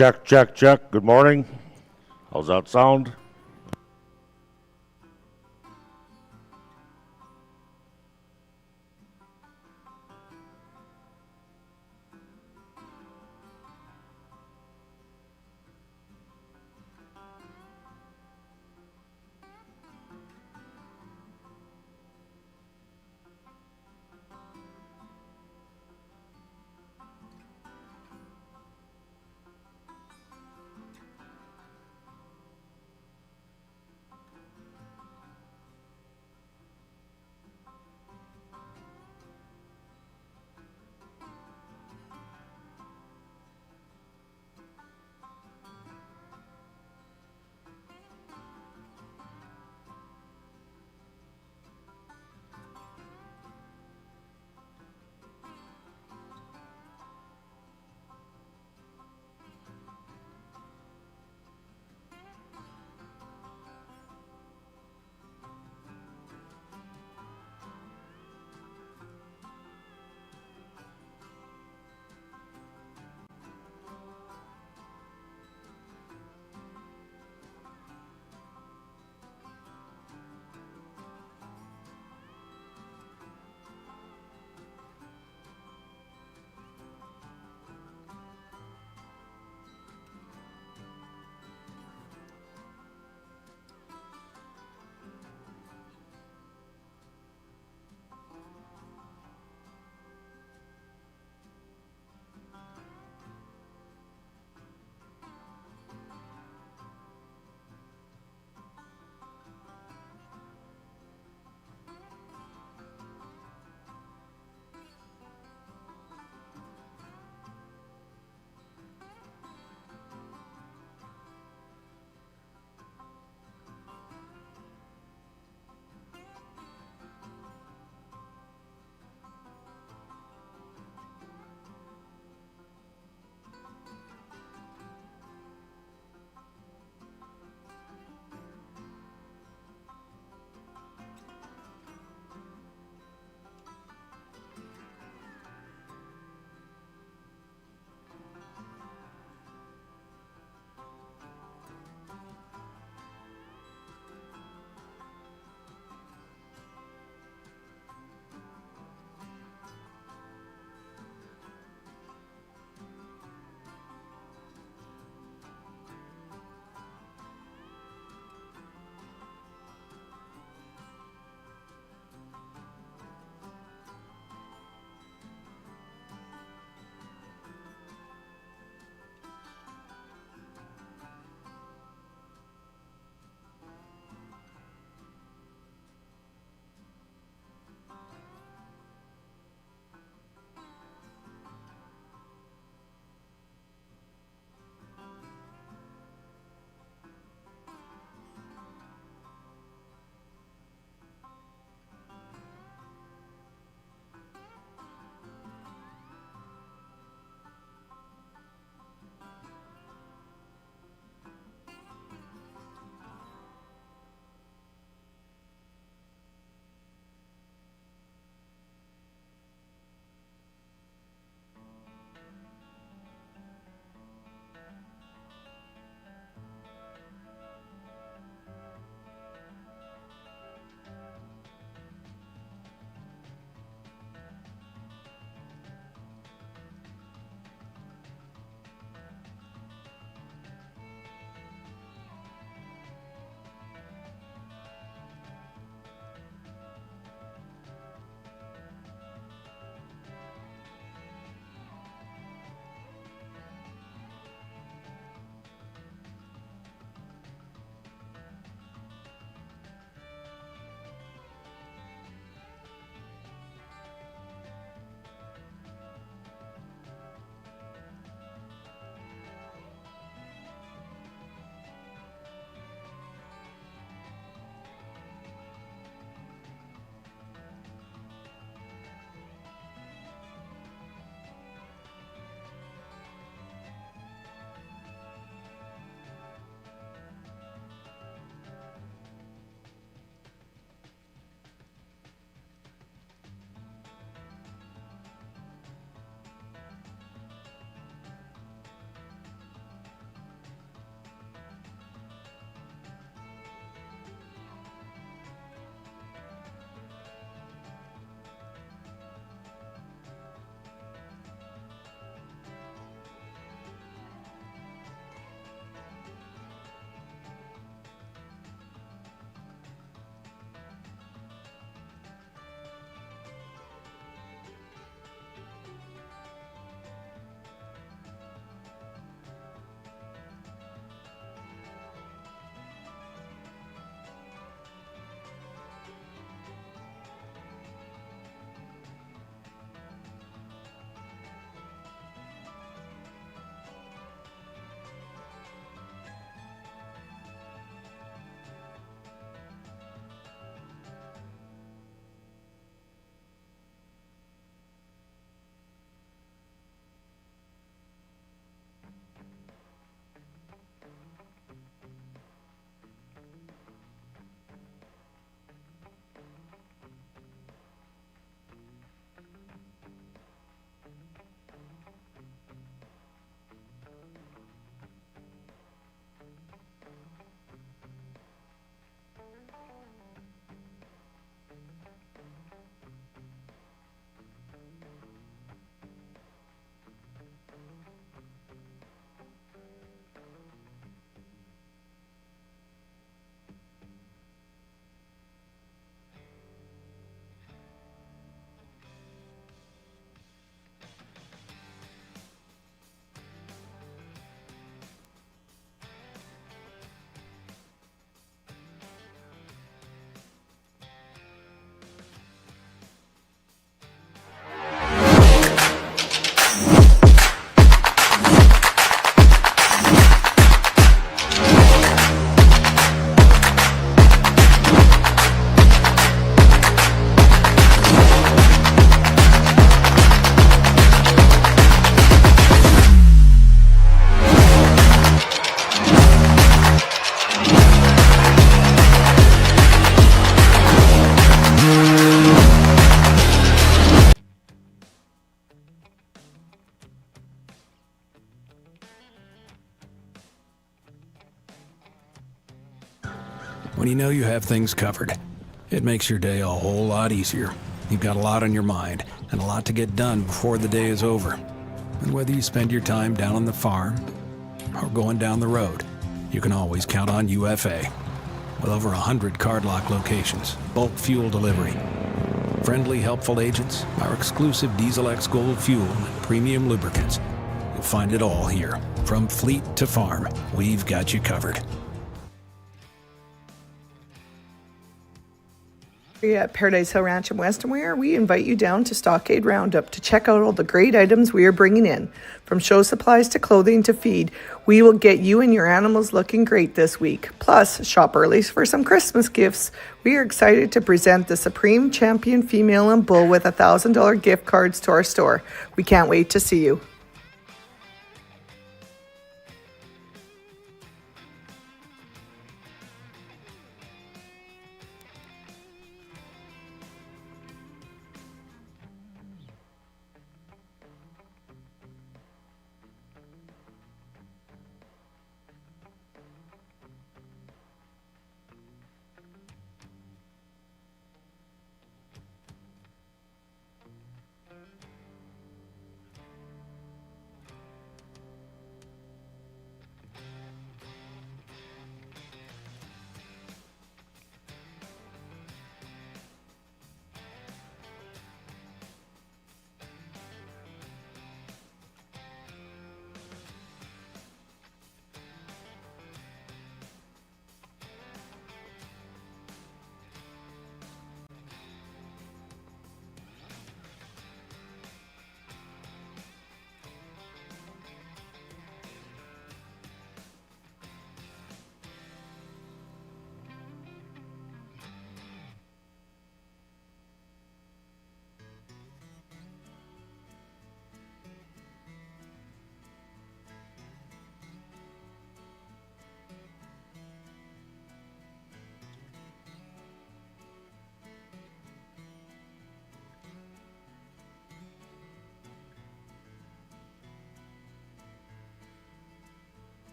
Check, check, check. Good morning. How's that sound? When you know you have things covered, it makes your day a whole lot easier. You've got a lot on your mind and a lot to get done before the day is over. And whether you spend your time down on the farm or going down the road, you can always count on UFA. With over 100 card lock locations, bulk fuel delivery, friendly, helpful agents, our exclusive Diesel X Gold fuel, and premium lubricants. You'll find it all here. From fleet to farm, we've got you covered. At Paradise Hill Ranch in Weston Weir, we invite you down to Stockade Roundup to check out all the great items we are bringing in. From show supplies to clothing to feed, we will get you and your animals looking great this week. Plus, shop early for some Christmas gifts. We are excited to present the Supreme Champion Female and Bull with $1,000 gift cards to our store. We can't wait to see you.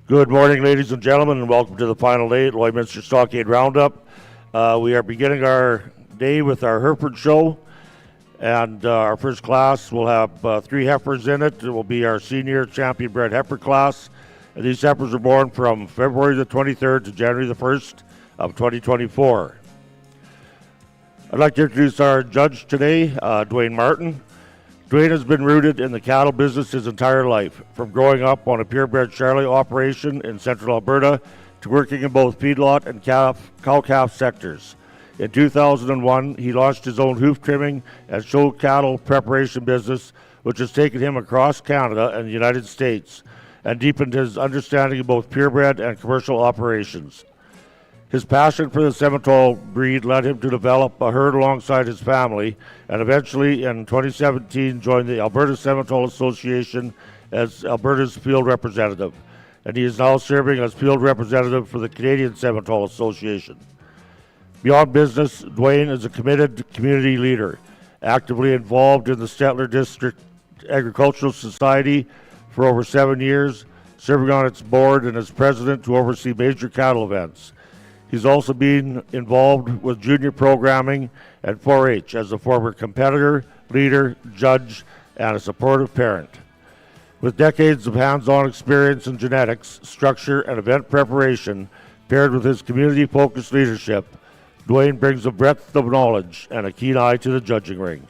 Good morning, ladies and gentlemen, and welcome to the final day at Lloydminster Stockade Roundup. We are beginning our day with our Hereford show, and our first class will have 3 heifers in it. It will be our senior champion bred heifer class, and these heifers were born from February the 23rd to January the 1st of 2024. I'd like to introduce our judge today, Dwayne Martin. Dwayne has been rooted in the cattle business his entire life, from growing up on a purebred Charolais operation in central Alberta to working in both feedlot and cow-calf sectors. In 2001, he launched his own hoof trimming and show cattle preparation business, which has taken him across Canada and the United States and deepened his understanding of both purebred and commercial operations. His passion for the Simmental breed led him to develop a herd alongside his family, and eventually in 2017 joined the Alberta Simmental Association as Alberta's field representative, and he is now serving as field representative for the Canadian Simmental Association. Beyond business, Dwayne is a committed community leader, actively involved in the Stettler District Agricultural Society for over 7 years, serving on its board and as president to oversee major cattle events. He's also been involved with junior programming and 4-H as a former competitor, leader, judge, and a supportive parent. With decades of hands-on experience in genetics, structure, and event preparation, paired with his community-focused leadership, Dwayne brings a breadth of knowledge and a keen eye to the judging ring.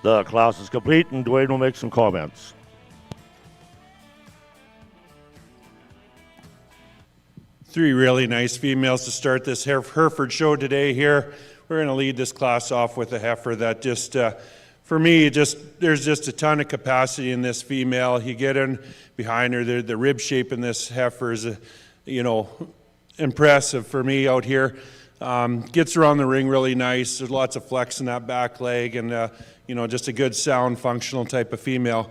The class is complete, and Dwayne will make some comments. Three really nice females to start this Hereford show today here. We're going to lead this class off with a heifer that just, for me, there's just a ton of capacity in this female. You get in behind her, the rib shape in this heifer is, impressive for me out here. Gets around the ring really nice. There's lots of flex in that back leg, and just a good sound, functional type of female.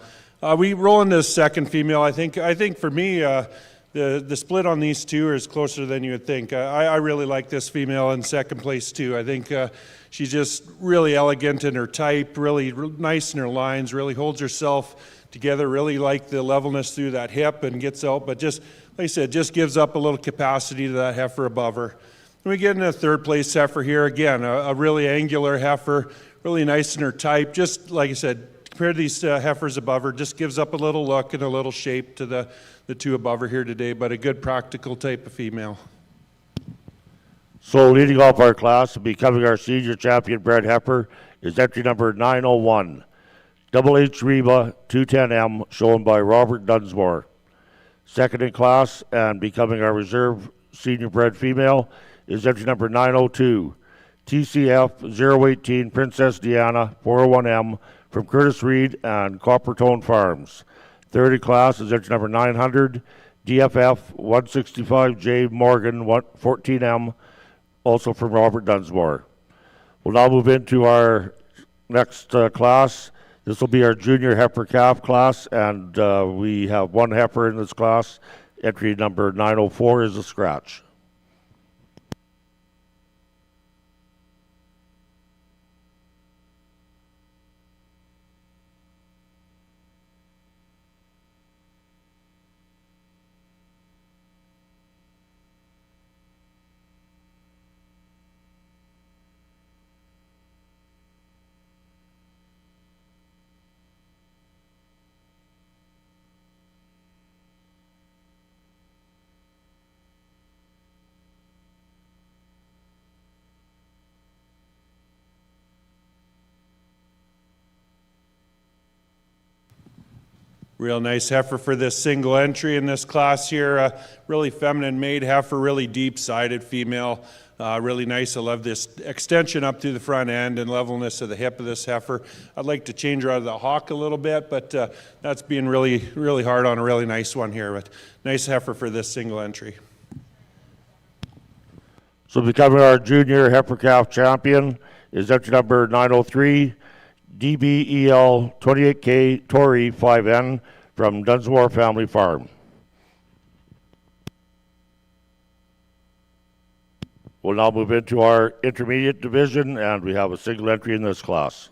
We roll into the second female. I think for me, the split on these two is closer than you would think. I really like this female in second place too. I think she's just really elegant in her type, really nice in her lines, really holds herself together, really like the levelness through that hip and gets out, but just, like I said, just gives up a little capacity to that heifer above her. We get in a third place heifer here. Again, a really angular heifer, really nice in her type. Just like I said, compared to these heifers above her, just gives up a little look and a little shape to the two above her here today, but a good practical type of female. So leading off our class and becoming our senior champion bred heifer is entry number 901, Double H Reba 210M, shown by Robert Dunsmore. Second in class and becoming our reserve senior bred female is entry number 902, TCF 018 Princess Diana 401M from Curtis Reed and Coppertone Farms. Third in class is entry number 900, DFF 165J Morgan 14M, also from Robert Dunsmore. We'll now move into our next class, This will be our junior heifer calf class, and we have one heifer in this class. Entry number 904 is a scratch. Real nice heifer for this single entry in this class here. Really feminine made heifer, really deep-sided female. Really nice. I love this extension up through the front end and levelness of the hip of this heifer. I'd like to change her out of the hock a little bit, but that's being really, really hard on a really nice one here. But nice heifer for this single entry. So becoming our junior heifer calf champion is entry number 903, DBEL 28K Tory 5N from Dunsmore Family Farm. We'll now move into our intermediate division, and we have a single entry in this class.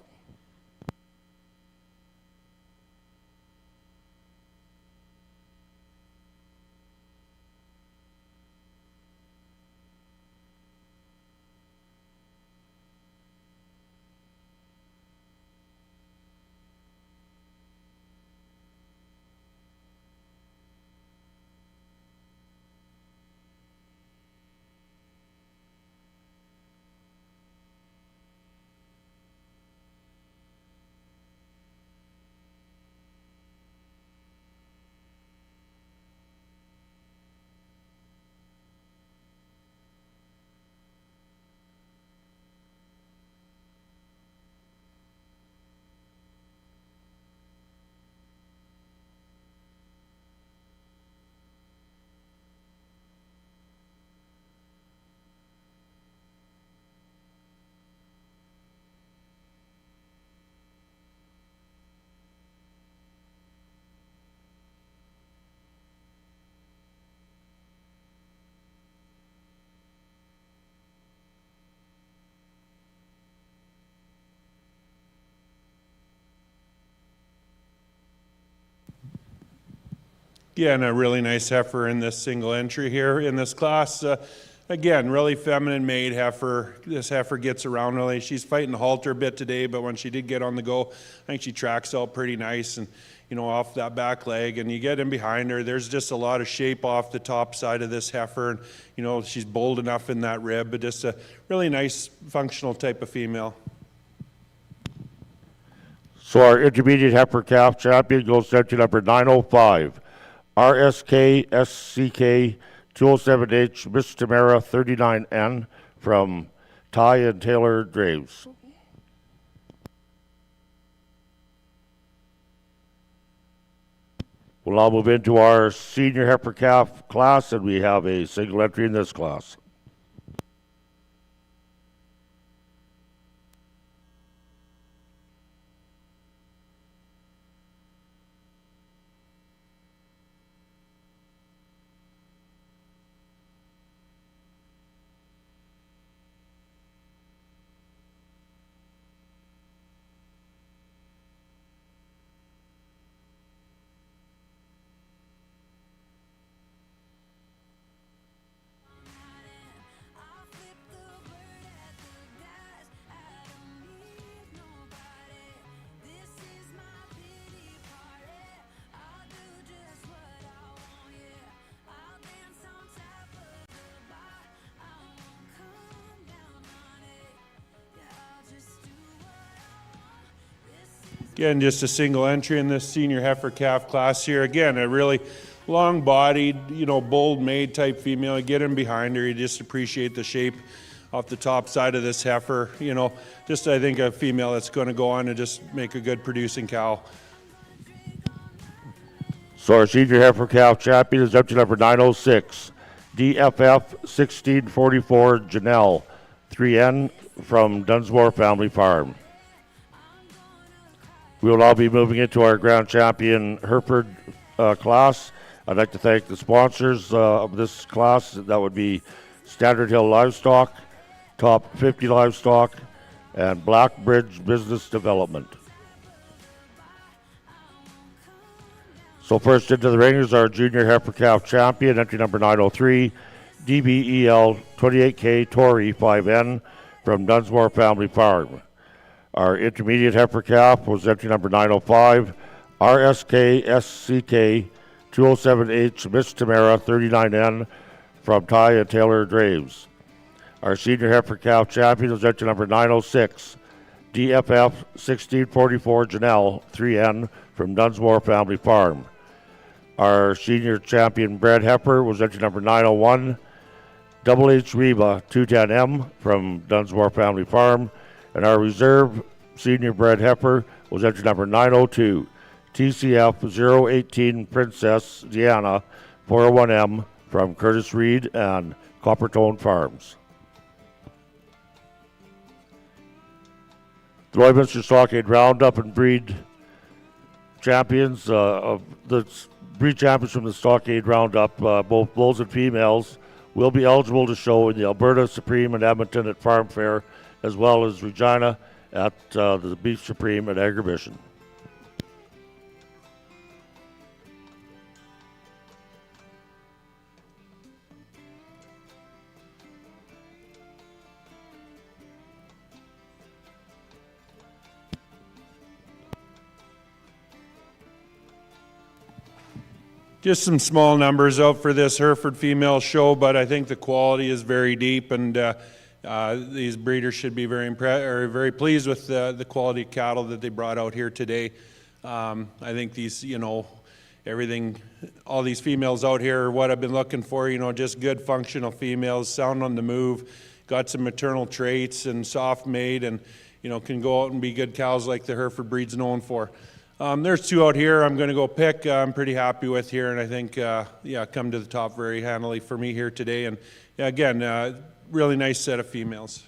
Yeah, and a really nice heifer in this single entry here in this class. Again, really feminine made heifer. This heifer gets around really. She's fighting the halter a bit today, but when she did get on the go, I think she tracks out pretty nice and, you know, off that back leg. And you get in behind her, there's just a lot of shape off the top side of this heifer. And, you know, she's bold enough in that rib, but just a really nice functional type of female. So our intermediate heifer calf champion goes to entry number 905. RSK SCK 207H Miss Tamara 39N from Ty and Taylor Draves. We'll now move into our senior heifer calf class, and we have a single entry in this class. Again, just a single entry in this senior heifer calf class here. Again, a really long-bodied, you know, bold-made type female. You get in behind her, you just appreciate the shape off the top side of this heifer. You know, just I think a female that's going to go on and just make a good producing cow. So our senior heifer calf champion is entry number 906, DFF 1644 Janelle 3N from Dunsmore Family Farm. We will now be moving into our Grand Champion Hereford class. I'd like to thank the sponsors of this class. That would be Standard Hill Livestock, Top 50 Livestock, and Blackbridge Business Development. So first into the ring is our Junior Heifer Calf Champion, entry number 903, DBEL 28K Tory 5N from Dunsmore Family Farm. Our Intermediate Heifer Calf was entry number 905, RSK SCK 207H Miss Tamara 39N from Ty and Taylor Draves. Our Senior Heifer Calf Champion was entry number 906, DFF 1644 Janelle 3N from Dunsmore Family Farm. Our Senior Champion Bred Heifer was entry number 901, Double H Reba 210M from Dunsmore Family Farm. And our Reserve Senior Bred Heifer was entry number 902, TCF 018 Princess Diana 401M from Curtis Reed and Coppertone Farms. The Lloydminster Stockade Roundup and Breed Champions of the breed champions from the Stockade Roundup, both bulls and females, will be eligible to show in the Alberta Supreme and Edmonton at Farm Fair, as well as Regina at the Beef Supreme at Agribition. Just some small numbers out for this Hereford female show, but I think the quality is very deep, and these breeders should be very pleased with the quality of cattle that they brought out here today. I think these, everything, all these females out here are what I've been looking for, just good functional females, sound on the move, got some maternal traits and soft made, and, can go out and be good cows like the Hereford breed's known for. There's two out here I'm going to go pick. I'm pretty happy with here, and I think, come to the top very handily for me here today. And again, really nice set of females.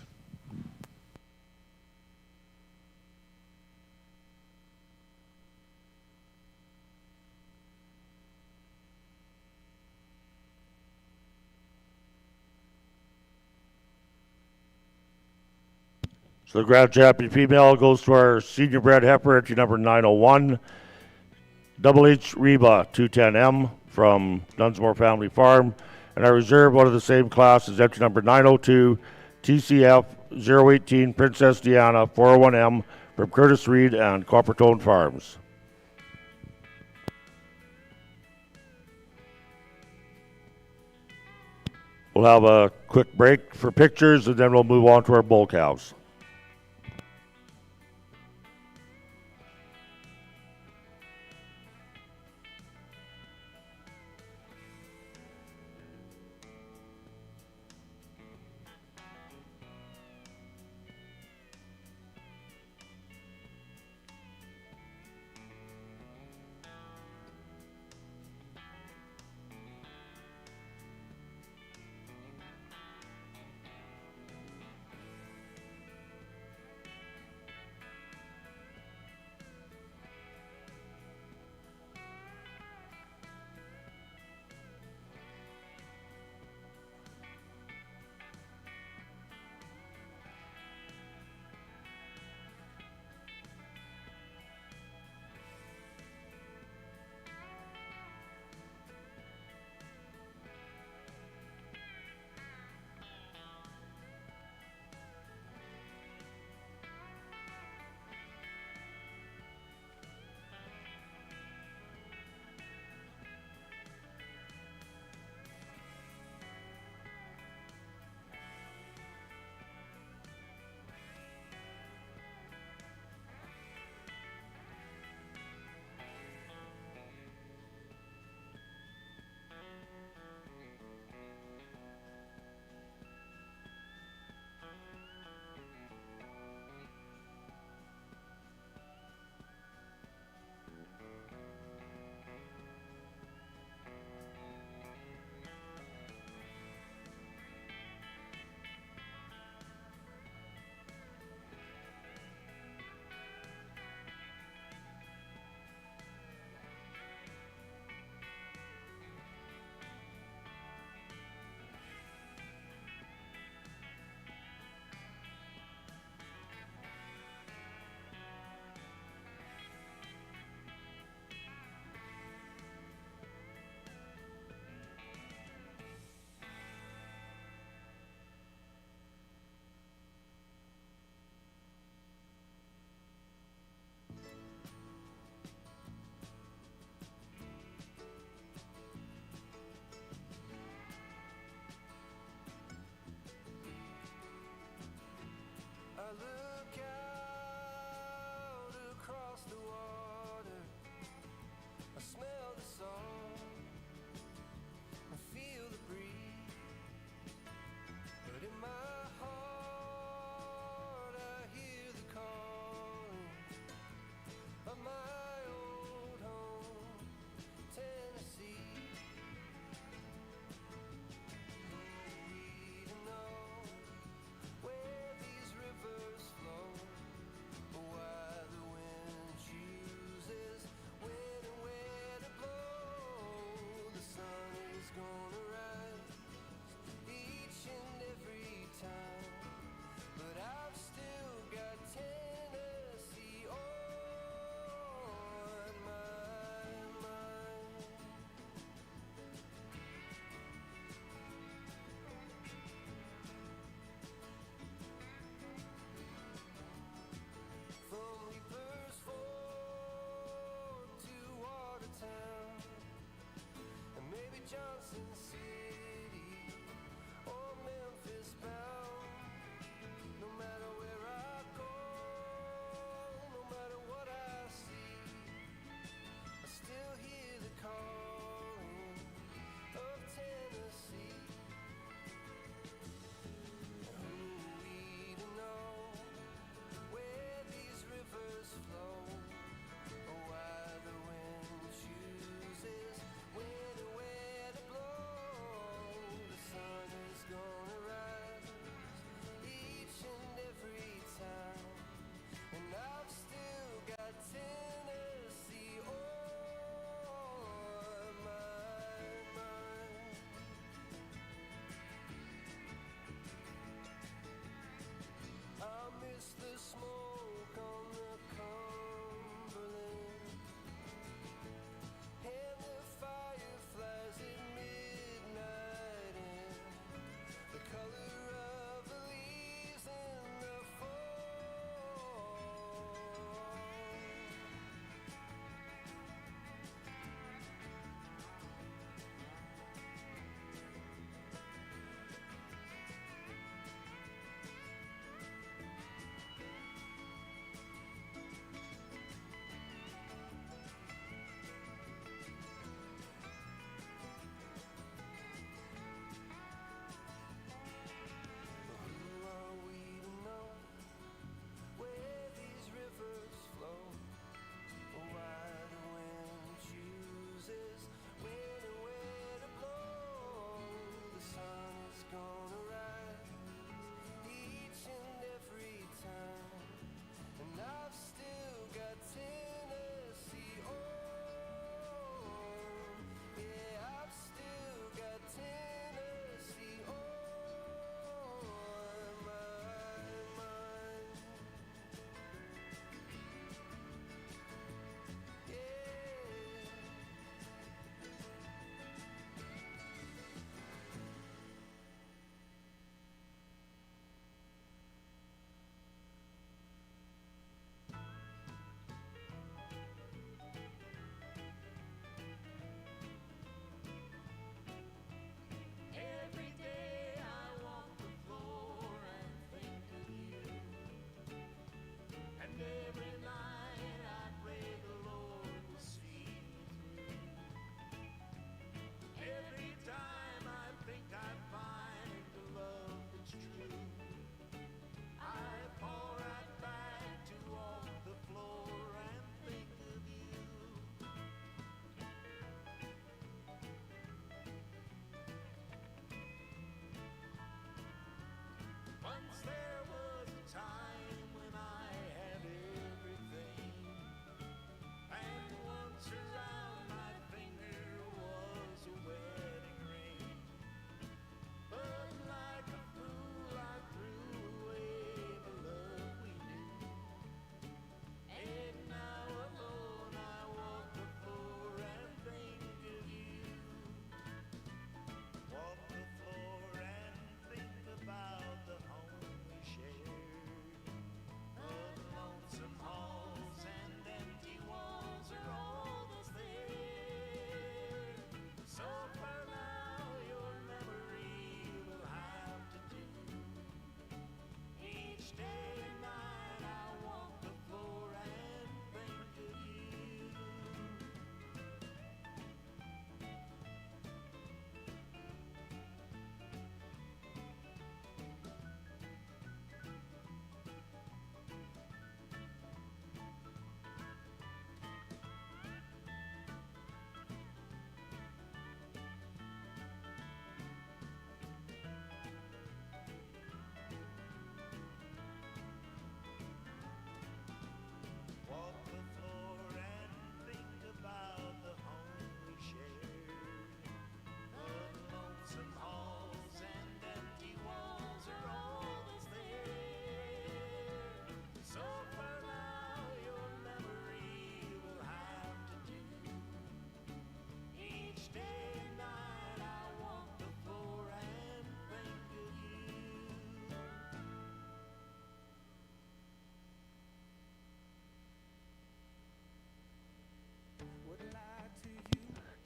So the Grand Champion female goes to our Senior Bred Heifer, entry number 901, Double H Reba 210M from Dunsmore Family Farm. And our Reserve, one of the same class, is entry number 902, TCF 018 Princess Diana 401M from Curtis Reed and Coppertone Farms. We'll have a quick break for pictures, and then we'll move on to our bull cows.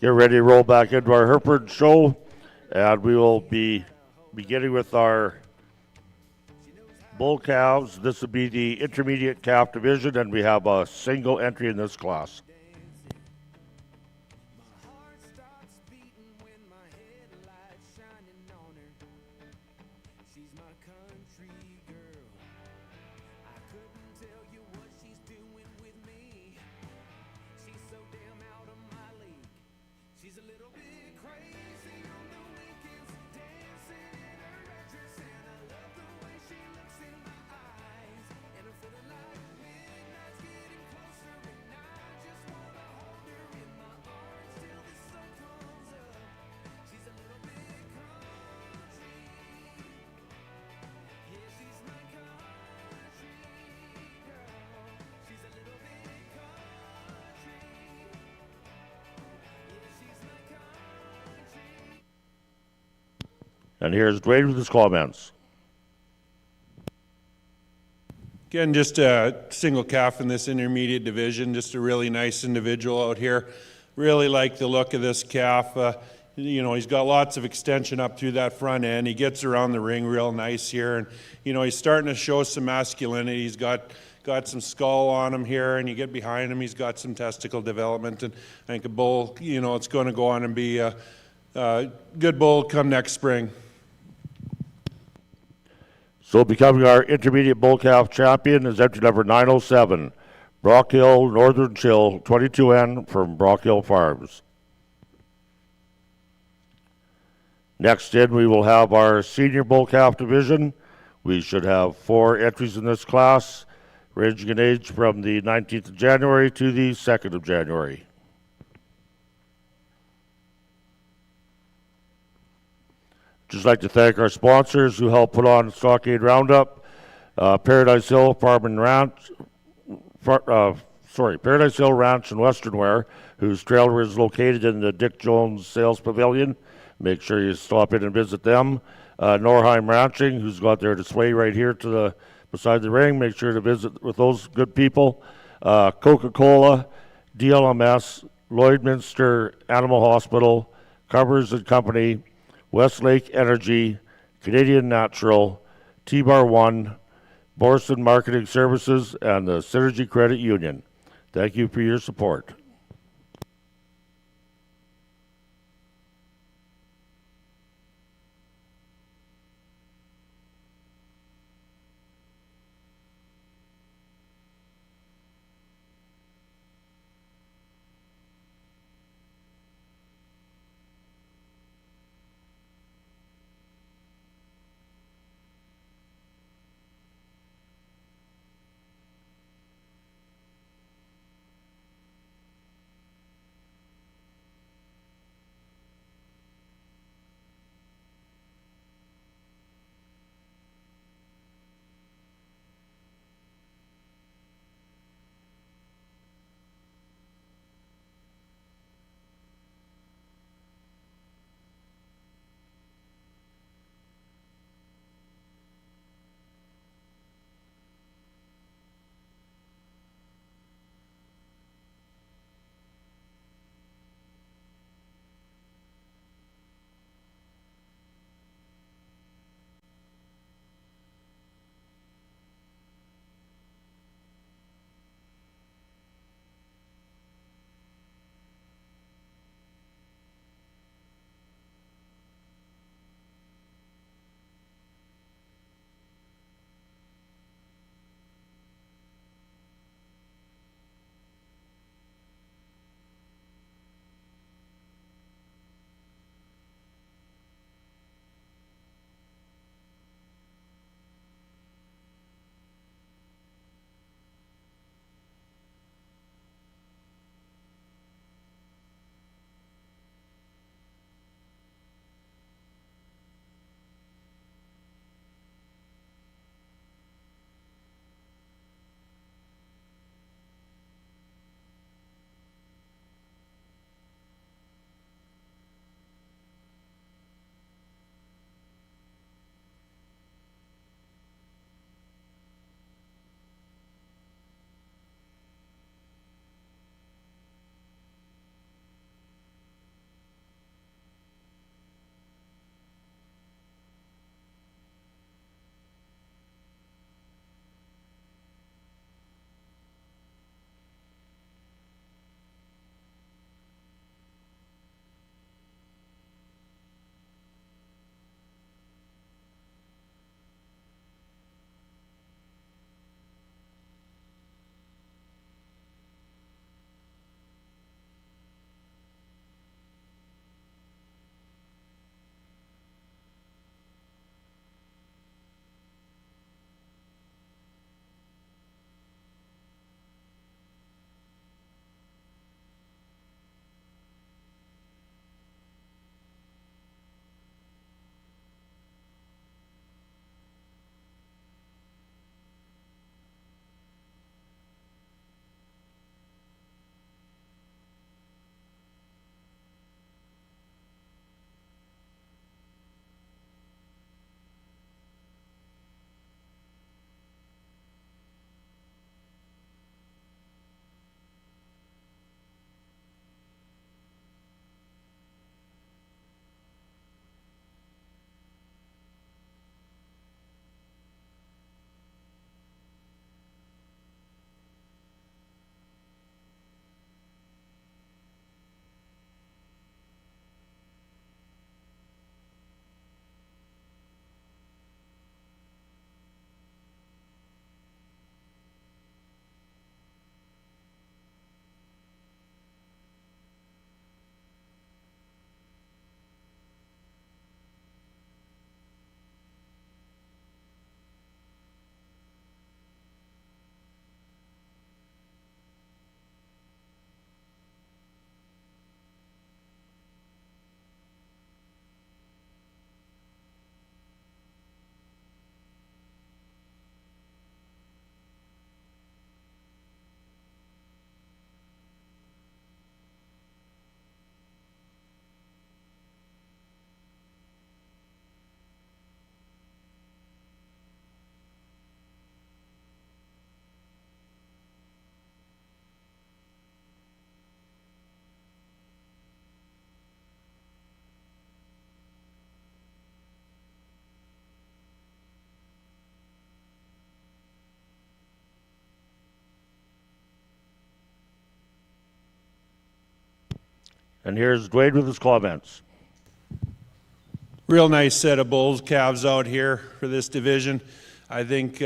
get ready to roll back into our Hereford show, and we will be beginning with our bull calves. This will be the intermediate calf division, and we have a single entry in this class. And here's Dwayne with his comments. Again, just a single calf in this intermediate division, just a really nice individual out here. Really like the look of this calf. He's got lots of extension up through that front end. He gets around the ring real nice here. And, he's starting to show some masculinity. He's got some skull on him here, and you get behind him, he's got some testicle development. And I think a bull, it's going to go on and be a good bull come next spring. So becoming our intermediate bull calf champion is entry number 907, Brock Hill Northern Chill 22N from Brock Hill Farms. Next in, we will have our senior bull calf division. We should have 4 entries in this class, ranging in age from the 19th of January to the 2nd of January. Just like to thank our sponsors who helped put on Stockade Roundup, Paradise Hill Farm and Ranch, Paradise Hill Ranch and Western Wear, whose trailer is located in the Dick Jones Sales Pavilion. Make sure you stop in and visit them. Norheim Ranching, who's got their display right here beside the ring. Make sure to visit with those good people. Coca-Cola, DLMS, Lloydminster Animal Hospital, Covers and Company, Westlake Energy, Canadian Natural, T-Bar One, Borson Marketing Services, and the Synergy Credit Union. Thank you for your support. And here's Dwayne with his comments. Real nice set of bulls calves out here for this division. I think,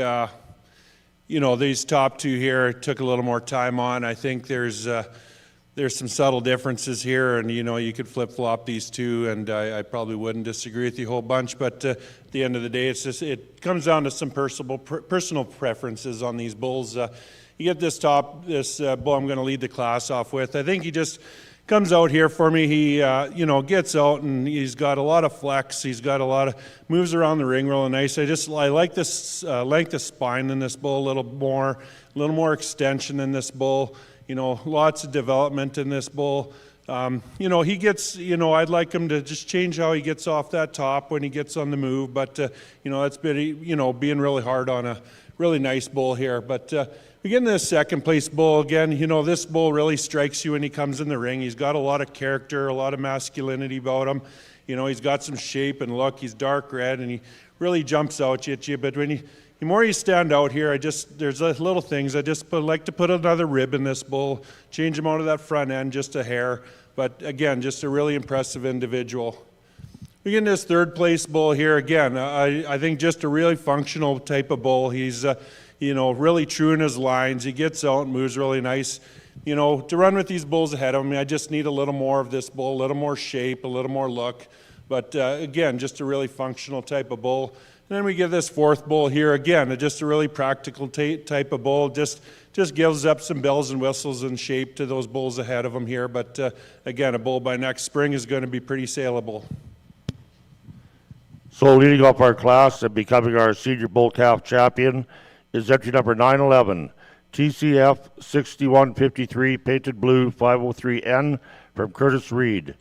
these top two here took a little more time on. I think there's some subtle differences here, and you could flip-flop these two, and I probably wouldn't disagree with you a whole bunch, but at the end of the day, it comes down to some personal preferences on these bulls. You get this bull I'm going to lead the class off with. I think he just comes out here for me. He, gets out, and he's got a lot of flex. He's got a lot of moves around the ring really nice. I like this length of spine in this bull a little more extension in this bull. Lots of development in this bull. He gets, I'd like him to just change how he gets off that top when he gets on the move, but, that's been, being really hard on a really nice bull here. But we get into this second place bull again. This bull really strikes you when he comes in the ring. He's got a lot of character, a lot of masculinity about him. He's got some shape and look. He's dark red, and he really jumps out at you. But the more you stand out here, there's little things. I just like to put another rib in this bull, change him out of that front end just a hair. But again, just a really impressive individual. We get into this third place bull here again. I think just a really functional type of bull. He's, really true in his lines. He gets out and moves really nice. To run with these bulls ahead of me, I just need a little more of this bull, a little more shape, a little more look. But again, just a really functional type of bull. And then we get this fourth bull here again, just a really practical type of bull. Just gives up some bells and whistles and shape to those bulls ahead of him here. But again, a bull by next spring is going to be pretty saleable. So leading up our class and becoming our senior bull calf champion is entry number 911, TCF 6153, painted blue 503N from Curtis Reed.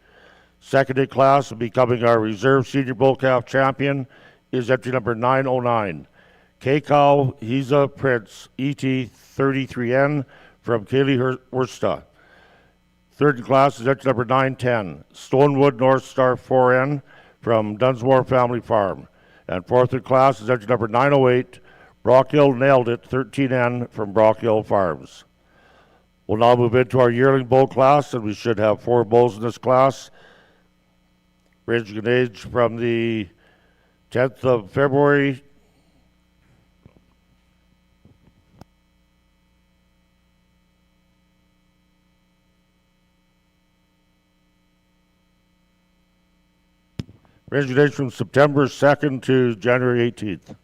Second in class and becoming our reserve senior bull calf champion is entry number 909, K-Cow Hiza Prince ET 33N from Kaylee Worsta. Third in class is entry number 910, Stonewood North Star 4N from Dunsmore Family Farm. And fourth in class is entry number 908, Brockhill Nailed It 13N from Brockhill Farms. We'll now move into our yearling bull class, and we should have 4 bulls in this class, ranging in age from the 10th of February ranging in age from September 2nd to January 18th.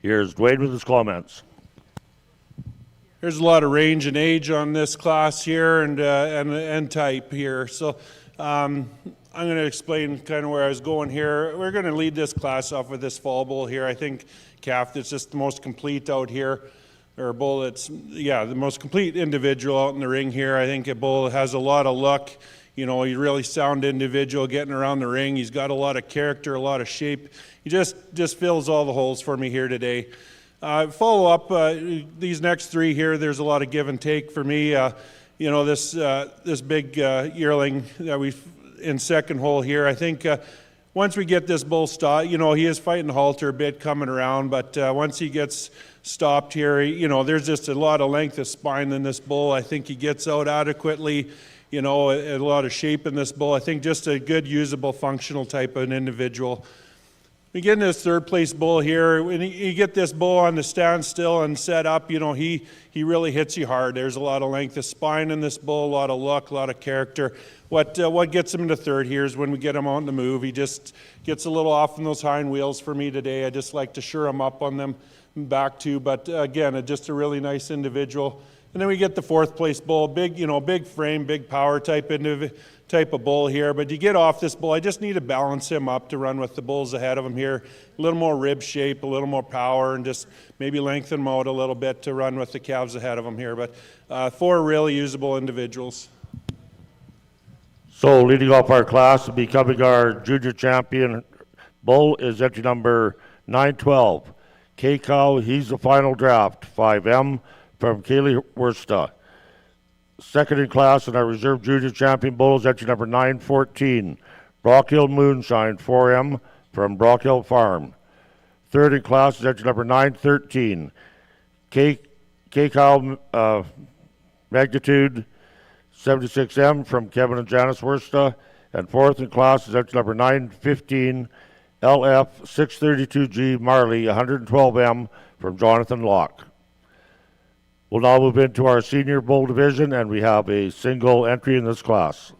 Here's Dwayne with his comments. There's a lot of range and age on this class here and type here. So I'm going to explain kind of where I was going here. We're going to lead this class off with this fall bull here. I think calf that's just the most complete out here, or a bull that's, yeah, the most complete individual out in the ring here. I think a bull has a lot of luck. You know, he's a really sound individual getting around the ring. He's got a lot of character, a lot of shape. He just fills all the holes for me here today. Follow up, these next three here, there's a lot of give and take for me. You know, this big yearling that we in second hole here, I think once we get this bull stopped, you know, he is fighting the halter a bit coming around, but once he gets stopped here, you know, there's just a lot of length of spine in this bull. I think he gets out adequately, you know, a lot of shape in this bull. I think just a good, usable, functional type of an individual. We get in this third place bull here. When you get this bull on the standstill and set up, you know, he really hits you hard. There's a lot of length of spine in this bull, a lot of luck, a lot of character. What gets him into third here is when we get him on the move. He just gets a little off on those hind wheels for me today. I just like to sure him up on them back too. But again, just a really nice individual. And then we get the fourth place bull, big, you know, big frame, big power type of bull here. But you get off this bull, I just need to balance him up to run with the bulls ahead of him here. A little more rib shape, a little more power, and just maybe lengthen him out a little bit to run with the calves ahead of him here. But four really usable individuals. So leading off our class and becoming our junior champion bull is entry number 912. K-Cow, he's the final draft, 5M from Kaylee Worsta. Second in class in our reserve junior champion bull is entry number 914. Brock Hill Moonshine, 4M from Brock Hill Farm. Third in class is entry number 913. K-Cow Magnitude 76M from Kevin and Janice Worsta. And fourth in class is entry number 915. LF 632G Marley 112M from Jonathan Locke. We'll now move into our senior bull division, and we have a single entry in this class.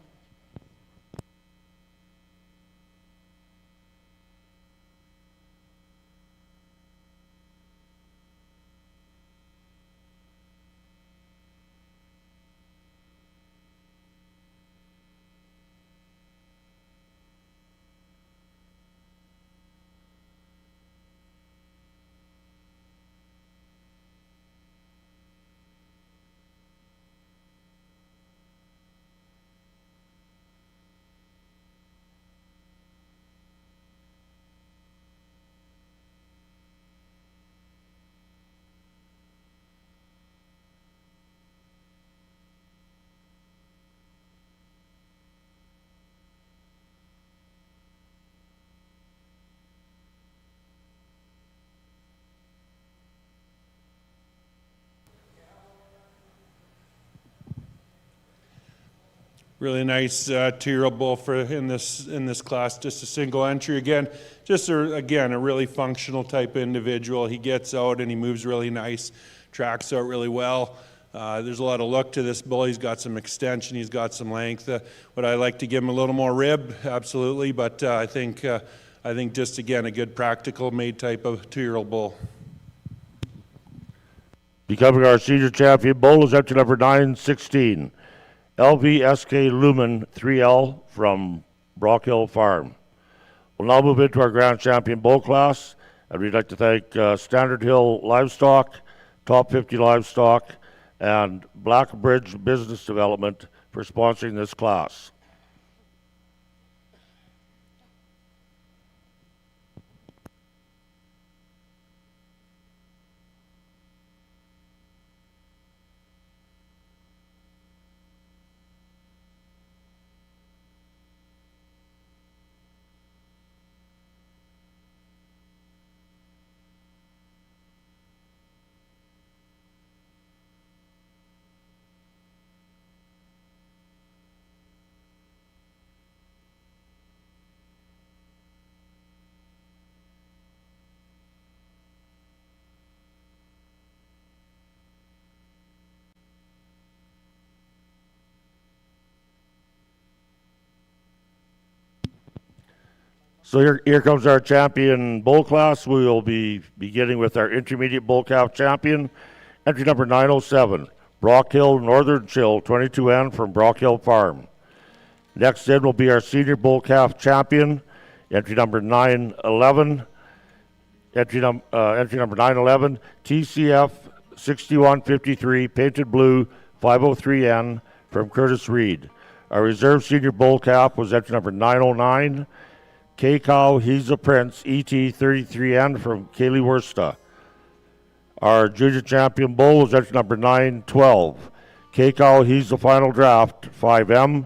Really nice two-year-old bull in this class. Just a single entry again. Just again a really functional type of individual. He gets out and he moves really nice, tracks out really well. There's a lot of look to this bull. He's got some extension. He's got some length. Would I like to give him a little more rib? Absolutely. But I think just again a good practical made type of two-year-old bull. Becoming our senior champion bull is entry number 916. LVSK Lumen 3L from Brock Hill Farm. We'll now move into our grand champion bull class, and we'd like to thank Standard Hill Livestock, Top 50 Livestock, and Blackbridge Business Development for sponsoring this class. So here comes our champion bull class. We will be beginning with our intermediate bull calf champion, entry number 907, Brock Hill Northern Chill 22N from Brock Hill Farm. Next in will be our senior bull calf champion, entry number 911, entry number 911, TCF 6153 Painted Blue 503N from Curtis Reed. Our reserve senior bull calf was entry number 909, K-Cow, He's a Prince, ET33N from Kaylee Worsta. Our junior champion bull was entry number 912, K-Cow, He's the Final Draft, 5M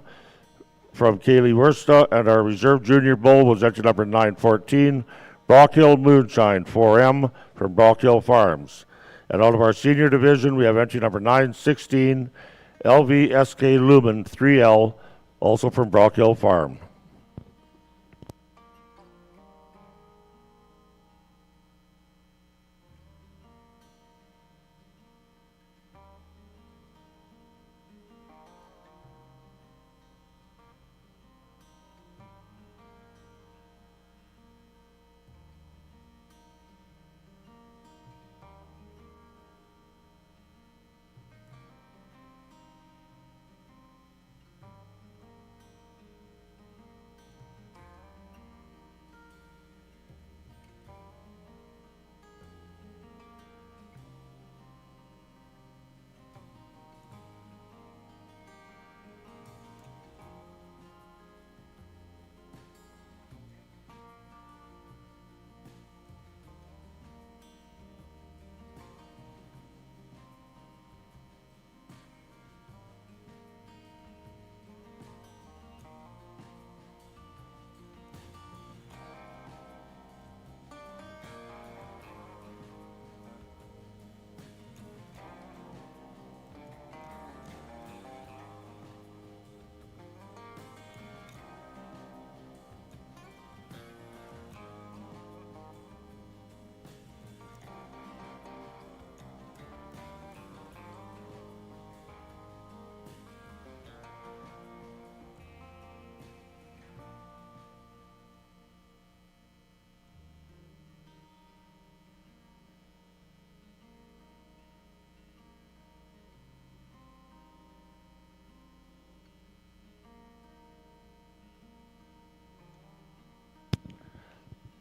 from Kaylee Worsta. And our reserve junior bull was entry number 914, Brock Hill Moonshine, 4M from Brock Hill Farms. And out of our senior division, we have entry number 916, LVSK Lumen, 3L, also from Brock Hill Farm.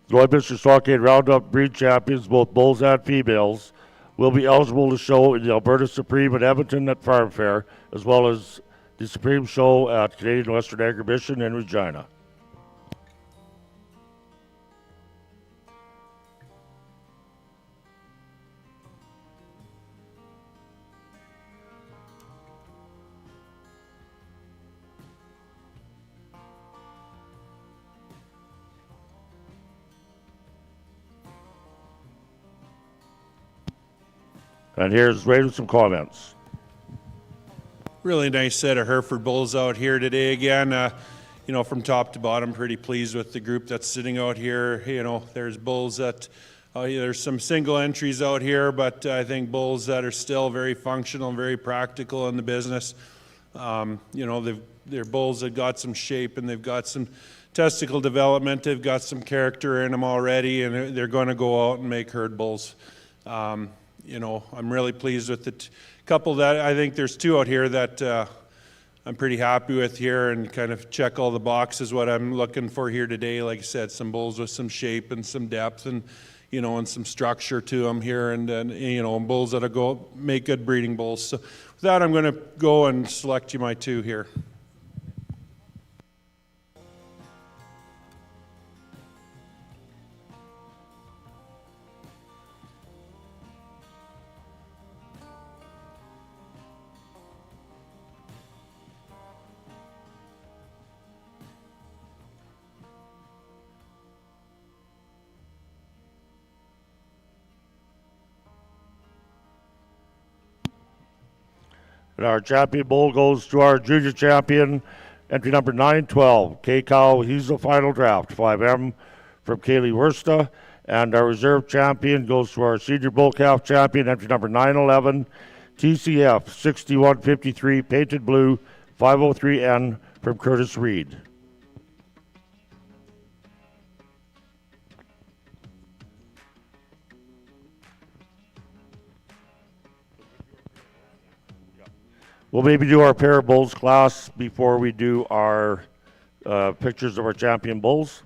Lloydminster Stockade Roundup breed champions, both bulls and females, will be eligible to show in the Alberta Supreme at Edmonton at Farm Fair, as well as the Supreme Show at Canadian Western Agribition in Regina. And here's Ray with some comments. Really nice set of Hereford bulls out here today again. From top to bottom, pretty pleased with the group that's sitting out here. There's bulls that, there's some single entries out here, but I think bulls that are still very functional and very practical in the business. They're bulls that got some shape and they've got some testicle development. They've got some character in them already, and they're going to go out and make herd bulls. I'm really pleased with the couple that I think there's two out here that I'm pretty happy with here and kind of check all the boxes what I'm looking for here today. Like I said, some bulls with some shape and some depth and and some structure to them here, and bulls that'll go make good breeding bulls. So with that, I'm going to go and select you my two here. And our champion bull goes to our junior champion, entry number 912, K-Cow, He's the Final Draft, 5M from Kaylee Worsta. And our reserve champion goes to our senior bull calf champion, entry number 911, TCF, 6153, Painted Blue, 503N from Curtis Reed. We'll maybe do our pair of bulls class before we do our pictures of our champion bulls.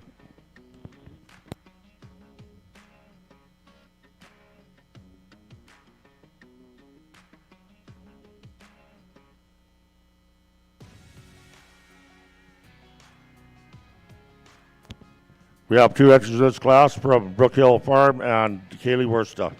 We have 2 entries in this class from Brook Hill Farm and Kaylee Worsta.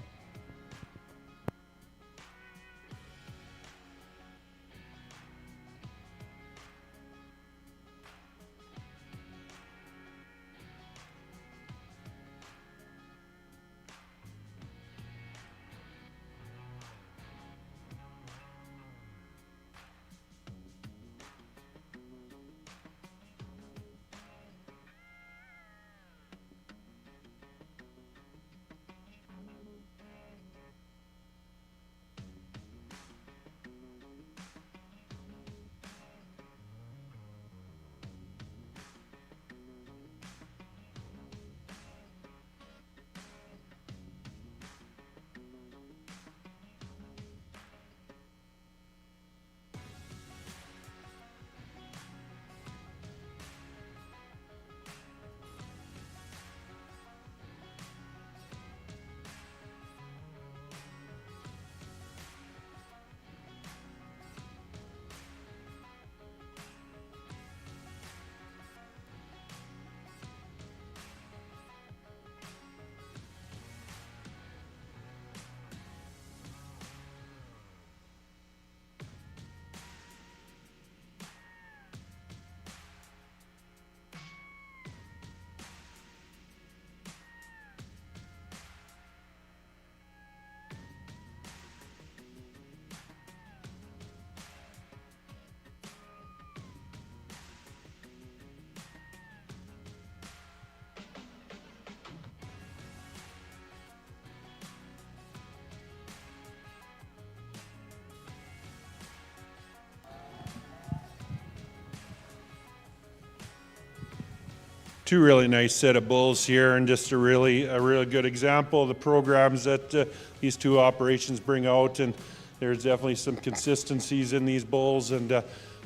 Two really nice set of bulls here, and just a really good example of the programs that these two operations bring out. And there's definitely some consistencies in these bulls. And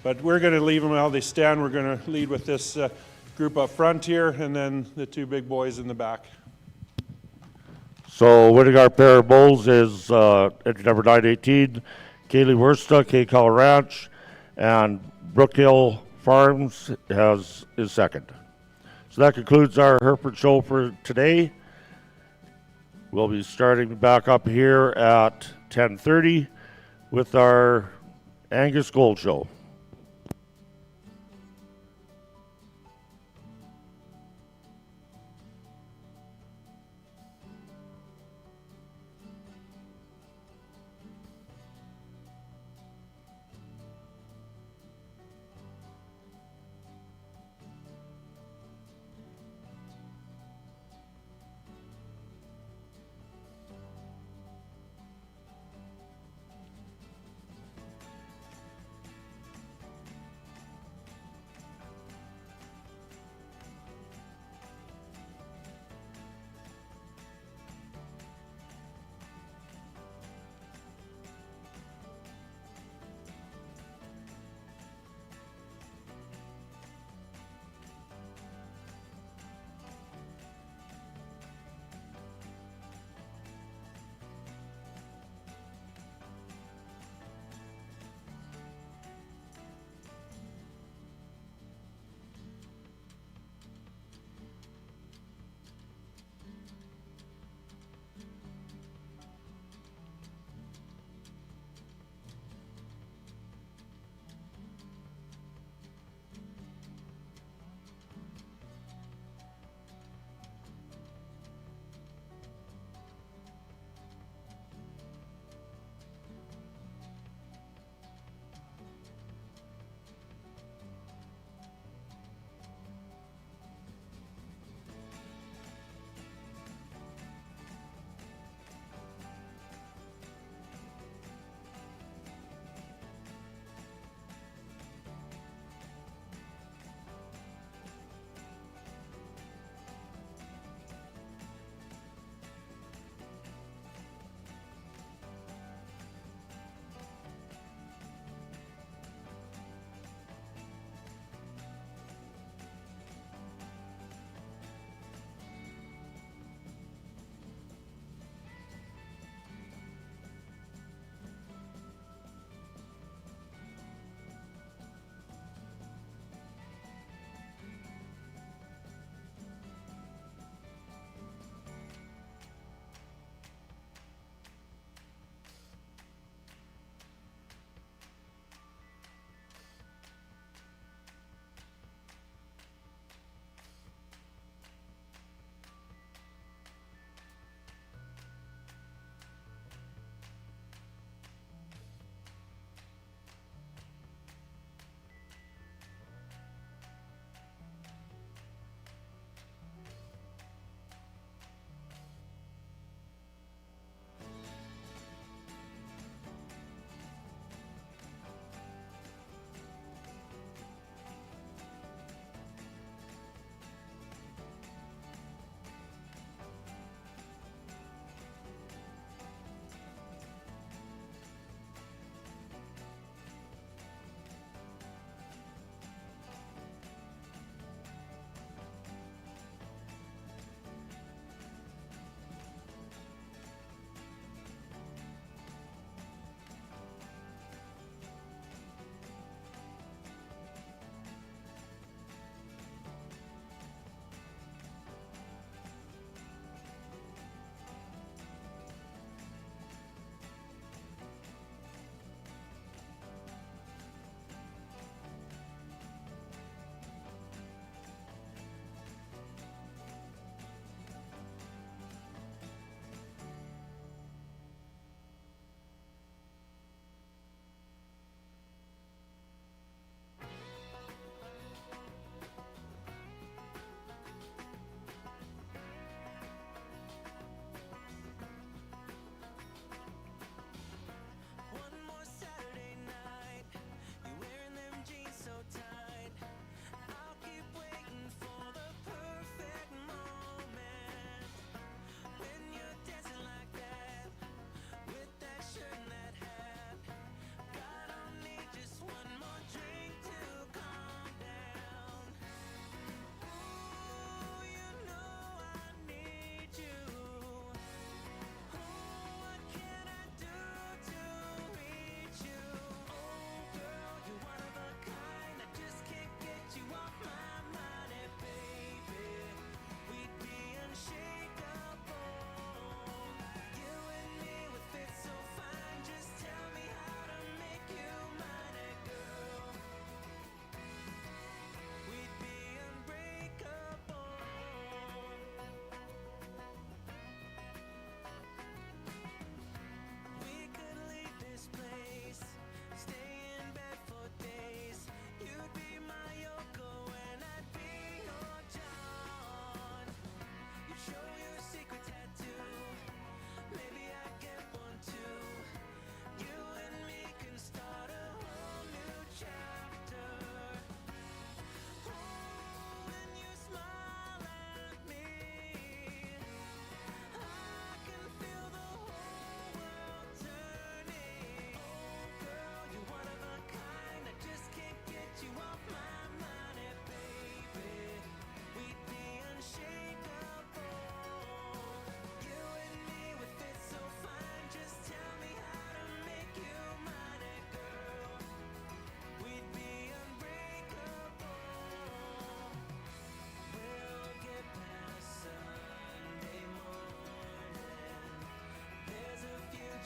but we're going to leave them how they stand. We're going to lead with this group up front here, and then the 2 big boys in the back. So winning our pair of bulls is entry number 918, Kaylee Worsta, K-Cow Ranch, and Brook Hill Farms is second. So that concludes our Hereford show for today. We'll be starting back up here at 10:30 with our Angus Gold Show.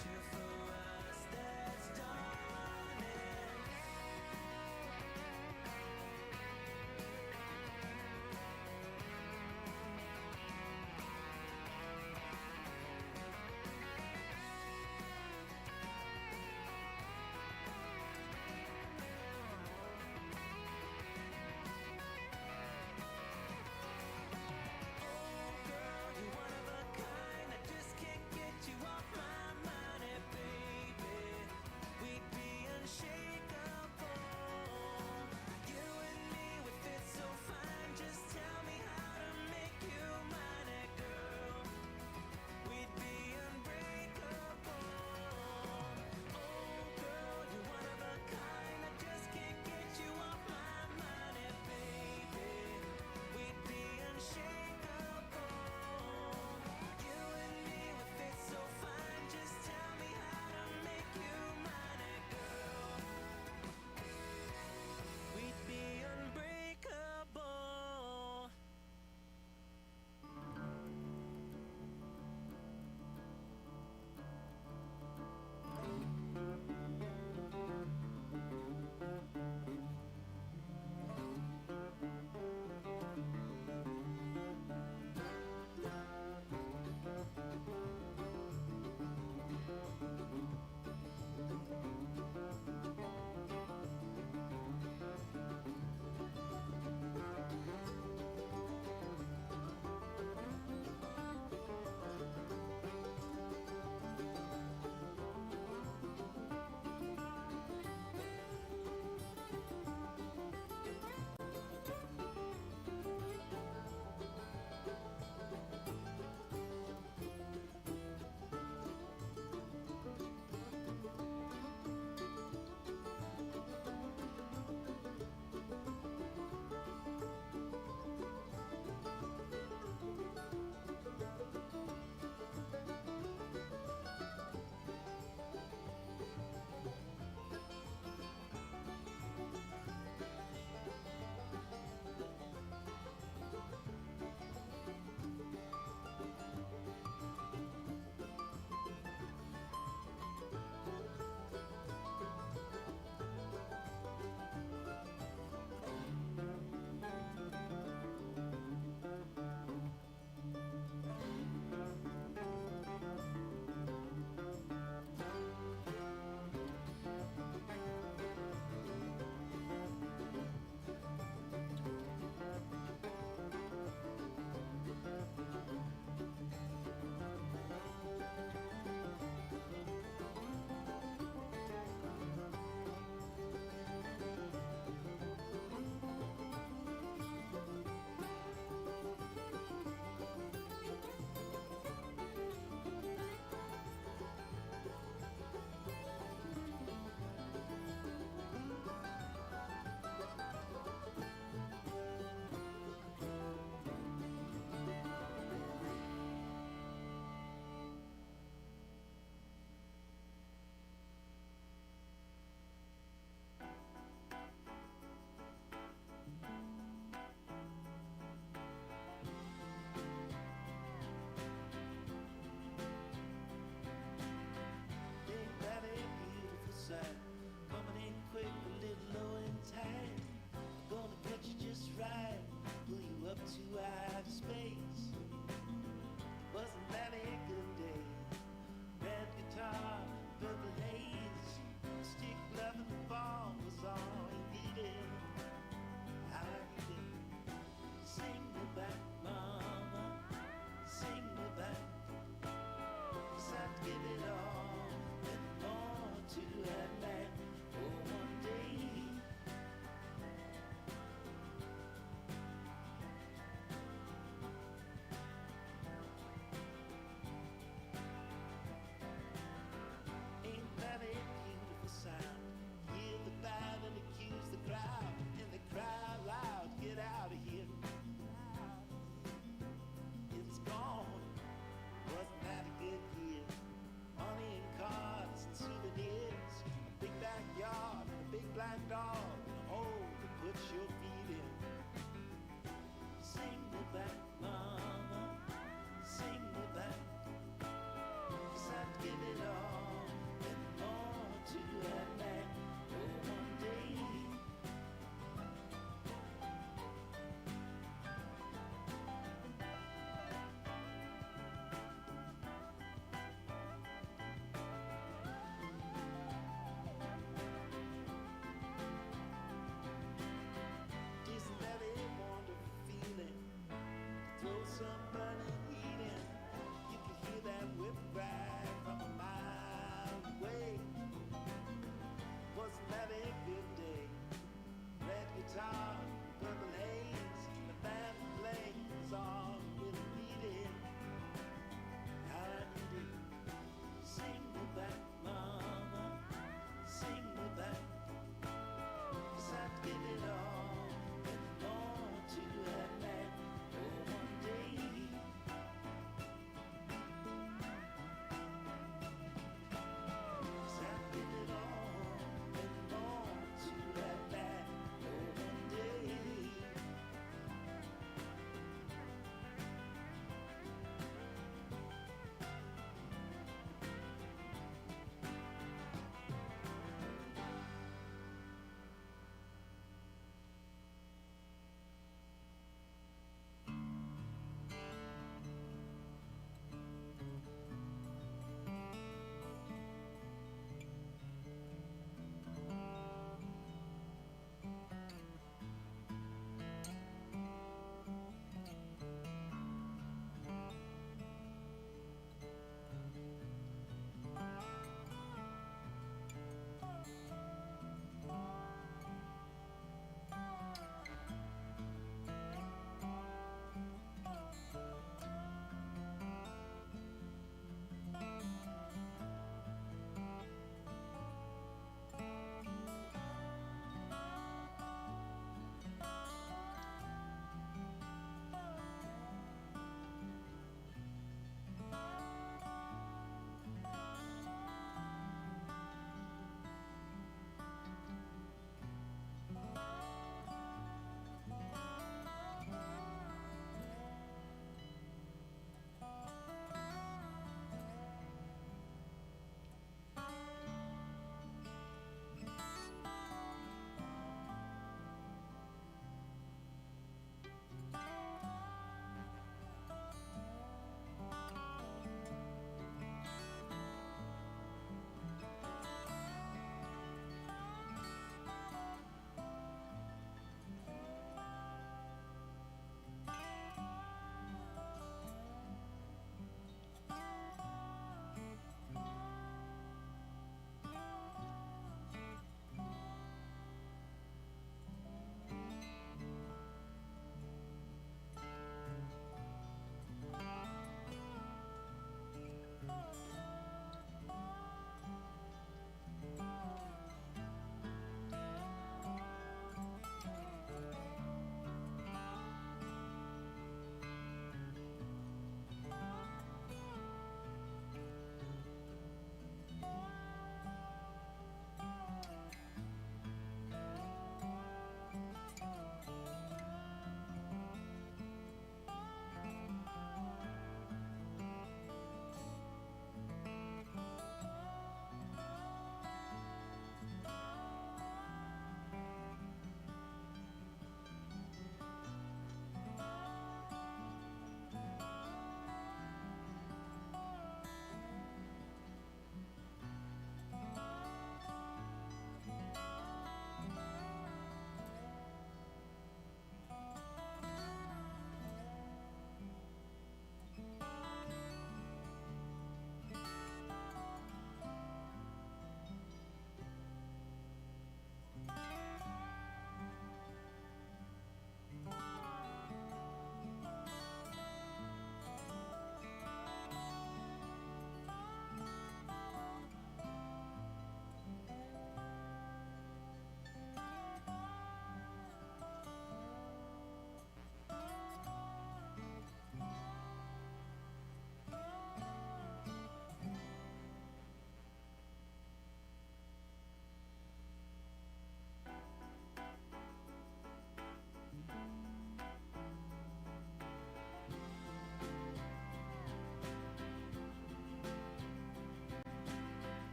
future for us that's dawning. Oh girl, you're one of a kind. I just can't get you off my mind, and baby, we'd be unshakable. You and me would fit so fine. Just tell me how to make you mine, and girl, we'd be unbreakable. Oh girl, you're one of a kind. I just can't get you off my mind, and baby, we'd be unshakable. You and me would fit so fine. Just tell me how to make you mine, and girl, we'd be unbreakable. Ain't that a beautiful sight? Coming in quick, a little low in time. Gonna catch you just right, pull you up to outer space. Wasn't that a good day? Red guitar, purple haze, stick love and the ball was all you needed. How you did? Sing me back, mama, sing me back. 'Cause I'd give it all and more to have back for one day. Ain't that a beautiful sound? Hear the band and accuse the crowd, and they cry loud, get out of here. It's gone. Wasn't that a good year? Money and cards and souvenirs, a big backyard and a big black dog, and a hole to put your feet in. Sing me back, mama, sing me back, 'cause I'd give it all guitar, purple haze, the band plays all really needed. How I need it. Sing me back, mama, sing me back. 'Cause I'd give it all and more to have that for one day. 'Cause I'd give it all and more to have that for one day.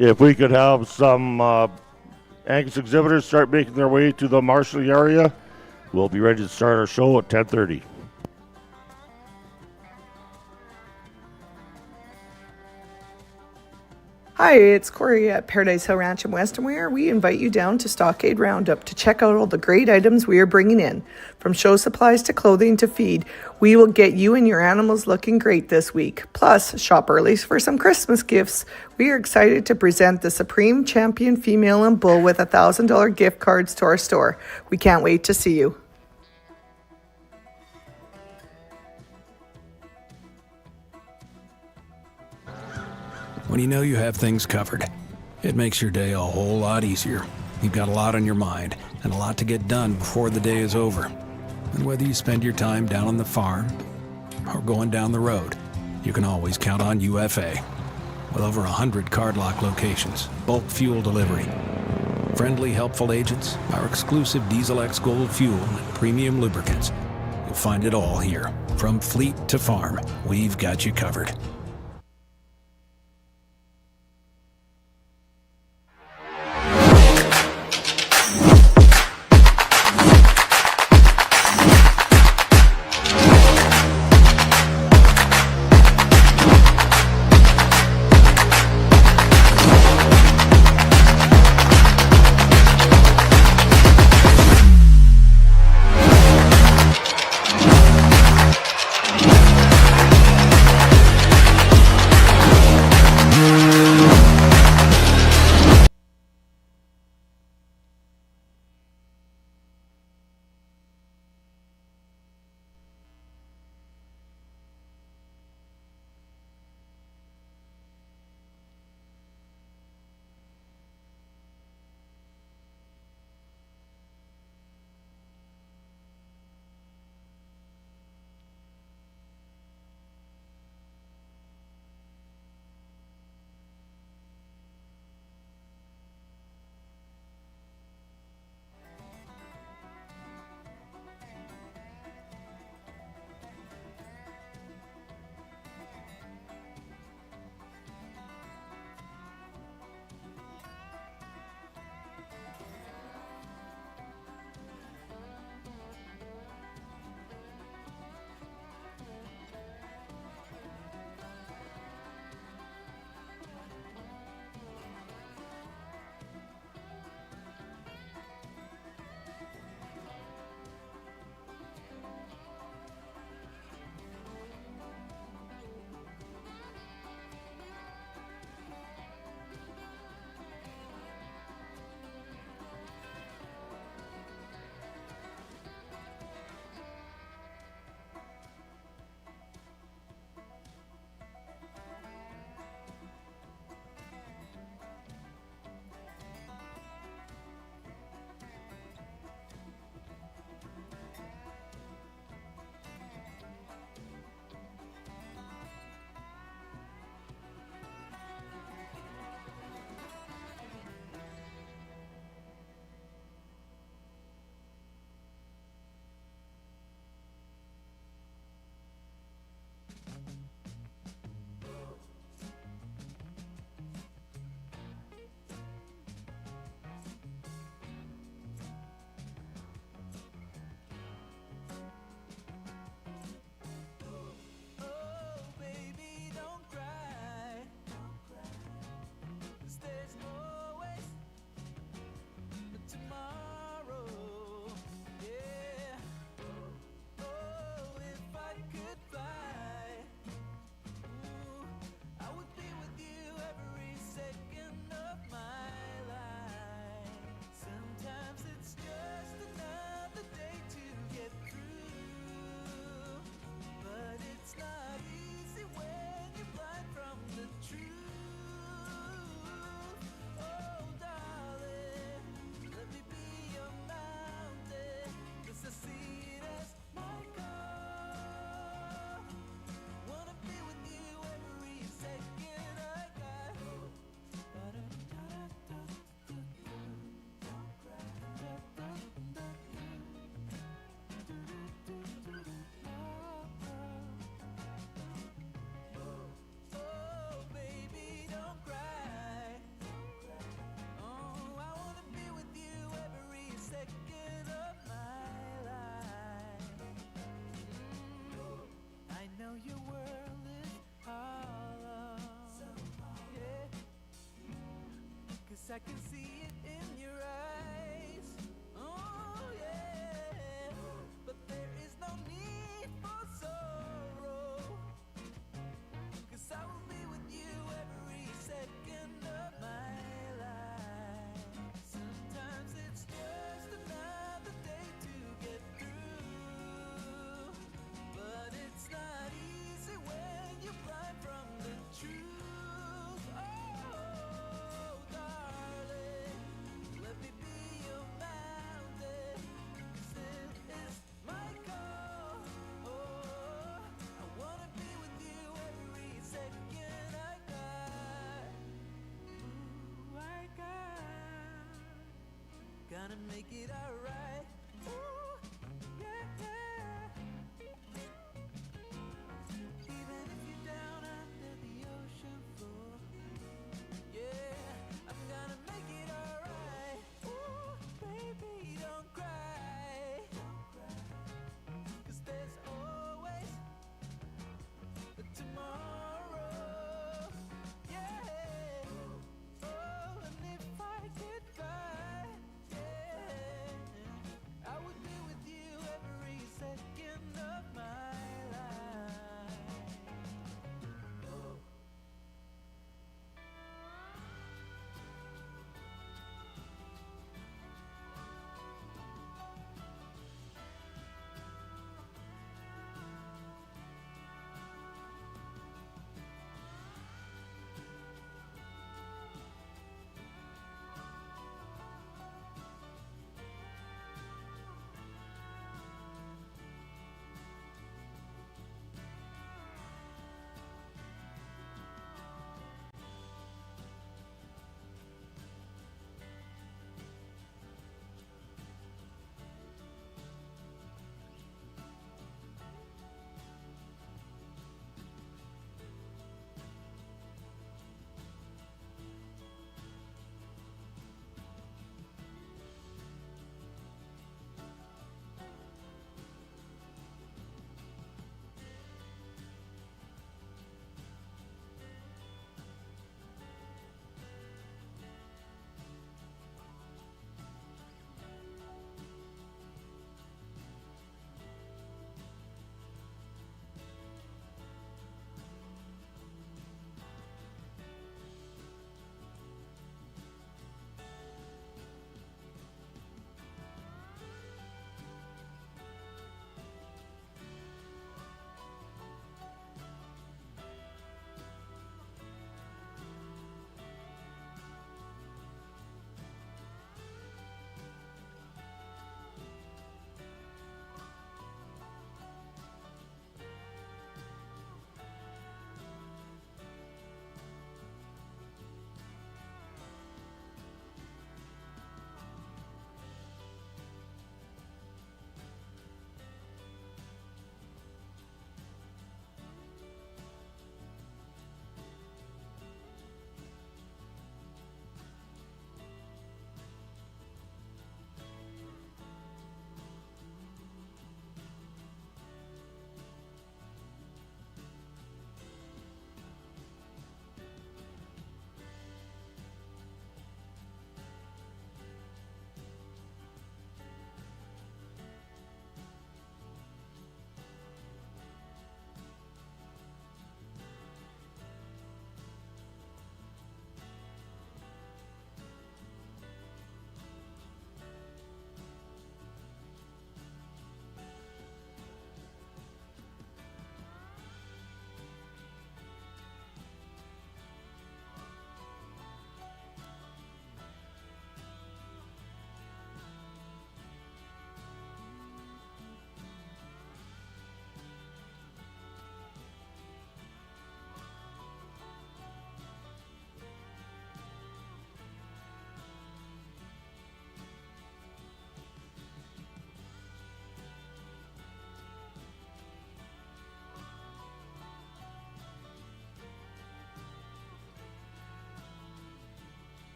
if we could have some Angus exhibitors start making their way to the marshalling area, we'll be ready to start our show at 10:30. Hi, it's Corey at Paradise Hill Ranch in Weston Weir. We invite you down to Stockade Roundup to check out all the great items we are bringing in. From show supplies to clothing to feed, we will get you and your animals looking great this week. Plus, shop early for some Christmas gifts. We are excited to present the Supreme Champion Female and Bull with $1,000 gift cards to our store. We can't wait to see you. When you know you have things covered, it makes your day a whole lot easier. You've got a lot on your mind and a lot to get done before the day is over. And whether you spend your time down on the farm or going down the road, you can always count on UFA. With over 100 card lock locations, bulk fuel delivery, friendly, helpful agents, our exclusive Diesel X Gold fuel, and premium lubricants, you'll find it all here. From fleet to farm, we've got you covered. I can see it in your eyes. Oh yeah, but there is no need for sorrow, 'cause I will be with you every second of my life. Sometimes it's just another day to get through, but it's not easy when you're blind from the truth. Oh, darling, let me be your mountain. This is my call. Oh, I wanna be with you every second I got. Ooh, I got. Gonna make it alright. Ooh, yeah, yeah. Even if you're down under the ocean floor, yeah, I'm gonna make it alright. Ooh, baby, don't cry. 'Cause there's always a tomorrow. Yeah. Oh, and if I could fly, yeah, I would be with you every second of my life.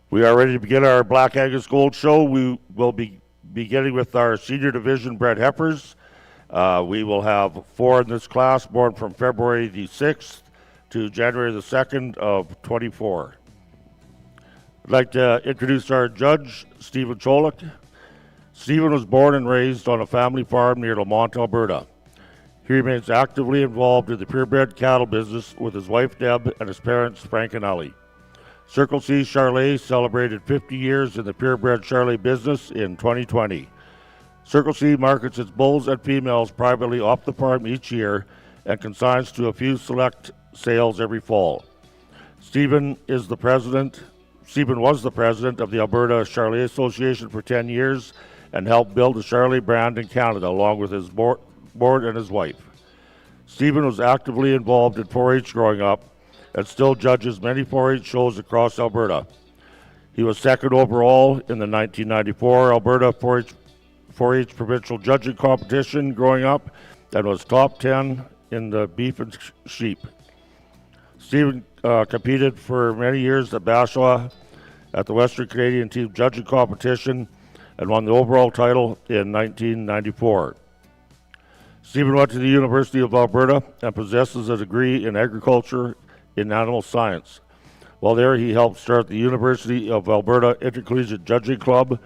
We are ready to begin our Black Angus Gold Show. We will be beginning with our senior division bred heifers. We will have 4 in this class, born from February the 6th to January the 2nd of 24. I'd like to introduce our judge, Stephen Cholik. Stephen was born and raised on a family farm near Lamont, Alberta. He remains actively involved in the purebred cattle business with his wife Deb and his parents Frank and Ellie. Circle C Charolais celebrated 50 years in the purebred Charolais business in 2020. Circle C markets its bulls and females privately off the farm each year and consigns to a few select sales every fall. Stephen was the president of the Alberta Charolais Association for 10 years and helped build the Charolais brand in Canada along with his board and his wife. Stephen was actively involved in 4-H growing up and still judges many 4-H shows across Alberta. He was second overall in the 1994 Alberta 4-H provincial judging competition growing up and was top 10 in the beef and sheep. Stephen competed for many years at Bashaw at the Western Canadian Team Judging Competition and won the overall title in 1994. Stephen went to the University of Alberta and possesses a degree in agriculture in animal science. While there, he helped start the University of Alberta Intercollegiate Judging Club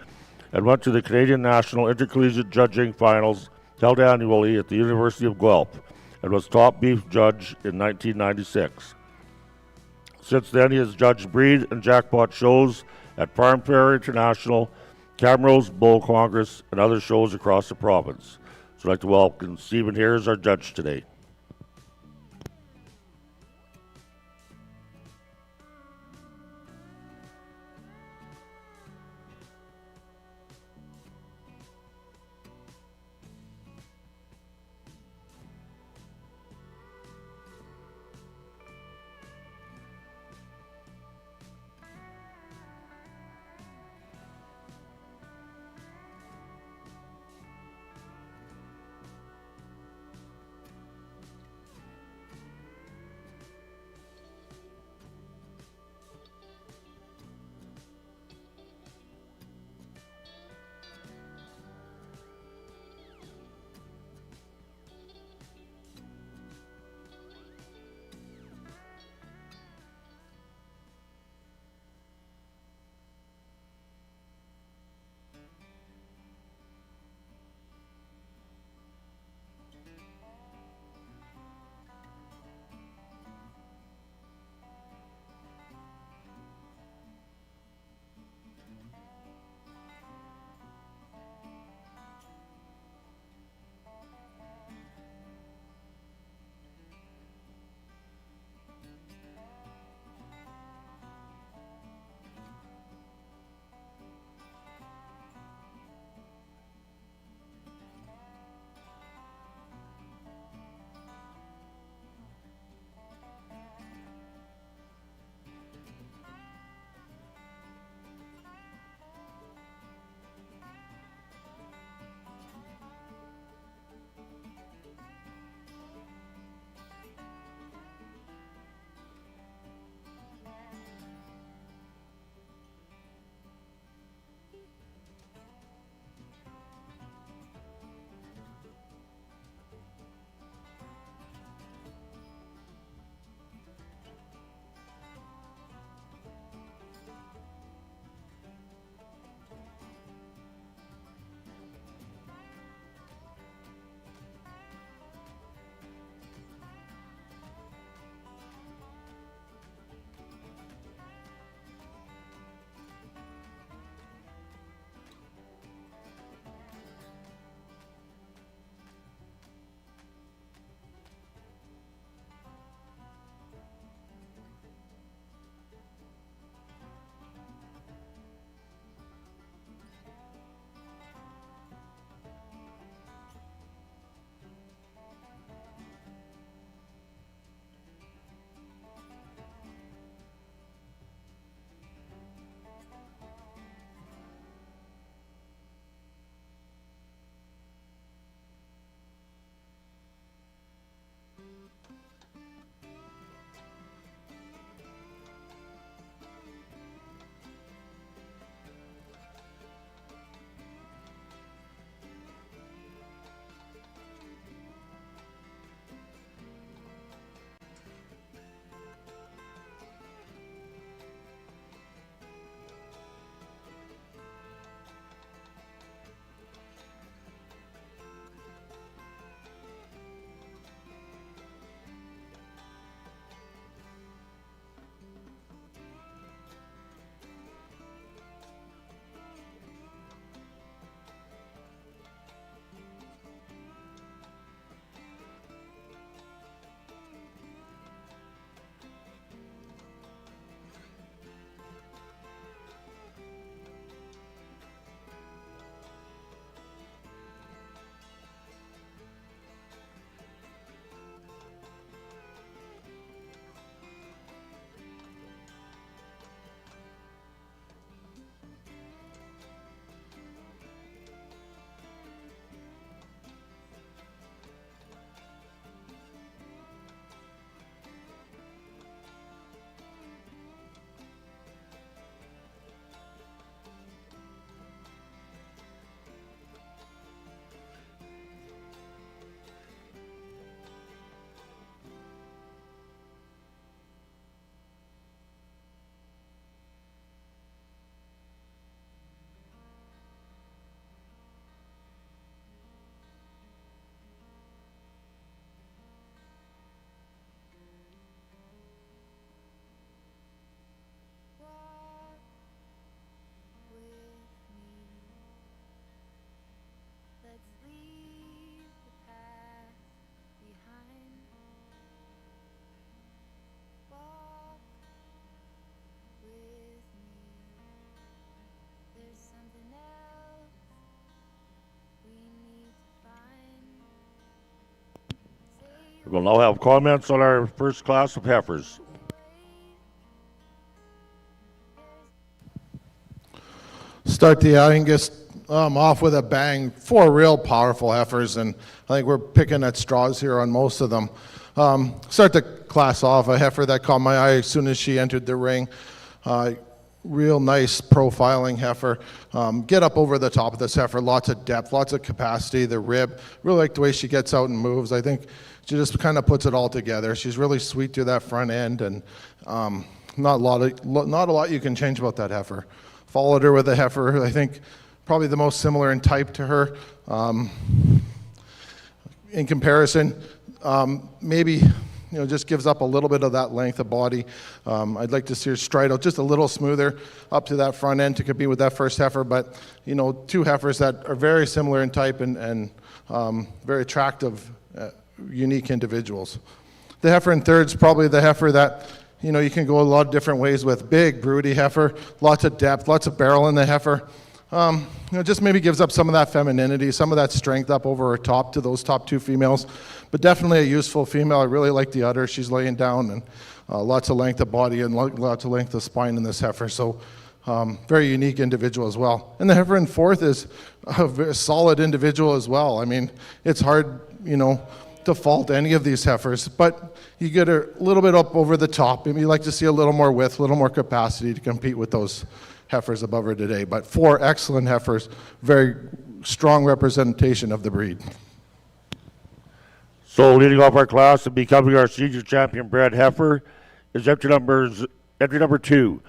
and went to the Canadian National Intercollegiate Judging Finals held annually at the University of Guelph and was top beef judge in 1996. Since then, he has judged breed and jackpot shows at Farm Fair International, Camrose, Bull Congress, and other shows across the province. So I'd like to welcome Stephen here as our judge today. We'll now have comments on our first class of heifers. Start the Angus off with a bang. 4 real powerful heifers, and I think we're picking at straws here on most of them. Start the class off, a heifer that caught my eye as soon as she entered the ring. Real nice profiling heifer. Get up over the top of this heifer, lots of depth, lots of capacity, the rib. Really like the way she gets out and moves. I think she just kind of puts it all together. She's really sweet to that front end, and not a lot you can change about that heifer. Followed her with a heifer, I think probably the most similar in type to her. In comparison, maybe just gives up a little bit of that length of body. I'd like to see her stride out just a little smoother up to that front end to compete with that first heifer, but 2 heifers that are very similar in type and very attractive, unique individuals. The heifer in third's probably the heifer that you can go a lot of different ways with. Big, broody heifer, lots of depth, lots of barrel in the heifer. Just maybe gives up some of that femininity, some of that strength up over her top to those top 2 females, but definitely a useful female. I really like the udder she's laying down, and lots of length of body and lots of length of spine in this heifer, so very unique individual as well. And the heifer in fourth is a very solid individual as well. I mean, it's hard, to fault any of these heifers, but you get a little bit up over the top, and you like to see a little more width, a little more capacity to compete with those heifers above her today. But 4 excellent heifers, very strong representation of the breed. So leading off our class and becoming our senior champion bred heifer is entry number 2,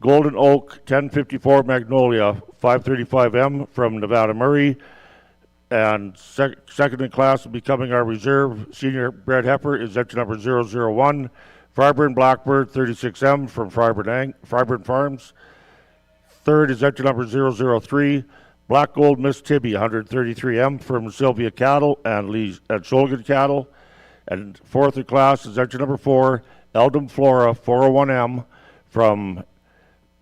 Golden Oak 1054 Magnolia 535M from Nevada Murray. And second in class and becoming our reserve senior bred heifer is entry number 001, Fireburn Blackbird 36M from Fireburn Farms. Third is entry number 003, Black Gold Miss Tibby 133M from Sylvia Cattle and Shulgan Cattle. And fourth in class is entry number 4, Eldom Flora 401M from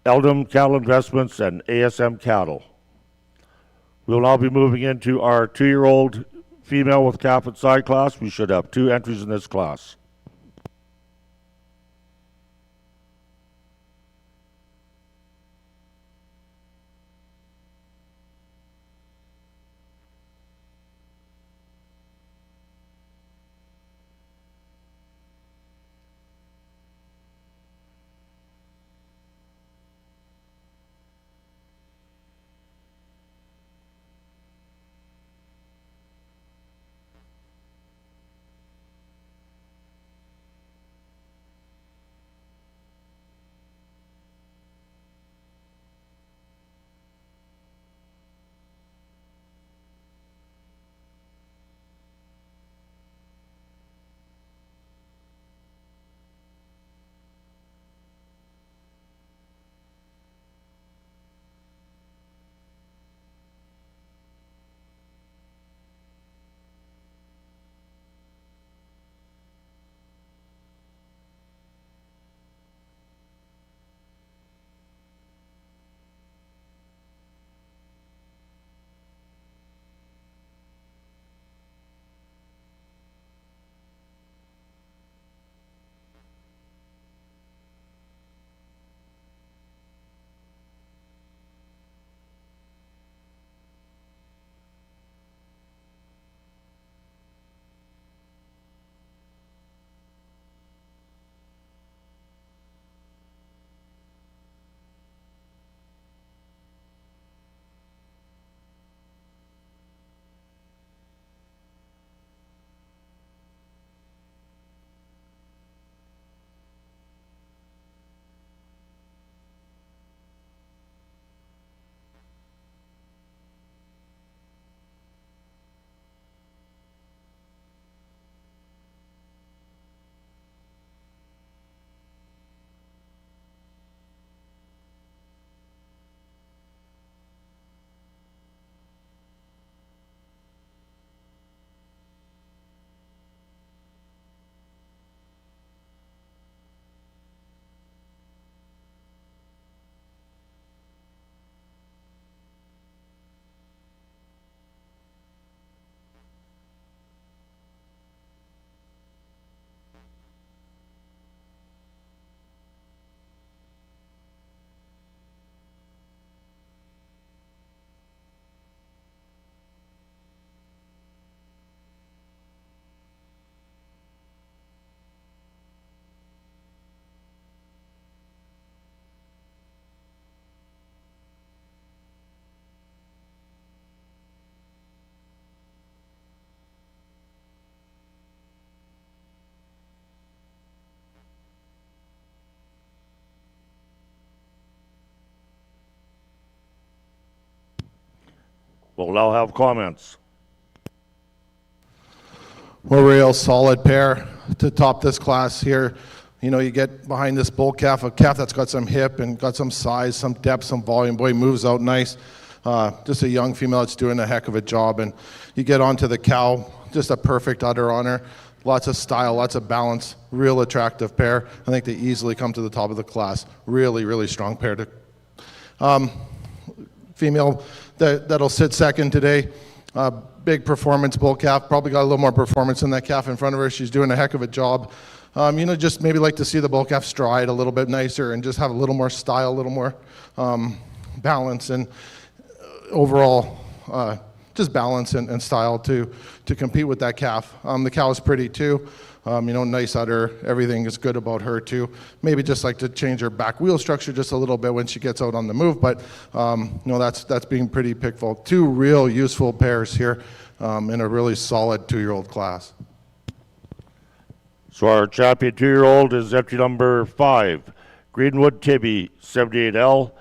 Eldom Cattle Investments and ASM Cattle. We'll now be moving into our 2-year-old female with calf and side class. We should have 2 entries in this class. We'll now have comments. We're a real solid pair to top this class here. You know, you get behind this bull calf, a calf that's got some hip and got some size, some depth, some volume. Boy, moves out nice. Just a young female that's doing a heck of a job. And you get onto the cow, just a perfect udder on her. Lots of style, lots of balance, real attractive pair. I think they easily come to the top of the class. Really, really strong pair. Female that'll sit second today. Big performance bull calf. Probably got a little more performance than that calf in front of her. She's doing a heck of a job. You know, just maybe like to see the bull calf stride a little bit nicer and just have a little more style, a little more balance and overall just balance and style to compete with that calf. The cow is pretty too. You know, nice udder. Everything is good about her too. Maybe just like to change her back wheel structure just a little bit when she gets out on the move, but you know, that's being pretty pickful. Two real useful pairs here in a really solid 2-year-old class. So our champion 2-year-old is entry number 5, Greenwood Tibby, 78L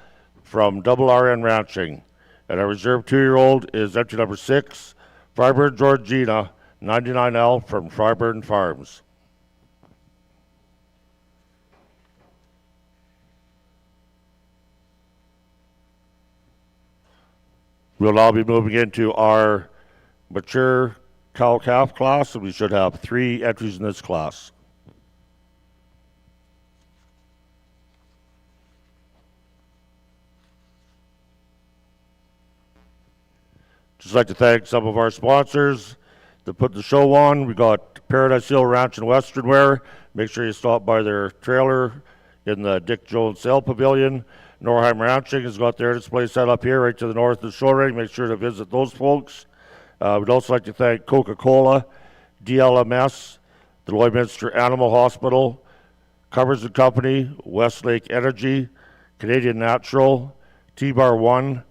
from RN Ranching. And our reserve 2-year-old is entry number 6, Freiburg Georgina, 99L from Freiburg Farms. We'll now be moving into our mature cow-calf class, and we should have 3 entries in this class. Just like to thank some of our sponsors that put the show on. We got Paradise Hill Ranch and Western Wear. Make sure you stop by their trailer in the Dick Jones Sale Pavilion. Norheim Ranching has got their display set up here right to the north of the show ring. Make sure to visit those folks. We'd also like to thank Coca-Cola, DLMS, the Lloydminster Animal Hospital, Covers & Company, Westlake Energy, Canadian Natural, T-Bar One,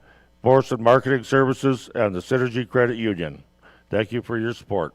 Morrison Marketing Services, and the Synergy Credit Union. Thank you for your support.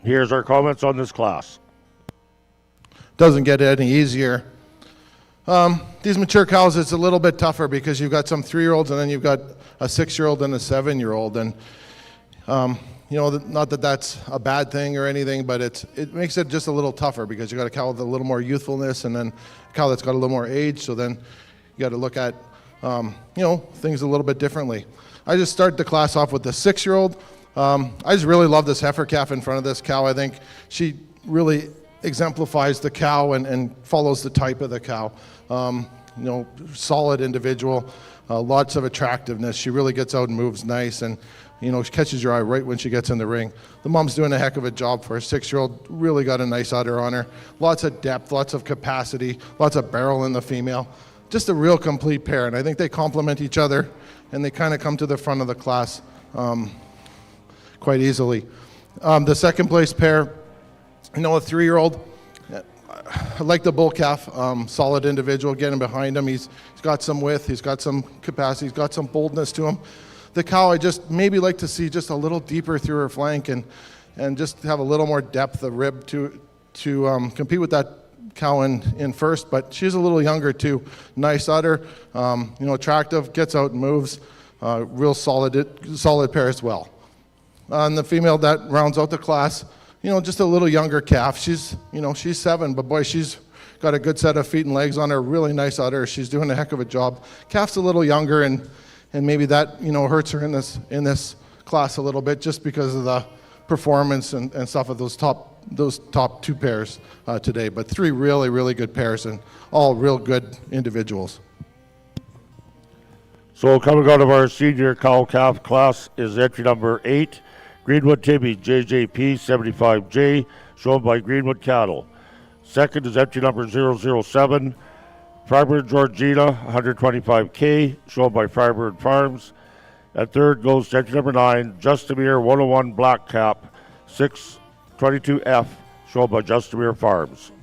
Here's our comments on this class. Doesn't get any easier. These mature cows, it's a little bit tougher because you've got some 3-year-olds and then you've got a 6-year-old and a 7-year-old. And, not that that's a bad thing or anything, but it makes it just a little tougher because you got a cow with a little more youthfulness and then a cow that's got a little more age. So then you got to look at, things a little bit differently. I just start the class off with the 6-year-old. I just really love this heifer calf in front of this cow. I think she really exemplifies the cow and follows the type of the cow. Solid individual, lots of attractiveness. She really gets out and moves nice, and she catches your eye right when she gets in the ring. The mom's doing a heck of a job for her. 6-year-old, really got a nice udder on her. Lots of depth, lots of capacity, lots of barrel in the female. Just a real complete pair, and I think they complement each other, and they kind of come to the front of the class quite easily. The second place pair, a 3-year-old, I like the bull calf, solid individual, getting behind him. He's got some width, he's got some capacity, he's got some boldness to him. The cow, I just maybe like to see just a little deeper through her flank and just have a little more depth of rib to compete with that cow in first, but she's a little younger too. Nice udder, attractive, gets out and moves, real solid pair as well. And the female that rounds out the class, just a little younger calf. She's 7, but boy, she's got a good set of feet and legs on her, really nice udder. She's doing a heck of a job. Calf's a little younger, and maybe that, hurts her in this class a little bit just because of the performance and stuff of those top 2 pairs today. But 3 really, really good pairs and all real good individuals. So coming out of our senior cow-calf class is entry number 8, Greenwood Timmy, JJP 75J, shown by Greenwood Cattle. Second is entry number 007, Firebird Georgina, 125K, shown by Firebird Farms. And third goes to entry number 9, Justamere 101 Black Cap, 622F, shown by Justamere Farms.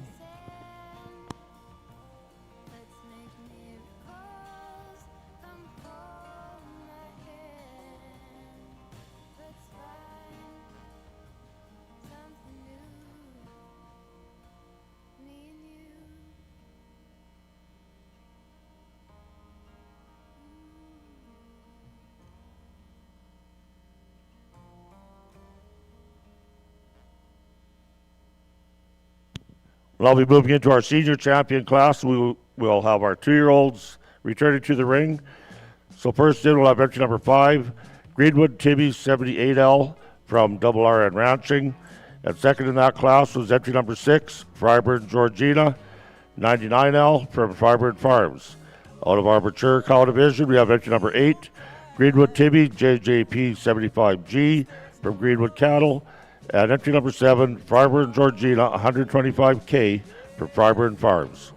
Well, I'll be moving into our senior champion class. We'll have our 2-year-olds returning to the ring. So first in, we'll have entry number 5, Greenwood Timmy 78L from RRN Ranching. And second in that class was entry number 6, Firebird Georgina 99L from Firebird Farms. Out of our mature cow division, we have entry number 8, Greenwood Timmy JJP 75G from Greenwood Cattle. And entry number 7, Firebird Georgina 125K from Firebird Farms.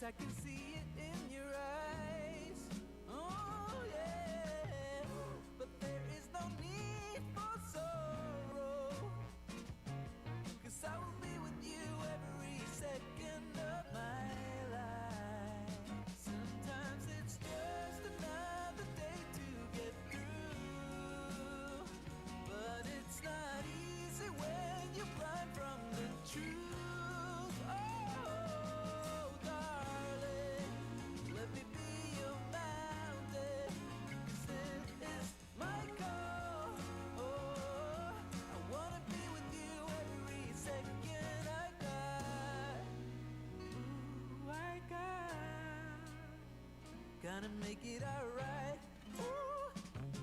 I can see it in your eyes. Oh yeah, but there is no need for sorrow, 'cause I will be with you every second of my life. Sometimes it's just another day to get through, but it's not easy when you're blind from the truth. Oh, darling. gonna make it alright. Ooh,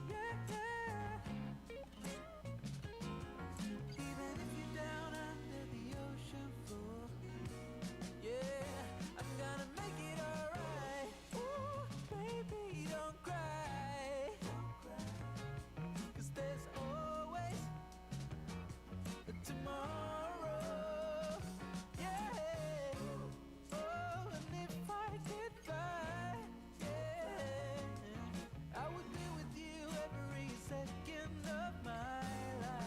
yeah, yeah. Even if you're down under the ocean floor, yeah, I'm gonna make it alright. Ooh, baby, don't cry. 'Cause there's always a tomorrow. Yeah. Oh, and if I could fly, yeah, I would be with you every second of my life.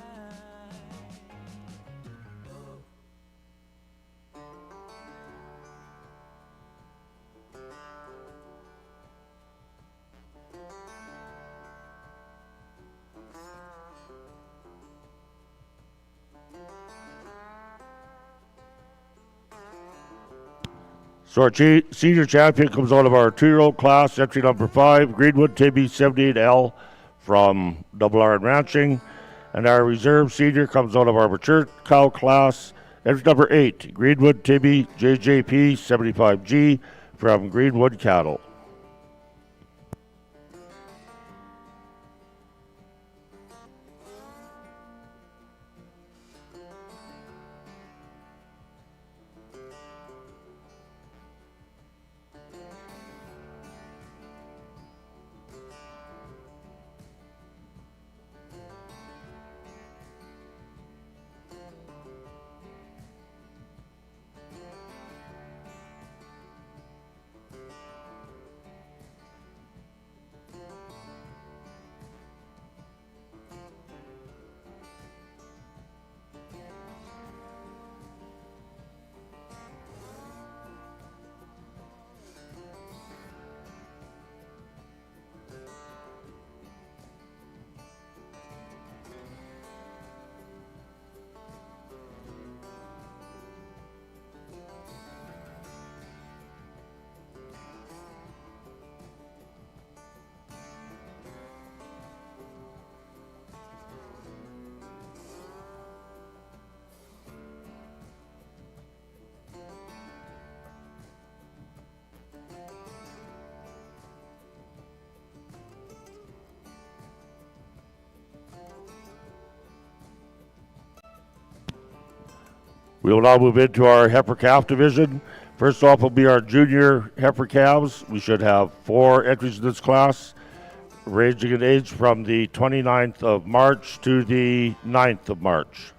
So our senior champion comes out of our 2-year-old class, entry number 5, Greenwood Tibby 78L from Double R and Ranching. And our reserve senior comes out of our mature cow class, entry number 8, Greenwood Tibby JJP 75G from Greenwood Cattle. We will now move into our heifer calf division. First off will be our junior heifer calves. We should have 4 entries in this class, ranging in age from the 29th of March to the 9th of March.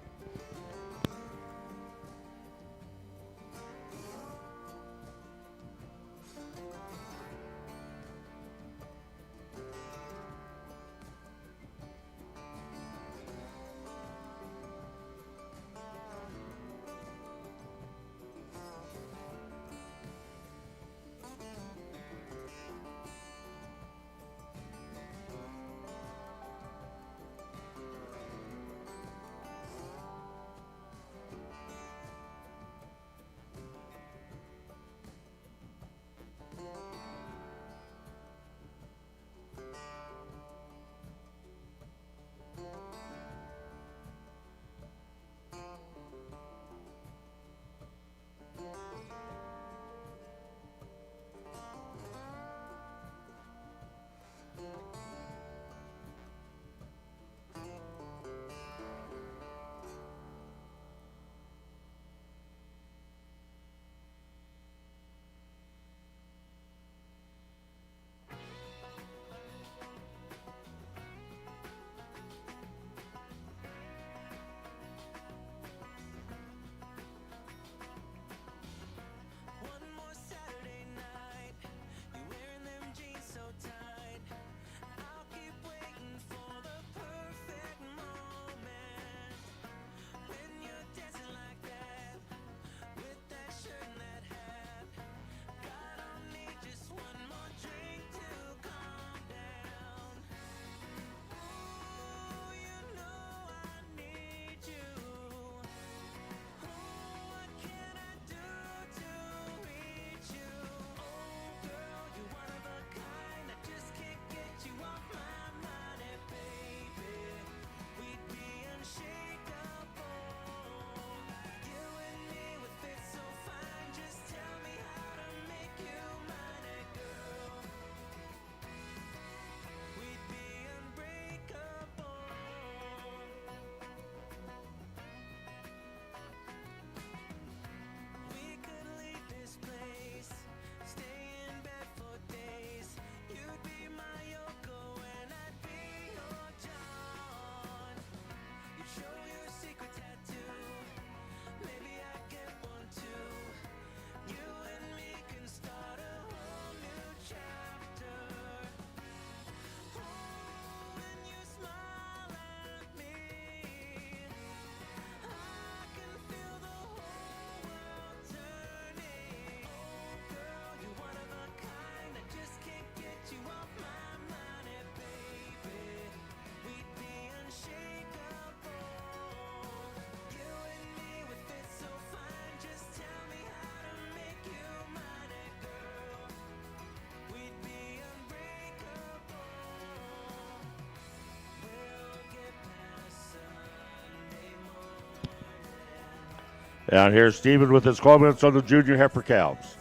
And here's Steven with his comments on the junior heifer calves.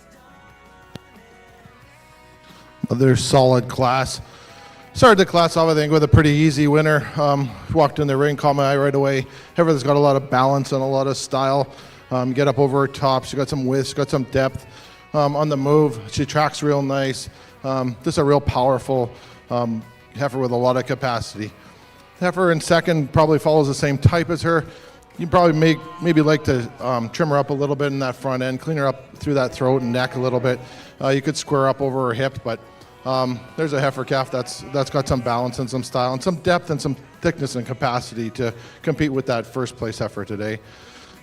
Another solid class. Started the class off, I think, with a pretty easy winner. Walked in the ring, caught my eye right away. Heifer that's got a lot of balance and a lot of style. Get up over her top. She got some width, she got some depth on the move. She tracks real nice. Just a real powerful heifer with a lot of capacity. Heifer in second probably follows the same type as her. You probably maybe like to trim her up a little bit in that front end, clean her up through that throat and neck a little bit. You could square up over her hip, but there's a heifer calf that's got some balance and some style and some depth and some thickness and capacity to compete with that first place heifer today.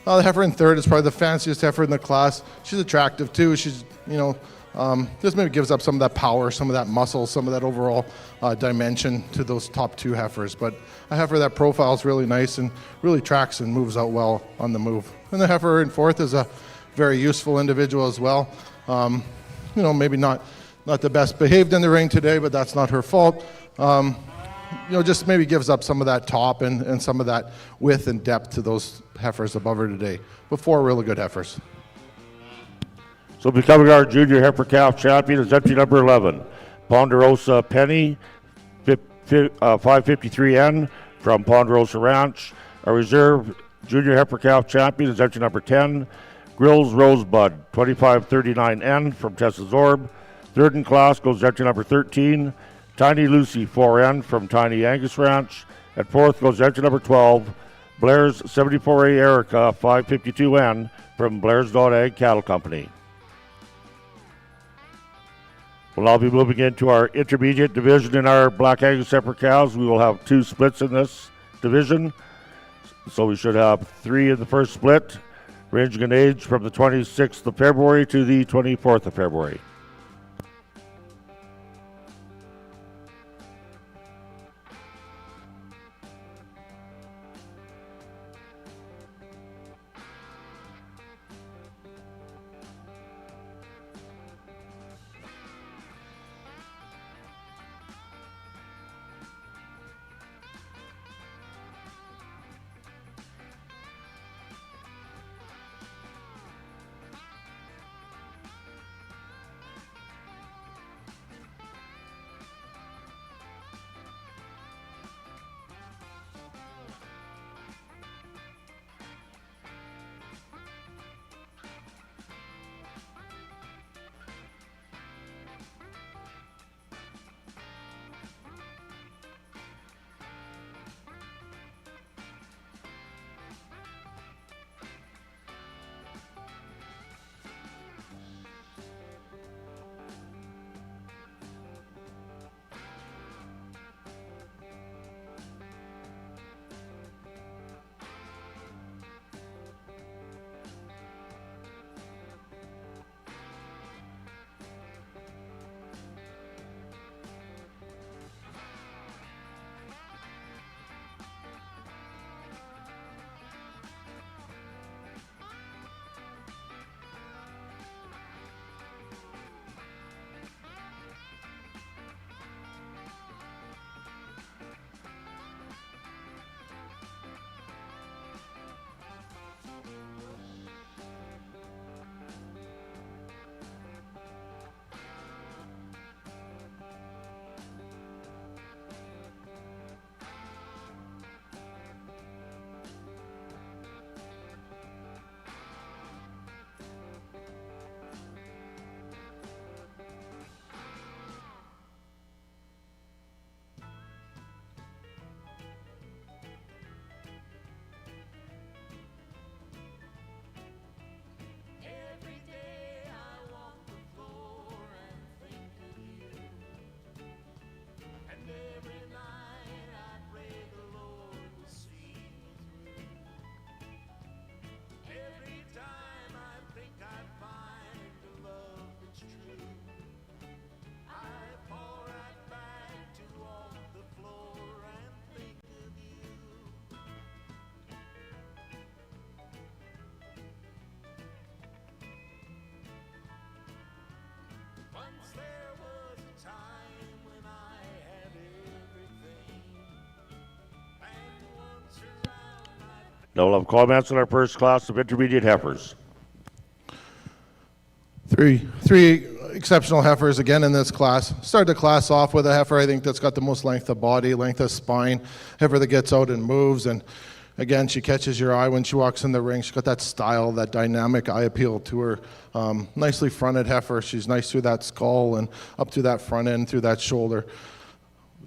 The heifer in third is probably the fanciest heifer in the class. She's attractive too. She's, just maybe gives up some of that power, some of that muscle, some of that overall dimension to those top two heifers. But a heifer that profiles really nice and really tracks and moves out well on the move. And the heifer in fourth is a very useful individual as well. Maybe not the best behaved in the ring today, but that's not her fault. Just maybe gives up some of that top and some of that width and depth to those heifers above her today. But four really good heifers. So becoming our junior heifer calf champion is empty number 11, Ponderosa Penny, 553N from Ponderosa Ranch. Our reserve junior heifer calf champion is empty number 10, Grills Rosebud, 2539N from Tessa's Orb. Third in class goes empty number 13, Tiny Lucy 4N from Tiny Angus Ranch. At fourth goes empty number 12, Blair's 74A Erica 552N from Blair's Ag Cattle Company. We'll now be moving into our intermediate division in our Black Angus heifer cows. We will have two splits in this division. So we should have three in the first split, ranging in age from the 26th of February to the 24th of February. Now we'll have comments on our first class of intermediate heifers. Three exceptional heifers again in this class. Start the class off with a heifer I think that's got the most length of body, length of spine, heifer that gets out and moves, and again she catches your eye when she walks in the ring. She's got that style, that dynamic eye appeal to her. Nicely fronted heifer. She's nice through that skull and up through that front end, through that shoulder.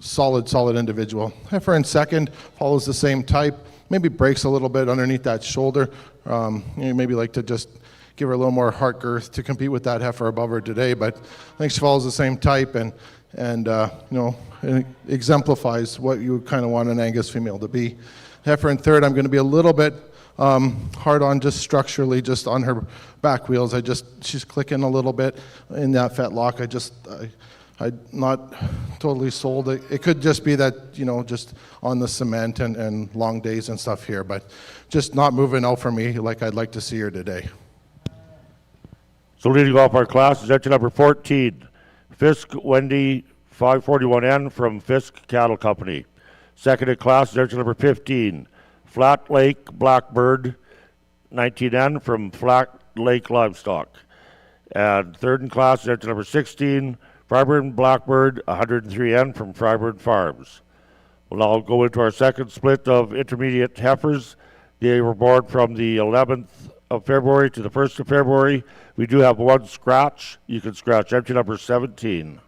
Solid individual. Heifer in second follows the same type. Maybe breaks a little bit underneath that shoulder. You maybe like to just give her a little more heart girth to compete with that heifer above her today, but I think she follows the same type and it exemplifies what you kind of want an Angus female to be. Heifer in third, I'm going to be a little bit hard on just structurally, just on her back wheels. She's clicking a little bit in that fetlock. I'm not totally sold. It could just be that, just on the cement and long days and stuff here, but just not moving out for me like I'd like to see her today. So leading off our class is entry number 14, Fisk Wendy 541N from Fisk Cattle Company. Second in class is entry number 15, Flat Lake Blackbird 19N from Flat Lake Livestock. And third in class is entry number 16, Freiburg Blackbird 103N from Freiburg Farms. We'll now go into our second split of intermediate heifers. They were born from the 11th of February to the 1st of February. We do have one scratch. You can scratch entry number 17.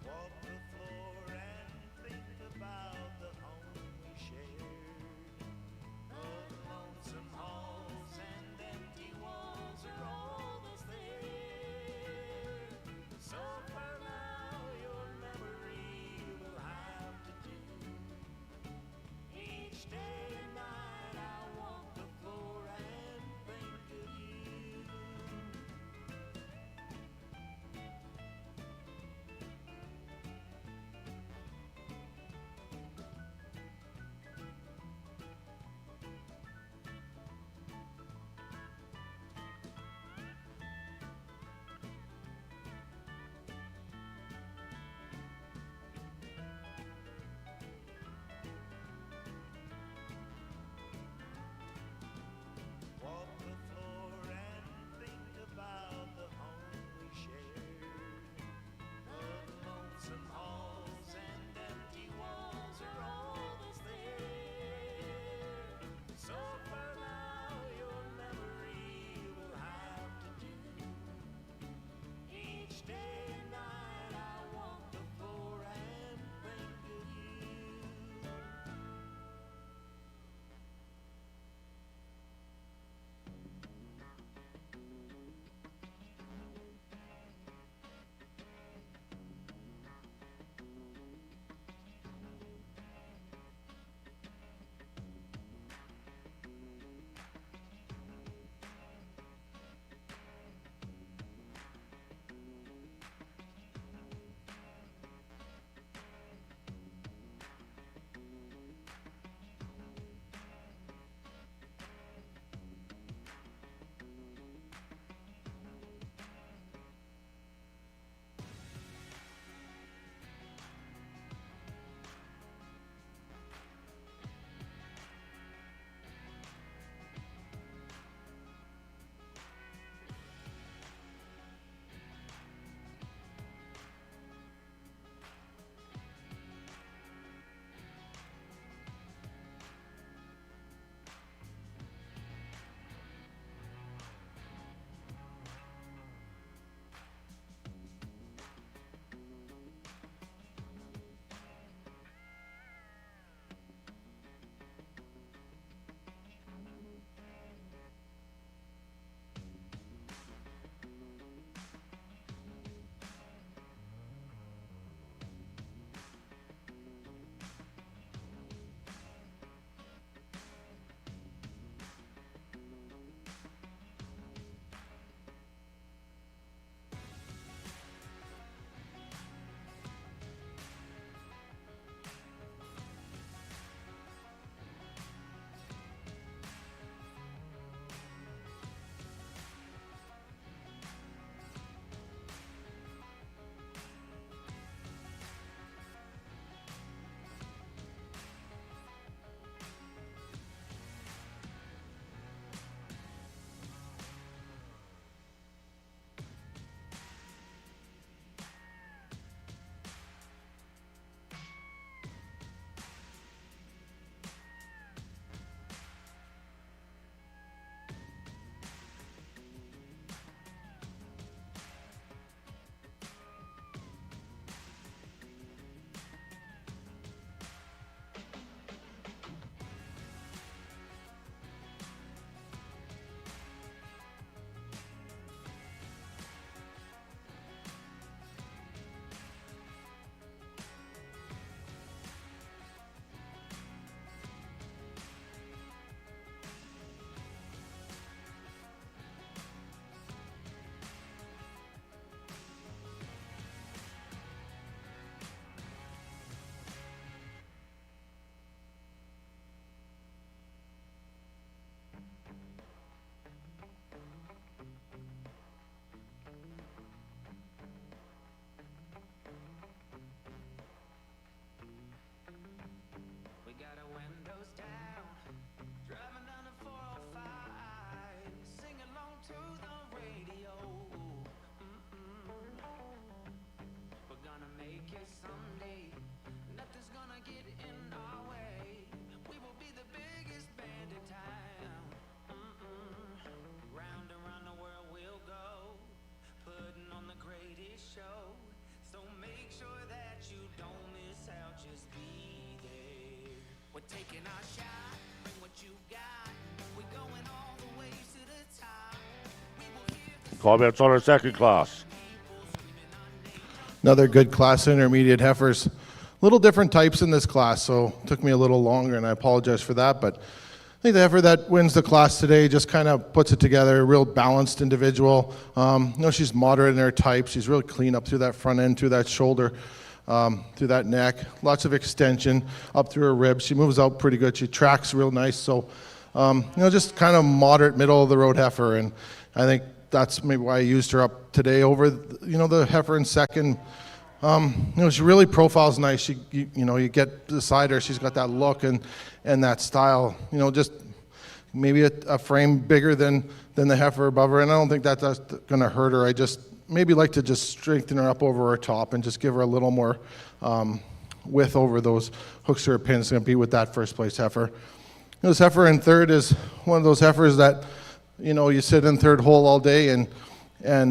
Walk the floor and think about the home we shared. taking our shot. Bring what you got. We're going all the way to the top. We will hear the Comments on our second class? Another good class, intermediate heifers. Little different types in this class, so it took me a little longer, and I apologize for that. But I think the heifer that wins the class today just kind of puts it together. A real balanced individual. She's moderate in her type. She's really clean up through that front end, through that shoulder, through that neck. Lots of extension up through her ribs. She moves out pretty good. She tracks real nice. So, just kind of moderate, middle of the road heifer, and I think that's maybe why I used her up today over, the heifer in second. She really profiles nice. You get beside her, she's got that look and that style. Just maybe a frame bigger than the heifer above her, and I don't think that's going to hurt her. I just maybe like to just strengthen her up over her top and just give her a little more width over those hooks or pins to compete with that first place heifer. This heifer in third is one of those heifers that, you sit in third hole all day and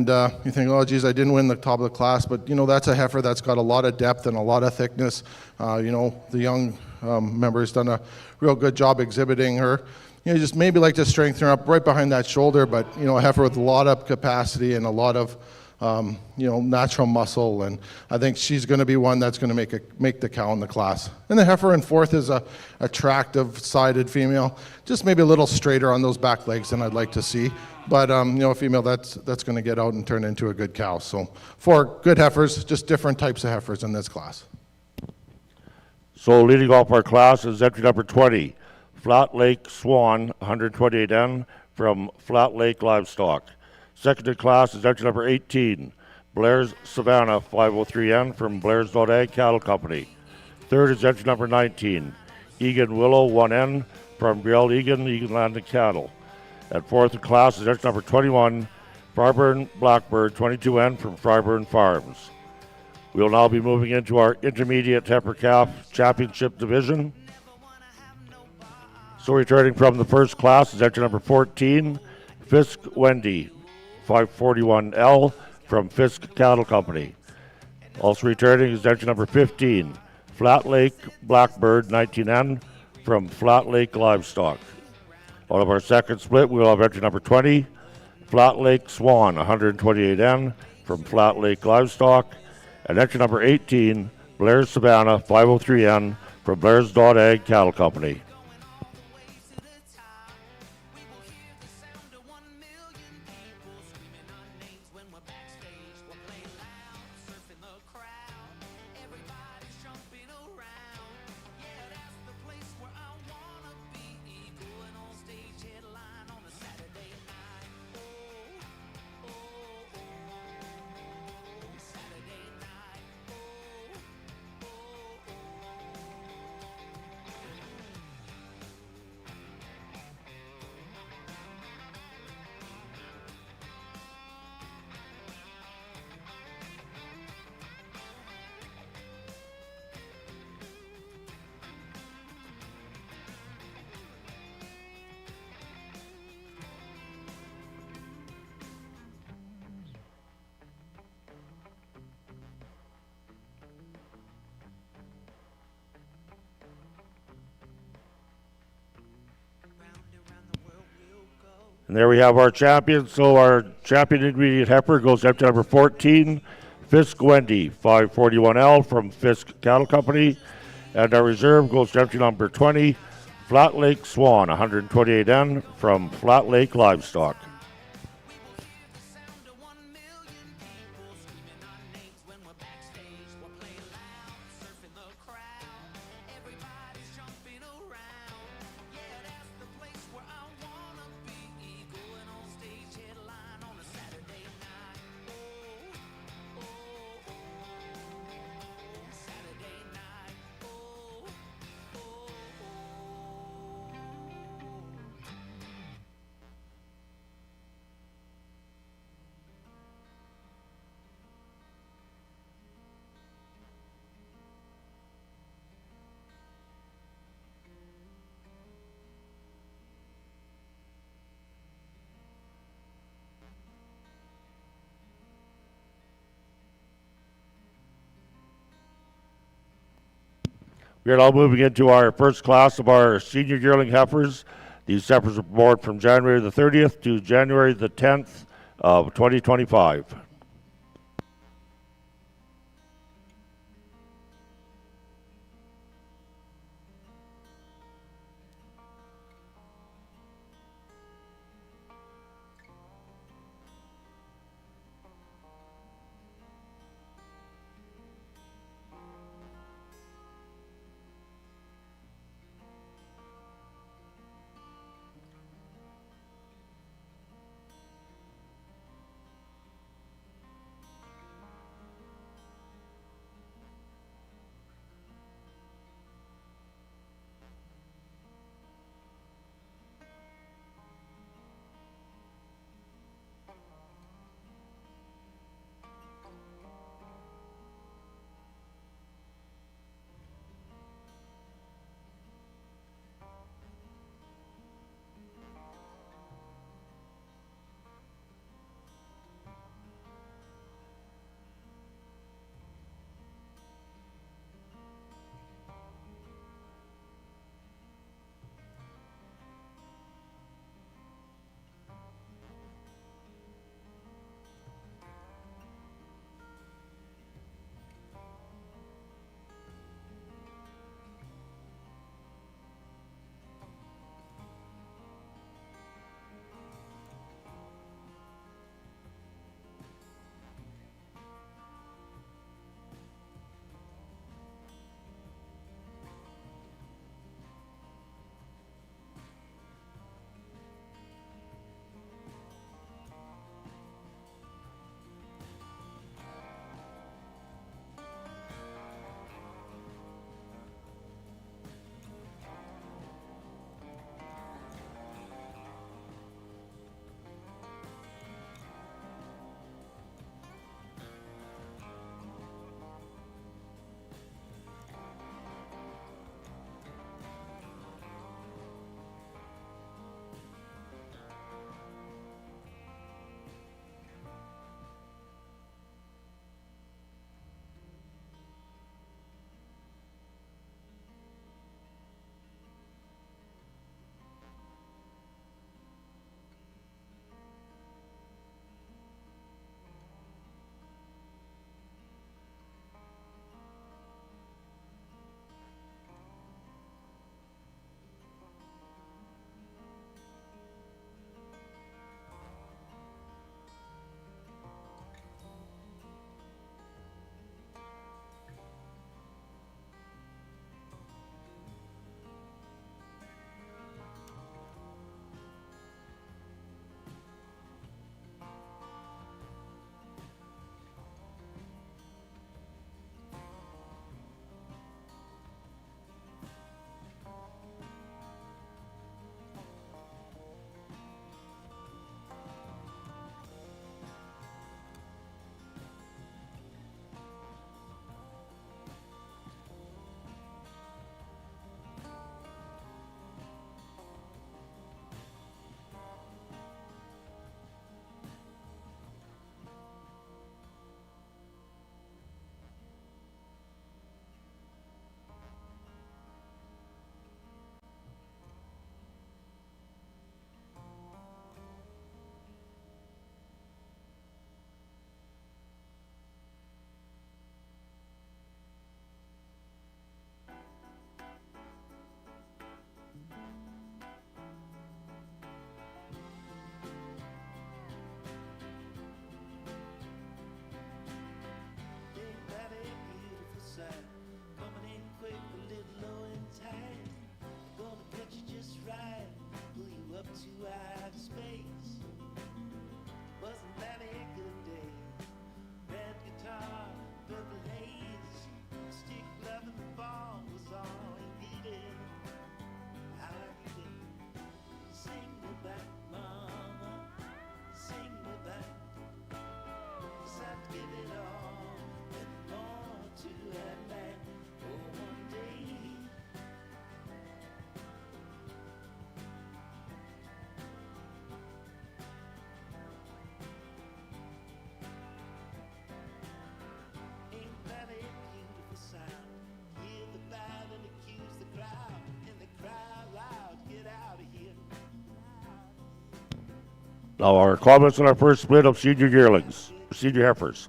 you think, oh, geez, I didn't win the top of the class. But, that's a heifer that's got a lot of depth and a lot of thickness. The young member's done a real good job exhibiting her. Just maybe like to strengthen her up right behind that shoulder. But, a heifer with a lot of capacity and a lot of, natural muscle. And I think she's going to be one that's going to make the cow in the class. And the heifer in fourth is a attractive sided female. Just maybe a little straighter on those back legs than I'd like to see. But, a female that's going to get out and turn into a good cow. So 4 good heifers, just different types of heifers in this class. So leading off our class is entry number 20, Flat Lake Swan, 128N from Flat Lake Livestock. Second in class is entry number 18, Blair's Savannah, 503N from Blair's.A Cattle Company. Third is entry number 19, Egan Willow, 1N from Brielle Egan Land and Cattle. At fourth in class is entry number 21, Farburn Blackbird, 22N from Farburn Farms. We will now be moving into our intermediate heifer calf championship division. So returning from the first class is entry number 14, Fisk Wendy, 541L from Fisk Cattle Company. Also returning is entry number 15, Flat Lake Blackbird, 19N from Flat Lake Livestock. Out of our second split, we will have entry number 20, Flat Lake Swan, 128N from Flat Lake Livestock. And entry number 18, Blair's Savannah, 503N from Blair's.A Cattle Company. And there we have our champion. So our champion intermediate heifer goes up to number 14, Fisk Wendy, 541L from Fisk Cattle Company. And our reserve goes to entry number 20, Flat Lake Swan, 128N from Flat Lake Livestock. We are now moving into our first class of our senior yearling heifers. These heifers were born from January the 30th to January the 10th of 2025. Now our comments on our first split of senior yearlings, senior heifers.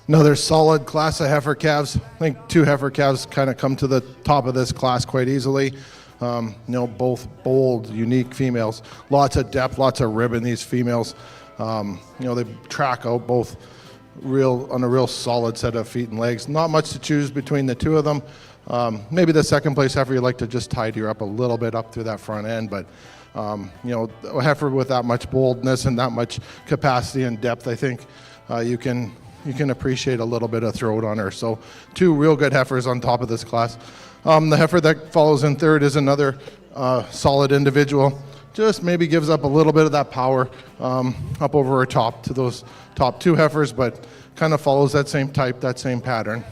Another solid class of heifer calves. I think 2 heifer calves kind of come to the top of this class quite easily. Both bold, unique females. Lots of depth, lots of rib in these females. They track out both on a real solid set of feet and legs. Not much to choose between the 2 of them. Maybe the second place heifer, you like to just tidy her up a little bit up through that front end, but a heifer with that much boldness and that much capacity and depth, I think you can appreciate a little bit of throat on her. So 2 real good heifers on top of this class. The heifer that follows in third is another solid individual. Just maybe gives up a little bit of that power up over her top to those top 2 heifers, but kind of follows that same type, that same pattern.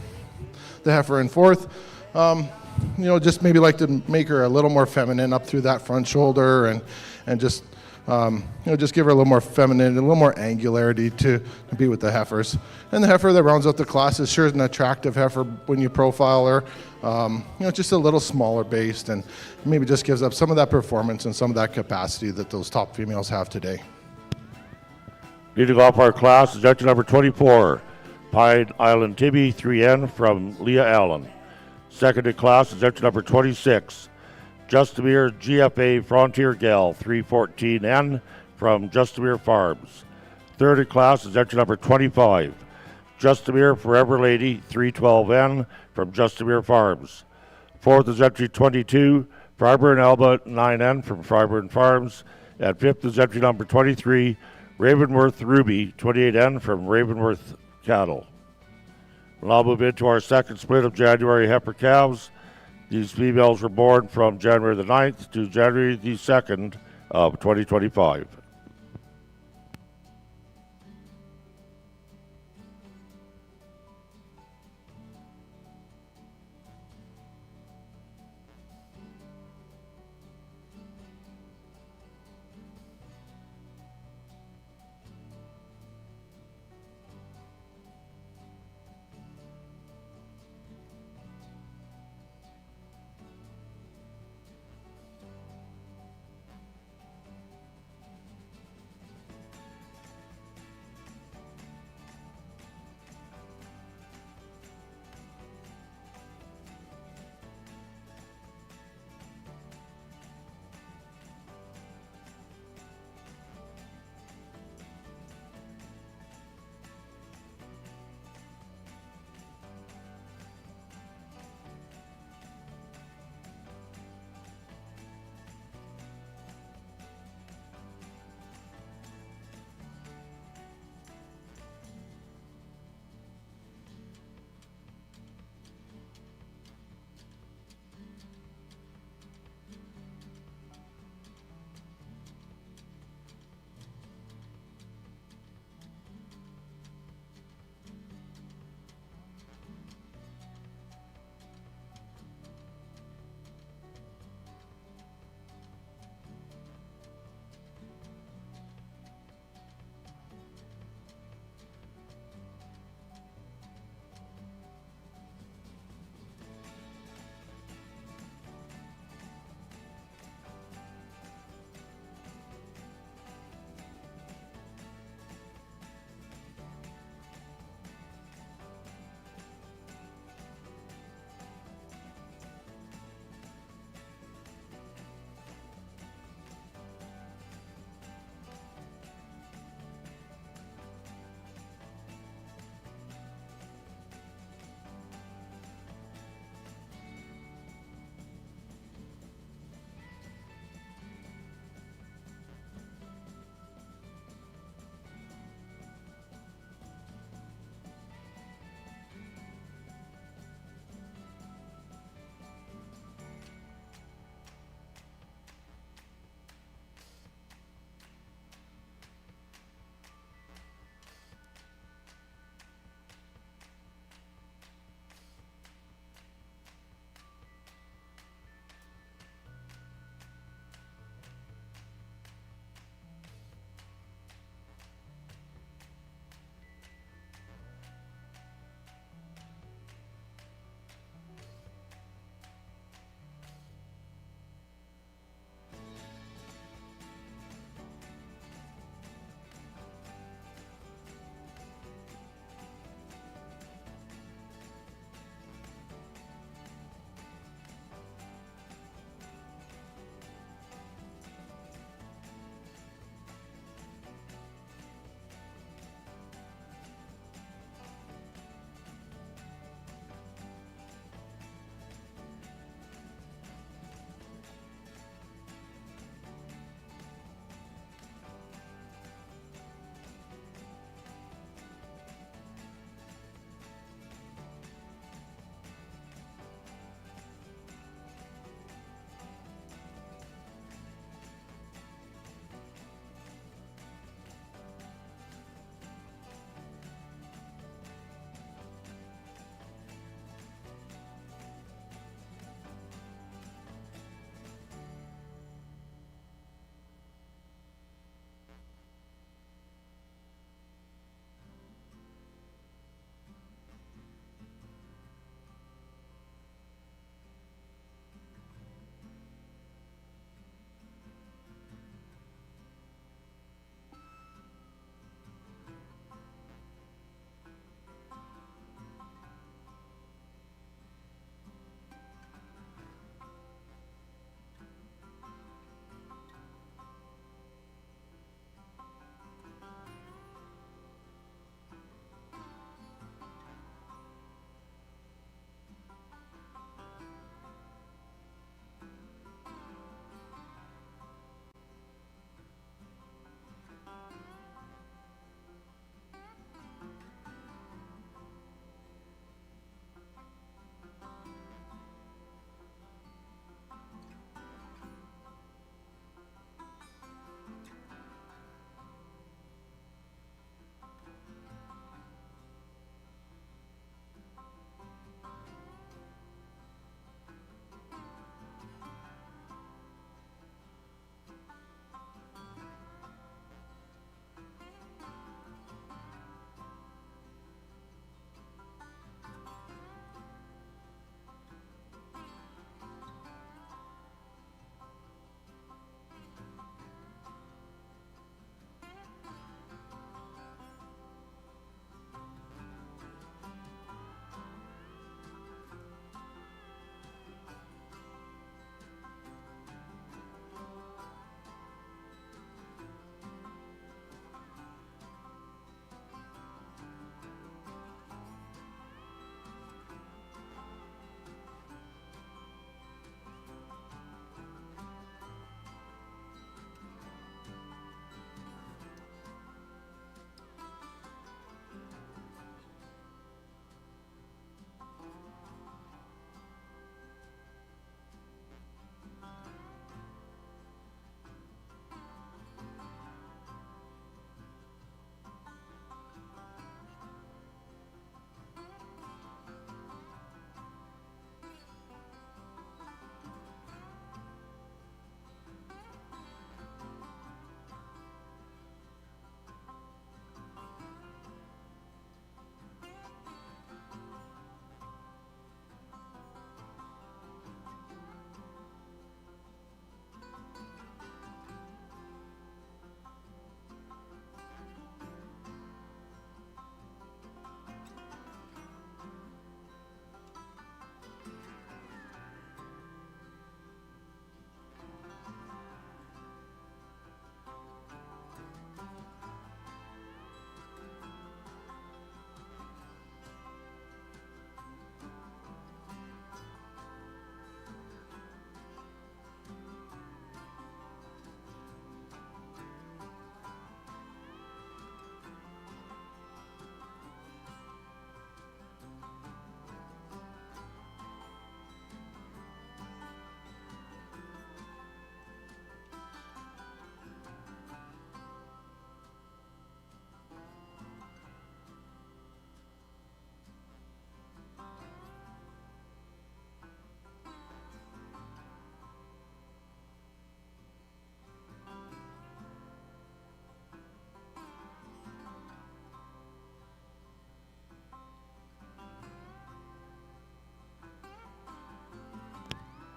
The heifer in fourth, just maybe like to make her a little more feminine up through that front shoulder and just just give her a little more feminine, a little more angularity to be with the heifers. And the heifer that rounds out the class is sure an attractive heifer when you profile her. Just a little smaller based and maybe just gives up some of that performance and some of that capacity that those top females have today. Leading off our class is entry number 24, Pine Island Tibby 3N from Leah Allen. Second in class is entry number 26, Justamere GFA Frontier Gal 314N from Justamere Farms. Third in class is entry number 25, Justamere Forever Lady 312N from Justamere Farms. Fourth is entry 22, Fiber and Alba 9N from Fiber and Farms. And fifth is entry number 23, Ravenworth Ruby 28N from Ravenworth Cattle. We'll now move into our second split of January heifer calves. These females were born from January the 9th to January the 2nd of 2025.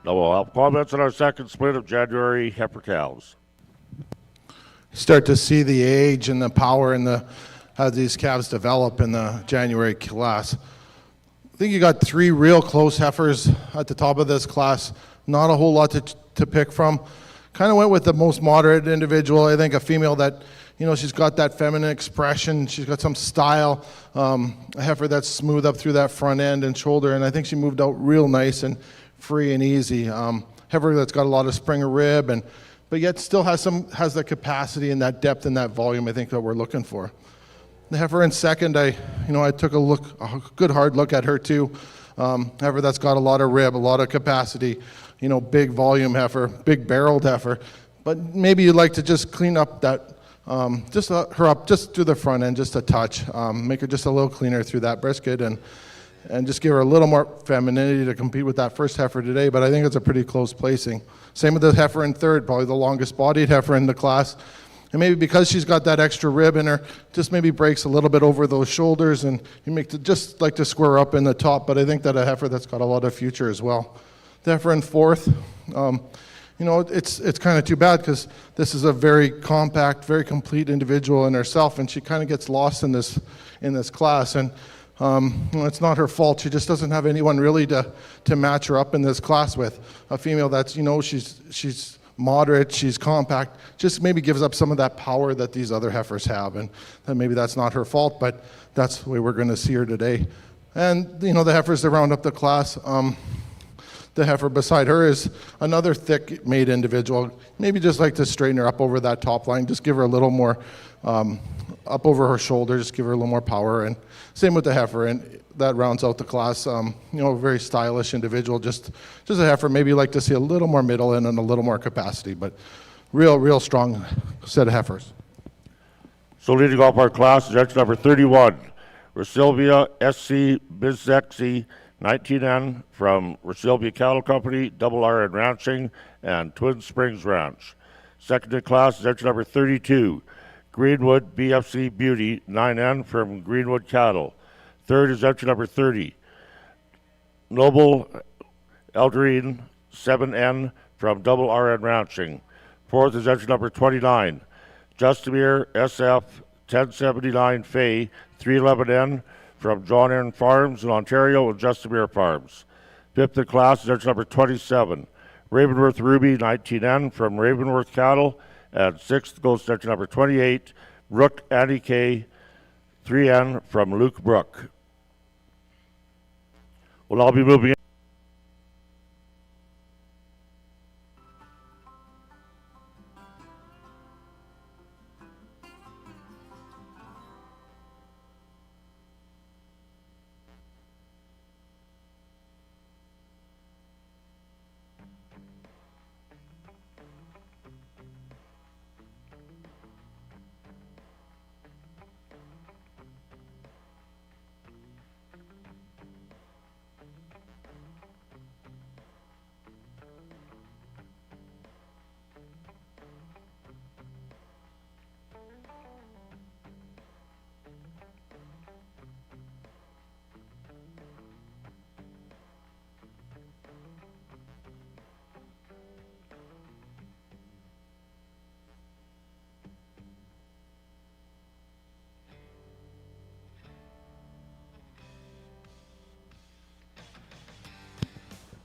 Now we'll have comments on our second split of January heifer cows. Start to see the age and the power and the as these calves develop in the January class. I think you got 3 real close heifers at the top of this class. Not a whole lot to pick from. Kind of went with the most moderate individual. I think a female that, you know, she's got that feminine expression. She's got some style. A heifer that's smooth up through that front end and shoulder. And I think she moved out real nice and free and easy. Heifer that's got a lot of spring of rib, but yet still has the capacity and that depth and that volume I think that we're looking for. The heifer in second, I took a good hard look at her too. Heifer that's got a lot of rib, a lot of capacity, big volume heifer, big barreled heifer. But maybe you'd like to just clean up that, her up just through the front end, just a touch. Make her just a little cleaner through that brisket and just give her a little more femininity to compete with that first heifer today. But I think it's a pretty close placing. Same with the heifer in third, probably the longest bodied heifer in the class. And maybe because she's got that extra rib in her, just maybe breaks a little bit over those shoulders, and you just like to square up in the top. But I think that a heifer that's got a lot of future as well. The heifer in fourth, it's kind of too bad because this is a very compact, very complete individual in herself, and she kind of gets lost in this class. And it's not her fault. She just doesn't have anyone really to match her up in this class with. A female that's she's moderate, she's compact, just maybe gives up some of that power that these other heifers have, and maybe that's not her fault, but that's the way we're going to see her today. And the heifers that round up the class, the heifer beside her is another thick made individual. Maybe just like to straighten her up over that top line, just give her a little more up over her shoulder, just give her a little more power. And same with the heifer, and that rounds out the class. A very stylish individual, just a heifer. Maybe you like to see a little more middle and a little more capacity, but real strong set of heifers. So leading off our class is entry number 31, Rosilvia SC Bizexi 19N from Rosilvia Cattle Company, Double RN Ranching, and Twin Springs Ranch. Second in class is entry number 32, Greenwood BFC Beauty 9N from Greenwood Cattle. Third is entry number 30, Noble Eldrine 7N from Double RN Ranching. Fourth is entry number 29, Justimere SF 1079 Fay 311N from John N. Farms in Ontario and Justimere Farms. Fifth in class is entry number 27, Ravenworth Ruby 19N from Ravenworth Cattle. And sixth goes to entry number 28, Rook Annie K 3N from Luke Brook. We'll now be moving.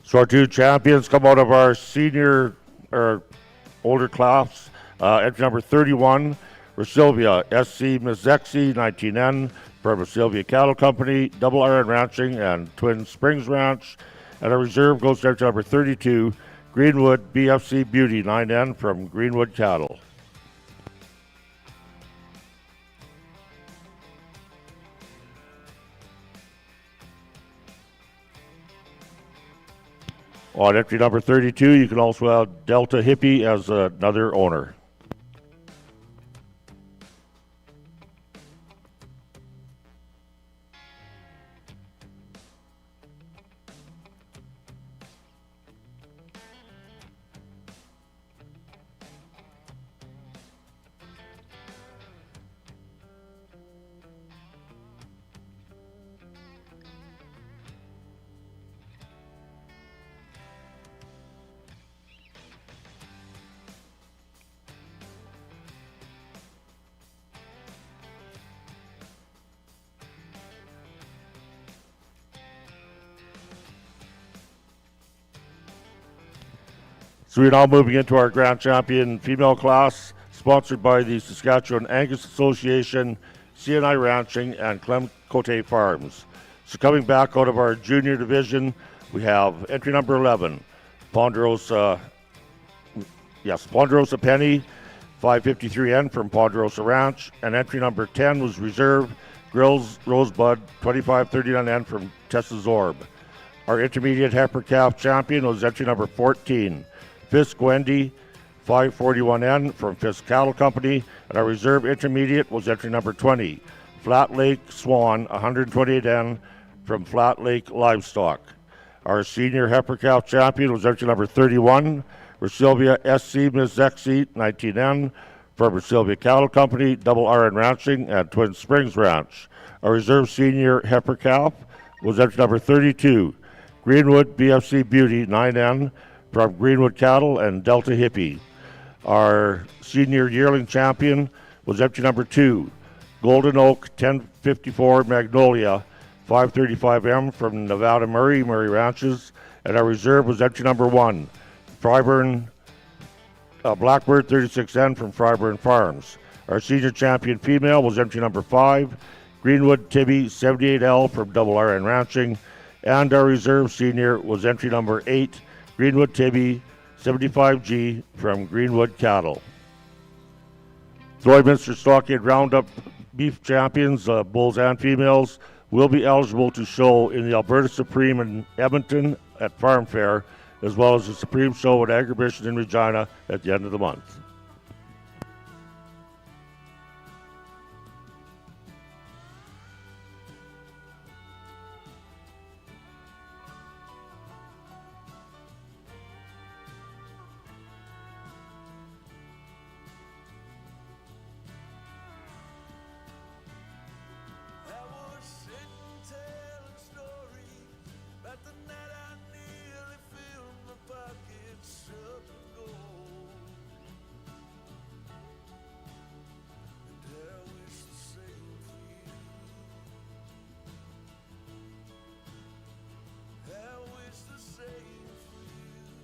So our two champions come out of our senior or older class. Entry number 31, Rosilvia SC Mizexi 19N from Rosilvia Cattle Company, Double RN Ranching, and Twin Springs Ranch. And our reserve goes to entry number 32, Greenwood BFC Beauty 9N from Greenwood Cattle. On entry number 32, you can also have Delta Hippie as another owner. So we're now moving into our Grand Champion female class, sponsored by the Saskatchewan Angus Association, CNI Ranching, and Clem Cote Farms. So coming back out of our junior division, we have entry number 11, Ponderosa Penny, 553N from Ponderosa Ranch, and entry number 10 was Reserve Grills Rosebud, 2539N from Tessa Zorb. Our intermediate heifer calf champion was entry number 14, Fisk Wendy, 541N from Fisk Cattle Company, and our reserve intermediate was entry number 20, Flat Lake Swan, 128N from Flat Lake Livestock. Our senior heifer calf champion was entry number 31, Sylvia SC Miss Zexi, 19N from Sylvia Cattle Company, Double RN Ranching, and Twin Springs Ranch. Our reserve senior heifer calf was entry number 32, Greenwood BFC Beauty, 9N from Greenwood Cattle and Delta Hippie. Our senior yearling champion was entry number 2, Golden Oak 1054 Magnolia, 535M from Nevada Murray Ranches, and our reserve was entry number 1, Fryburn Blackbird 36N from Fryburn Farms. Our senior champion female was entry number 5, Greenwood Tibby 78L from Double RN Ranching, and our reserve senior was entry number 8, Greenwood Tibby 75G from Greenwood Cattle. The Lloydminster Stockade Roundup beef champions, bulls and females, will be eligible to show in the Alberta Supreme in Edmonton at Farm Fair, as well as the Supreme Show at Agribition in Regina at the end of the month. I was sitting telling stories about the night I nearly filled my pockets up with gold. And I wish the same for you. I wish the same for you.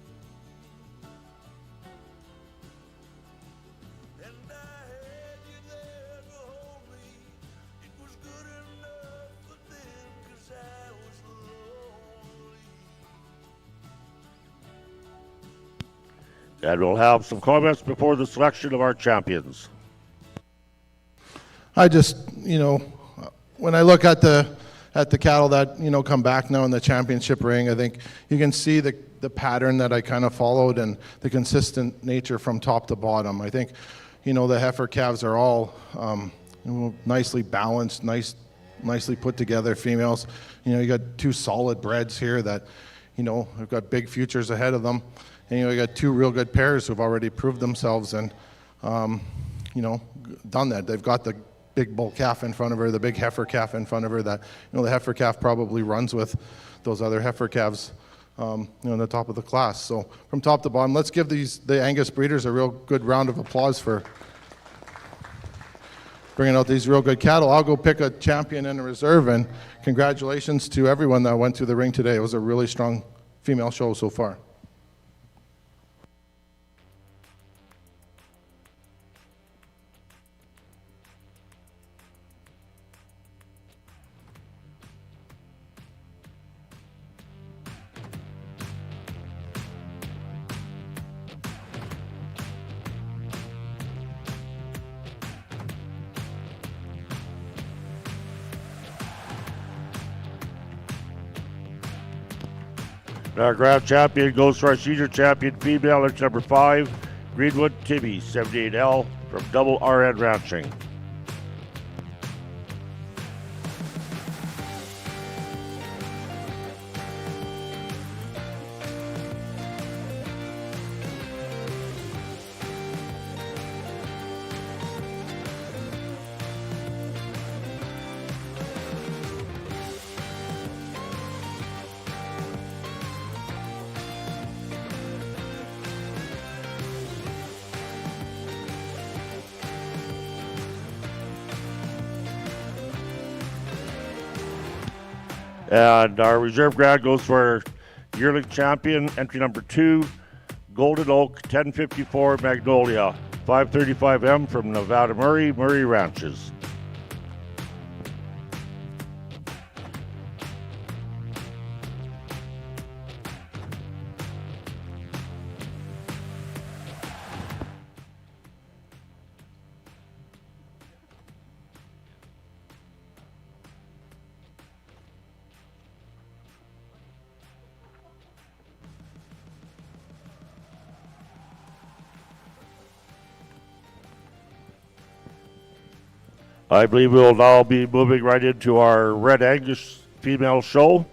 And I had you there to hold me. It was good enough for them, 'cause I was lonely. And we'll have some comments before the selection of our champions. I just, when I look at the cattle that, come back now in the championship ring, I think you can see the pattern that I kind of followed and the consistent nature from top to bottom. I think, the heifer calves are all nicely balanced, nicely put together females. You got two solid breds here that, have got big futures ahead of them. And, you got two real good pairs who've already proved themselves and, done that. They've got the big bull calf in front of her, the big heifer calf in front of her that, the heifer calf probably runs with those other heifer calves, in the top of the class. So from top to bottom, let's give the Angus breeders a real good round of applause for bringing out these real good cattle. I'll go pick a champion and a reserve, and congratulations to everyone that went through the ring today. It was a really strong female show so far. Our grand champion goes to our senior champion female, entry number 5, Greenwood Tibby, 78L from Double RN Ranching. And our reserve grad goes for yearling champion, entry number 2, Golden Oak, 1054 Magnolia, 535M from Nevada Murray Ranches. I believe we'll now be moving right into our Red Angus female show.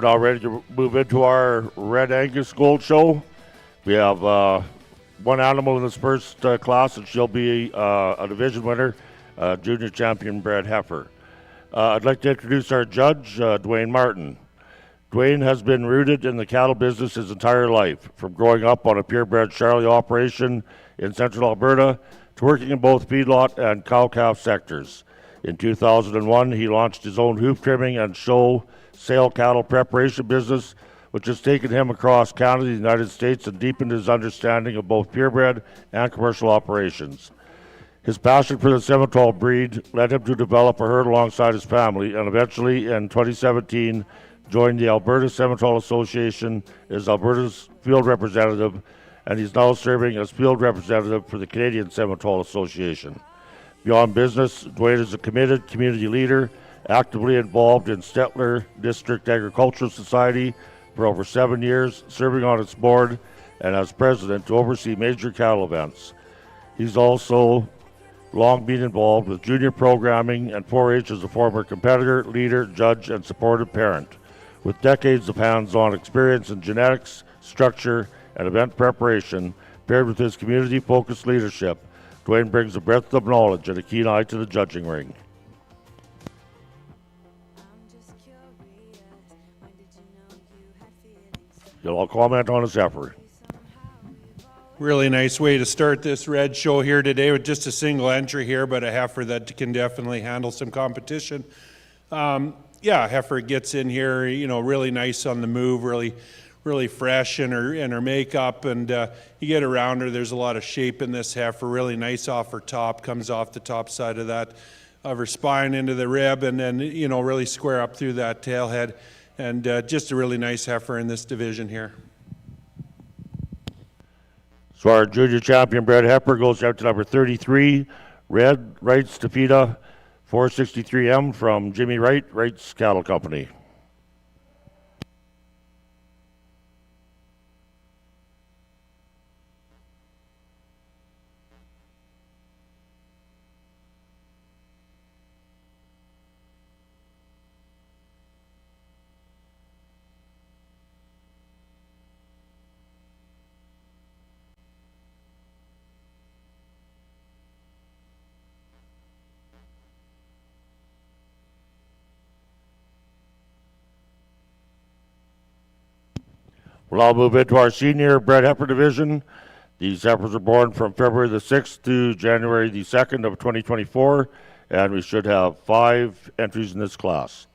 We're now ready to move into our Red Angus Gold Show. We have one animal in this first class, and she'll be a division winner, junior champion bred heifer. I'd like to introduce our judge, Dwayne Martin. Dwayne has been rooted in the cattle business his entire life, from growing up on a purebred Charlie operation in central Alberta to working in both feedlot and cow-calf sectors. In 2001, he launched his own hoof trimming and show sale cattle preparation business, which has taken him across Canada, the United States, and deepened his understanding of both purebred and commercial operations. His passion for the Simmental breed led him to develop a herd alongside his family, and eventually, in 2017, joined the Alberta Simmental Association as Alberta's field representative, and he's now serving as field representative for the Canadian Simmental Association. Beyond business, Dwayne is a committed community leader, actively involved in Stettler District Agricultural Society for over 7 years, serving on its board and as president to oversee major cattle events. He's also long been involved with junior programming and 4-H as a former competitor, leader, judge, and supportive parent. With decades of hands-on experience in genetics, structure, and event preparation, paired with his community-focused leadership, Dwayne brings a breadth of knowledge and a keen eye to the judging ring. You'll all comment on his effort. Really nice way to start this red show here today with just a single entry here, but a heifer that can definitely handle some competition. Heifer gets in here, really nice on the move, really fresh in her makeup, and you get around her, there's a lot of shape in this heifer, really nice off her top, comes off the top side of her spine into the rib, and then, really square up through that tail head, and just a really nice heifer in this division here. So our junior champion bred heifer goes out to number 33, Red Wright's Tafita 463M from Jimmy Wright, Wright's Cattle Company. We'll all move into our senior bred heifer division. These heifers were born from February the 6th to January the 2nd of 2024, and we should have 5 entries in this class.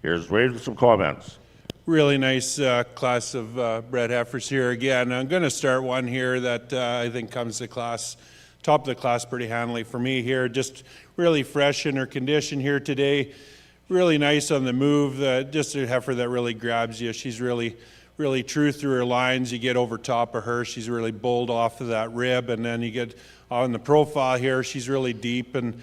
Here's Wade with some comments. Really nice class of bred heifers here again. I'm going to start one here that I think comes to class, top of the class pretty handily for me here. Just really fresh in her condition here today. Really nice on the move. Just a heifer that really grabs you. She's really true through her lines. You get over top of her. She's really bowled off of that rib. And then you get on the profile here. She's really deep and,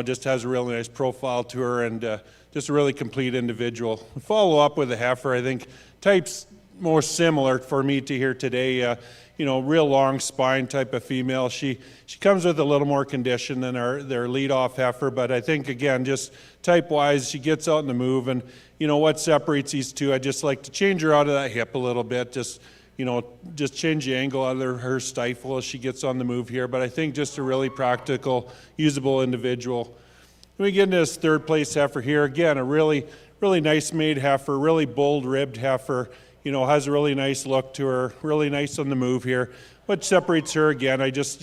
just has a really nice profile to her and just a really complete individual. Follow up with a heifer, I think types more similar for me to here today. Real long spine type of female. She comes with a little more condition than their lead-off heifer, but I think, again, just type-wise, she gets out in the move, and, what separates these two, I just like to change her out of that hip a little bit, just change the angle out of her stifle as she gets on the move here, but I think just a really practical, usable individual. We get into this third place heifer here. Again, a really nice made heifer, really bold ribbed heifer, has a really nice look to her, really nice on the move here. What separates her, again, I just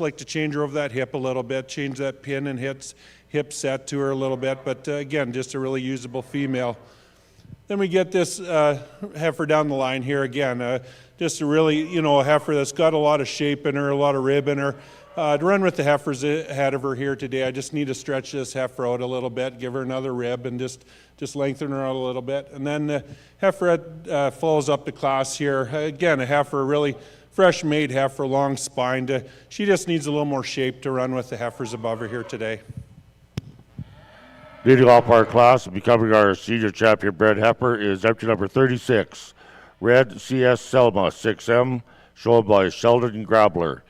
like to change her over that hip a little bit, change that pin and hip set to her a little bit, but again, just a really usable female. Then we get this heifer down the line here again, just a really, a heifer that's got a lot of shape in her, a lot of rib in her. To run with the heifers ahead of her here today, I just need to stretch this heifer out a little bit, give her another rib, and just lengthen her out a little bit. And then the heifer follows up the class here. Again, a heifer, really fresh made heifer, long spined. She just needs a little more shape to run with the heifers above her here today. Leading off our class and becoming our senior champion bred heifer is entry number 36, Red CS Selma 6M, shown by Sheldon Grabler.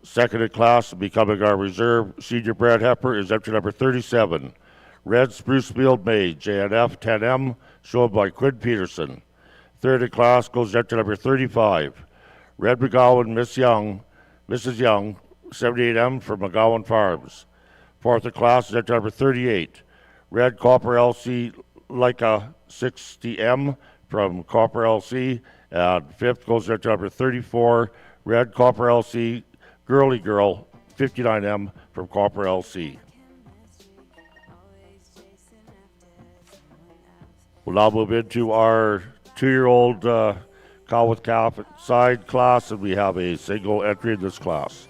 Second in class, becoming our reserve senior bred heifer, is entry number 37, Red Sprucefield May, JNF 10M, shown by Quinn Peterson. Third in class goes entry number 35, Red McGowan Mrs. Young, 78M from McGowan Farms. Fourth in class is entry number 38, Red Copper LC Leica 60M from Copper LC. And fifth goes entry number 34, Red Copper LC Girly Girl 59M from Copper LC. We'll now move into our 2-year-old cow with calf side class, and we have a single entry in this class.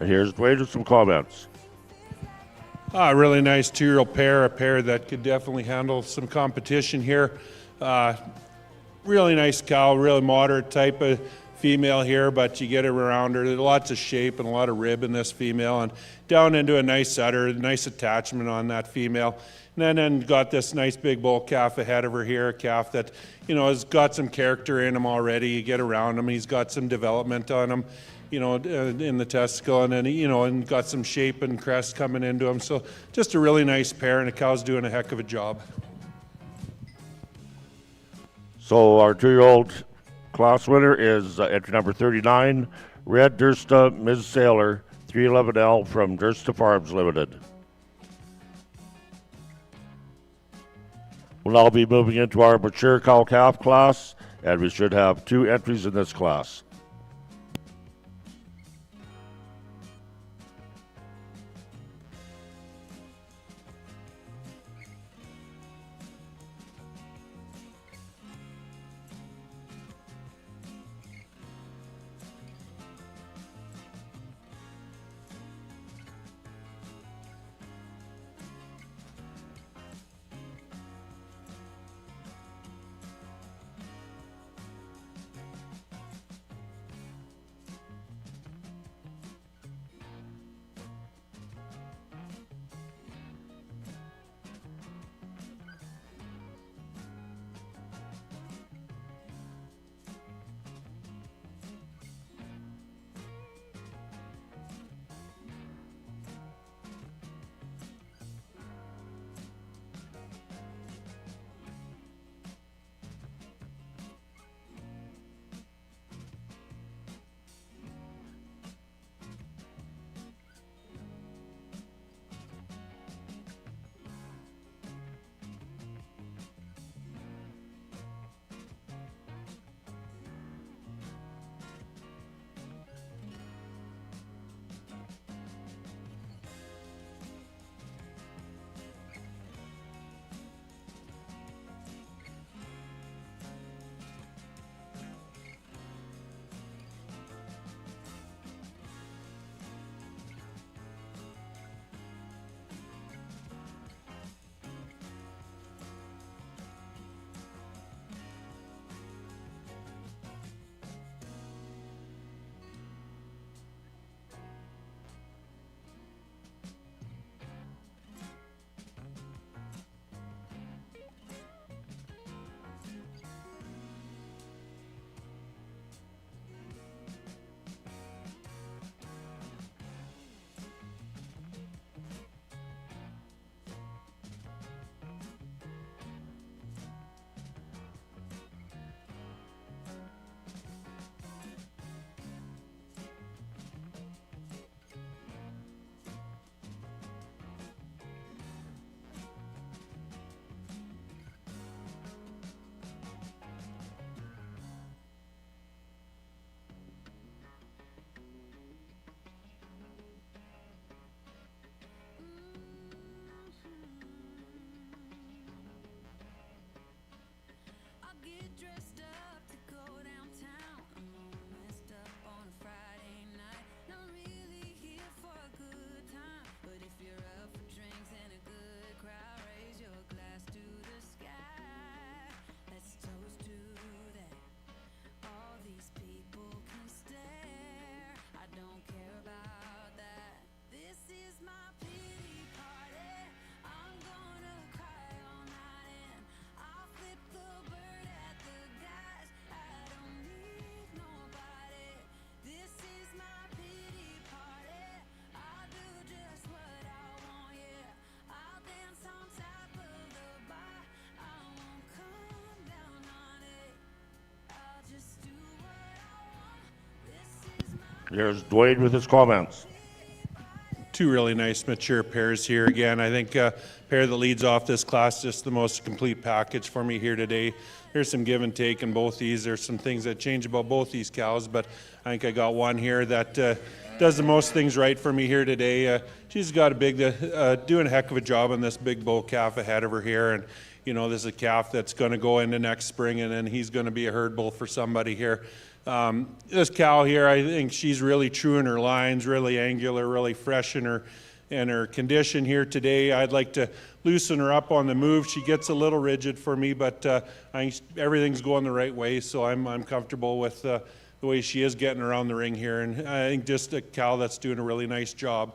And here's Dwayne with some comments. Really nice 2-year-old pair, a pair that could definitely handle some competition here. Really nice cow, really moderate type of female here, but you get it around her. There's lots of shape and a lot of rib in this female, and down into a nice udder, nice attachment on that female. And then got this nice big bull calf ahead of her here, a calf that, has got some character in him already. You get around him, he's got some development on him, in the testicle, and then, and got some shape and crest coming into him. So just a really nice pair, and the cow's doing a heck of a job. So our 2-year-old class winner is entry number 39, Red Dursta Ms. Sailor 311L from Dursta Farms Limited. We'll now be moving into our mature cow-calf class, and we should have 2 entries in this class. Here's Dwayne with his comments. Two really nice mature pairs here again. I think pair that leads off this class, just the most complete package for me here today. There's some give and take in both these. There's some things that change about both these cows, but I think I got one here that does the most things right for me here today. She's got a big, doing a heck of a job on this big bull calf ahead of her here, and you know, this is a calf that's going to go into next spring, and then he's going to be a herd bull for somebody here. This cow here, I think she's really true in her lines, really angular, really fresh in her condition here today. I'd like to loosen her up on the move. She gets a little rigid for me, but I think everything's going the right way, so I'm comfortable with the way she is getting around the ring here, and I think just a cow that's doing a really nice job.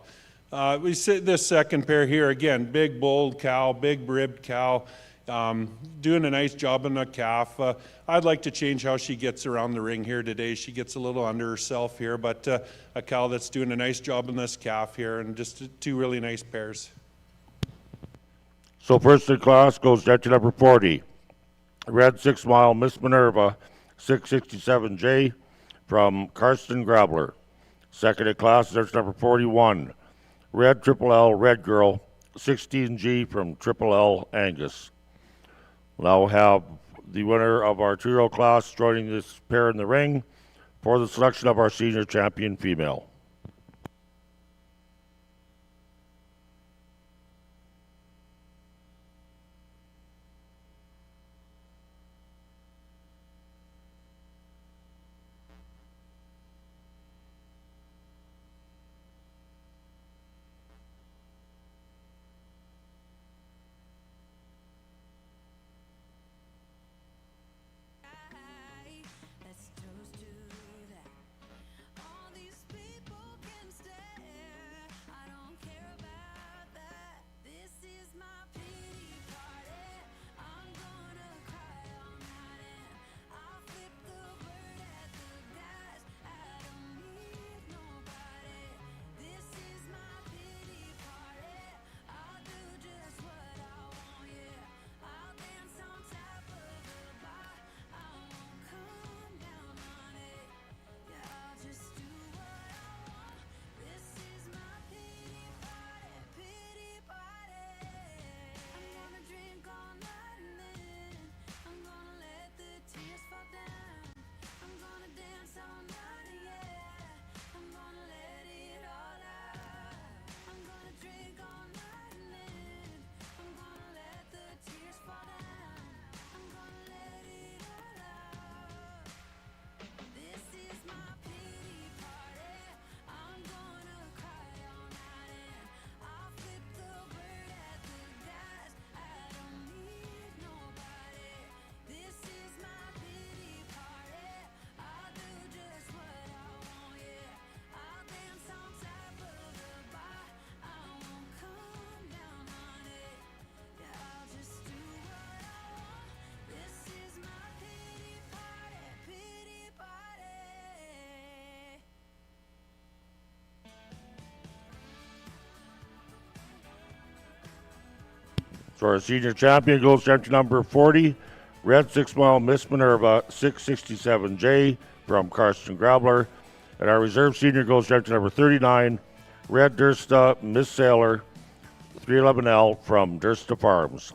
We see this second pair here, again, big bold cow, big ribbed cow, doing a nice job on the calf. I'd like to change how she gets around the ring here today. She gets a little under herself here, but a cow that's doing a nice job on this calf here, and just two really nice pairs. So first in class goes down to number 40. Red 6 Mile Miss Minerva 667J from Karsten Grabler. Second in class is number 41. Red Triple L Red Girl 16G from Triple L Angus. Now we'll have the winner of our 2-year-old class joining this pair in the ring for the selection of our senior champion female. Let's toast to that. All these people can stare. I don't care about that. This is my pity party. I'm gonna cry all night and I'll flip the bird at the guys. I don't need nobody. This is my pity party. I'll do just what I want, yeah. I'll dance on top of the bar. I won't come down on it. Yeah, I'll just do what I want. This is my pity party, pity party. I'm gonna drink all night and then I'm gonna let the tears fall down. I'm gonna dance all night, yeah. I'm gonna let it all out. I'm gonna drink all night and then I'm gonna let the tears fall down. I'm gonna let it all out. This is my pity party. I'm gonna cry all night and I'll flip the bird at the guys. I don't need nobody. This is my pity party. I'll do just what I want, yeah. I'll dance on top of the bar. I won't come down on it. Yeah, I'll just do what I want. This is my pity party, pity party. So our senior champion goes down to number 40. Red 6 Mile Miss Minerva 667J from Karsten Grabler. And our reserve senior goes down to number 39. Red Dursta Miss Sailor 311L from Dursta Farms.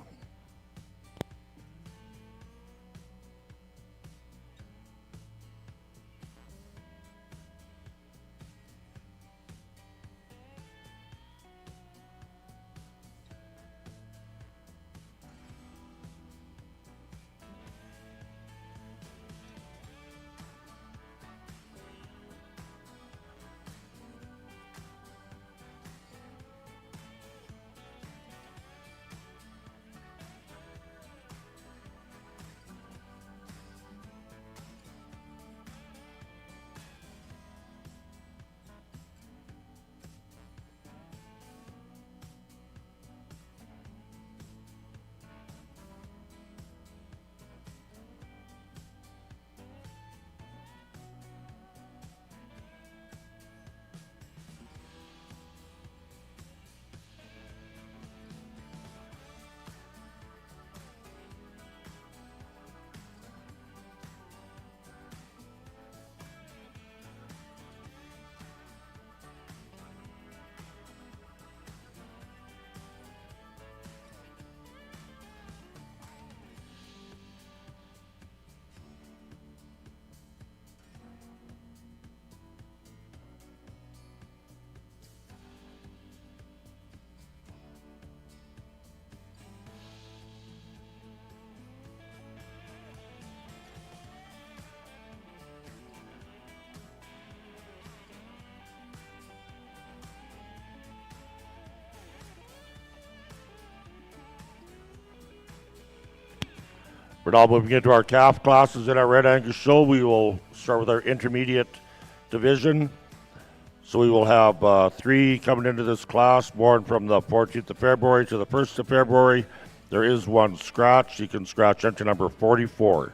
We're now moving into our calf classes in our Red Angus show. We will start with our intermediate division. So we will have 3 coming into this class, born from the 14th of February to the 1st of February. There is 1 scratch. You can scratch entry number 44.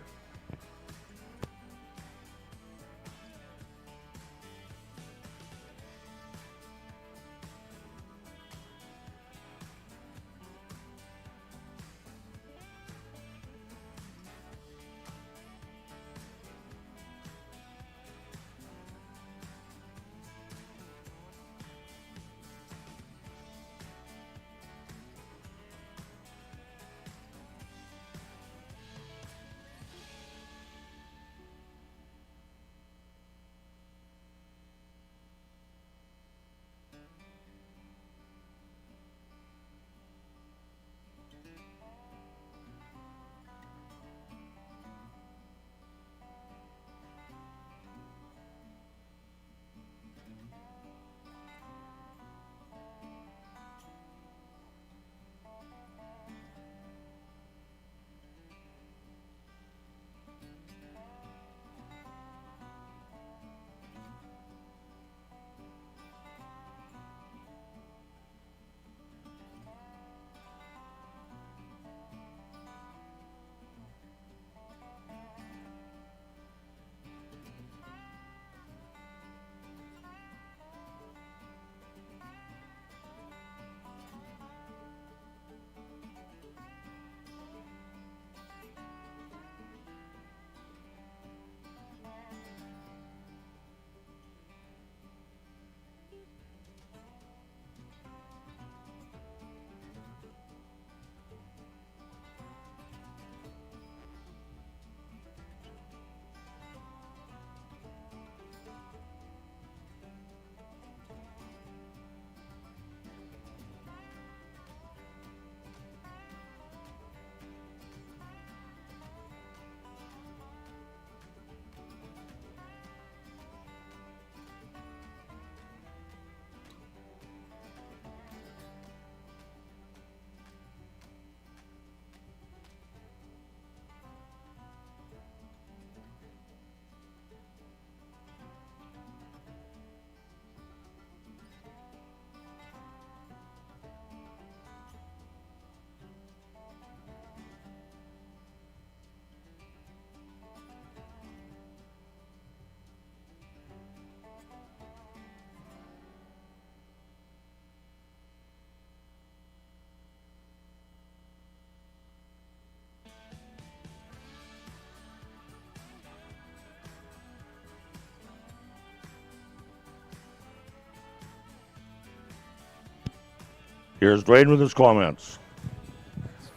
Here's Dwayne with his comments.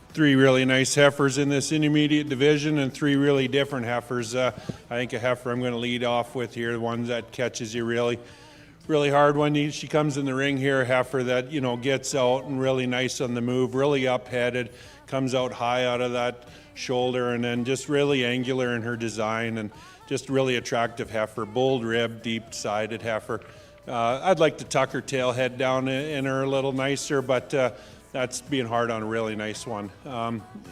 3 really nice heifers in this intermediate division and 3 really different heifers. I think a heifer I'm going to lead off with here, the one that catches you really hard when she comes in the ring here, a heifer that, gets out and really nice on the move, really up-headed, comes out high out of that shoulder, and then just really angular in her design and just really attractive heifer, bold rib, deep-sided heifer. I'd like to tuck her tail head down in her a little nicer, but that's being hard on a really nice one.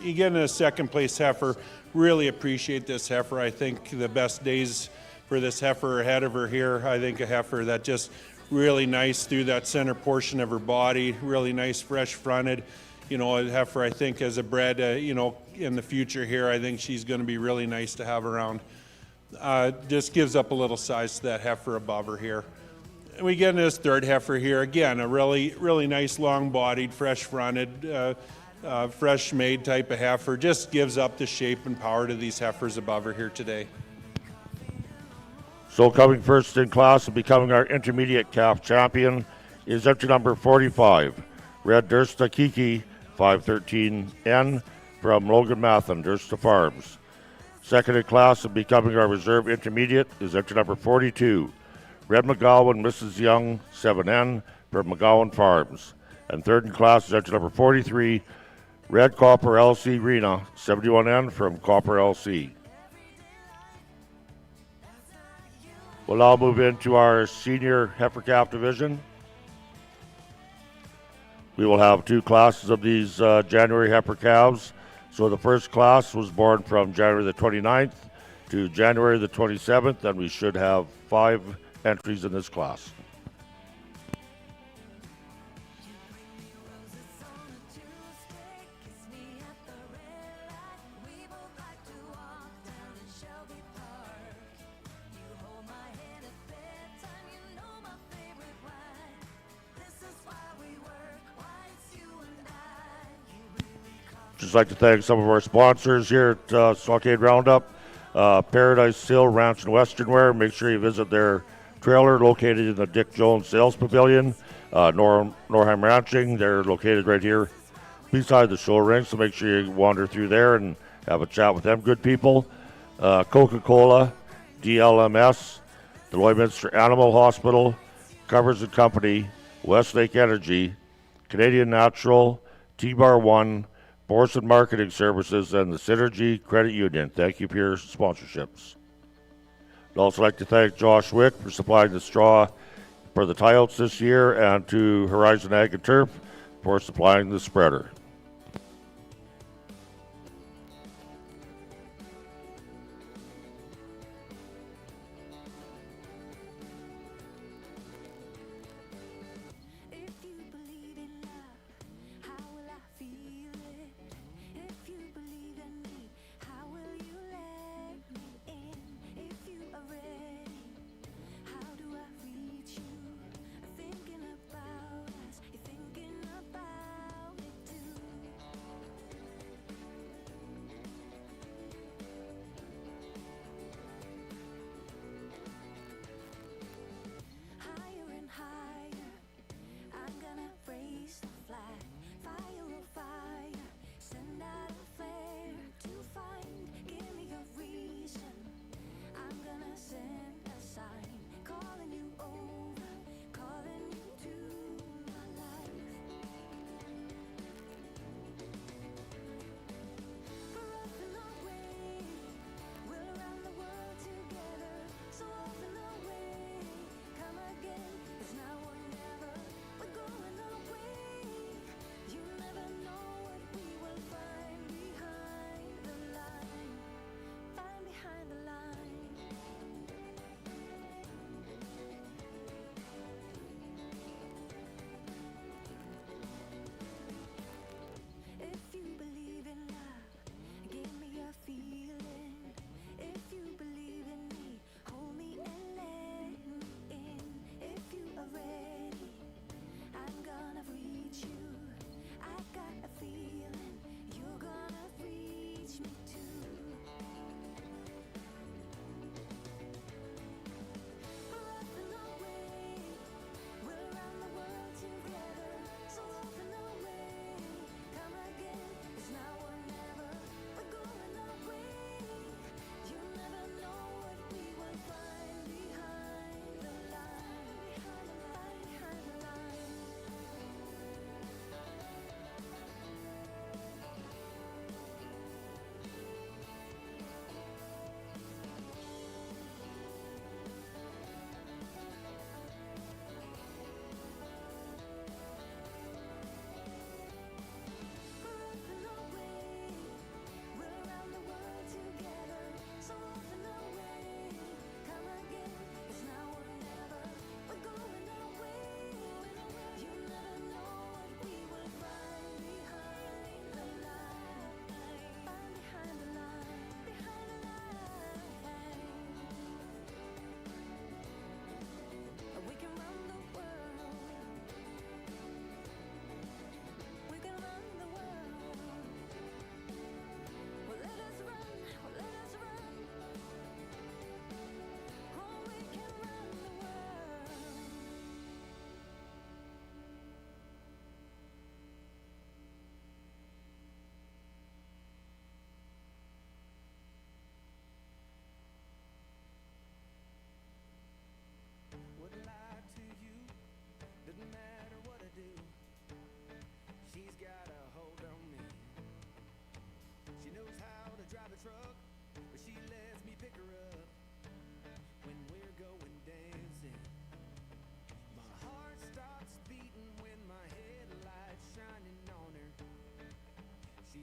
You get in a second place heifer, really appreciate this heifer. I think the best days for this heifer ahead of her here. I think a heifer that just really nice through that center portion of her body, really nice fresh fronted. A heifer I think as a bred, in the future here, I think she's going to be really nice to have around. Just gives up a little size to that heifer above her here. We get in this third heifer here. Again, a really nice long-bodied, fresh-fronted, fresh-made type of heifer. Just gives up the shape and power to these heifers above her here today. So coming first in class and becoming our intermediate calf champion is entry number 45, Red Dursta Kiki, 513N from Logan Mathen, Dursta Farms. Second in class and becoming our reserve intermediate is entry number 42, Red McGowan, Mrs. Young, 7N from McGowan Farms. And third in class is entry number 43, Red Copper LC Rena, 71N from Copper LC. We'll now move into our senior heifer calf division. We will have 2 classes of these January heifer calves. So the first class was born from January the 29th to January the 27th, and we should have 5 entries in this class. Just like to thank some of our sponsors here at Stockade Roundup. Paradise Hill Ranch and Western Wear. Make sure you visit their trailer located in the Dick Jones Sales Pavilion. Norheim Ranching, they're located right here beside the show ring, so make sure you wander through there and have a chat with them good people. Coca-Cola, DLMS, the Lloydminster Animal Hospital, Covers and Company, Westlake Energy, Canadian Natural, T-Bar One, Borson Marketing Services, and the Synergy Credit Union. Thank you for your sponsorships. I'd also like to thank Josh Wick for supplying the straw for the tie-outs this year, and to Horizon Ag and Turf for supplying the spreader. If you believe in love, how will I feel it? If you believe in me, how will you let me in? If you are ready, how do I reach you? Thinking about us, you're thinking about it too.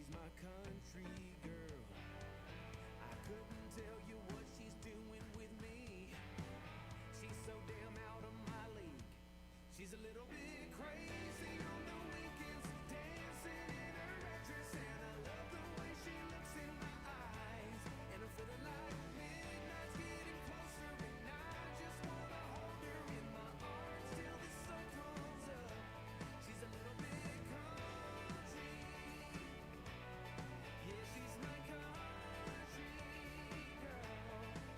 She's my country girl. I couldn't tell you what she's doing with me. She's so damn out of my league. She's a little bit crazy on the weekends, dancing in her red dress, and I love the way she looks in my eyes. And I'm feeling like midnight's getting closer, and I just wanna hold her in my arms till the sun comes up. She's a little bit country. Yeah, she's my country girl.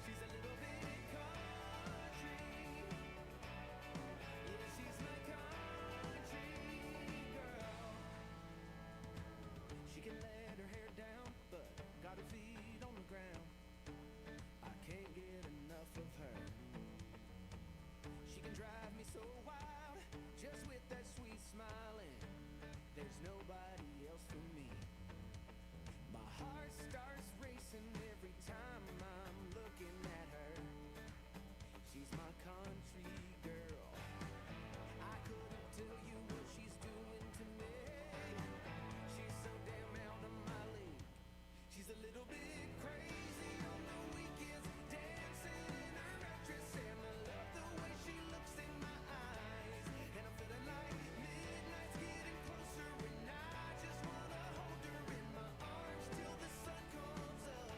She's a little bit country. Yeah, she's my country girl. She can let her hair down, but got her feet on the ground. I can't get enough of her. She can drive me so wild, just with that sweet smile, and there's nobody else for me. My heart starts racing every time I'm looking at her. She's my country girl. I couldn't tell you what she's doing to me. She's so damn out of my league. She's a little bit crazy on the weekends, dancing in her red dress, and I love the way she looks in my eyes. And I'm feeling like midnight's getting closer, and I just wanna hold her in my arms till the sun comes up.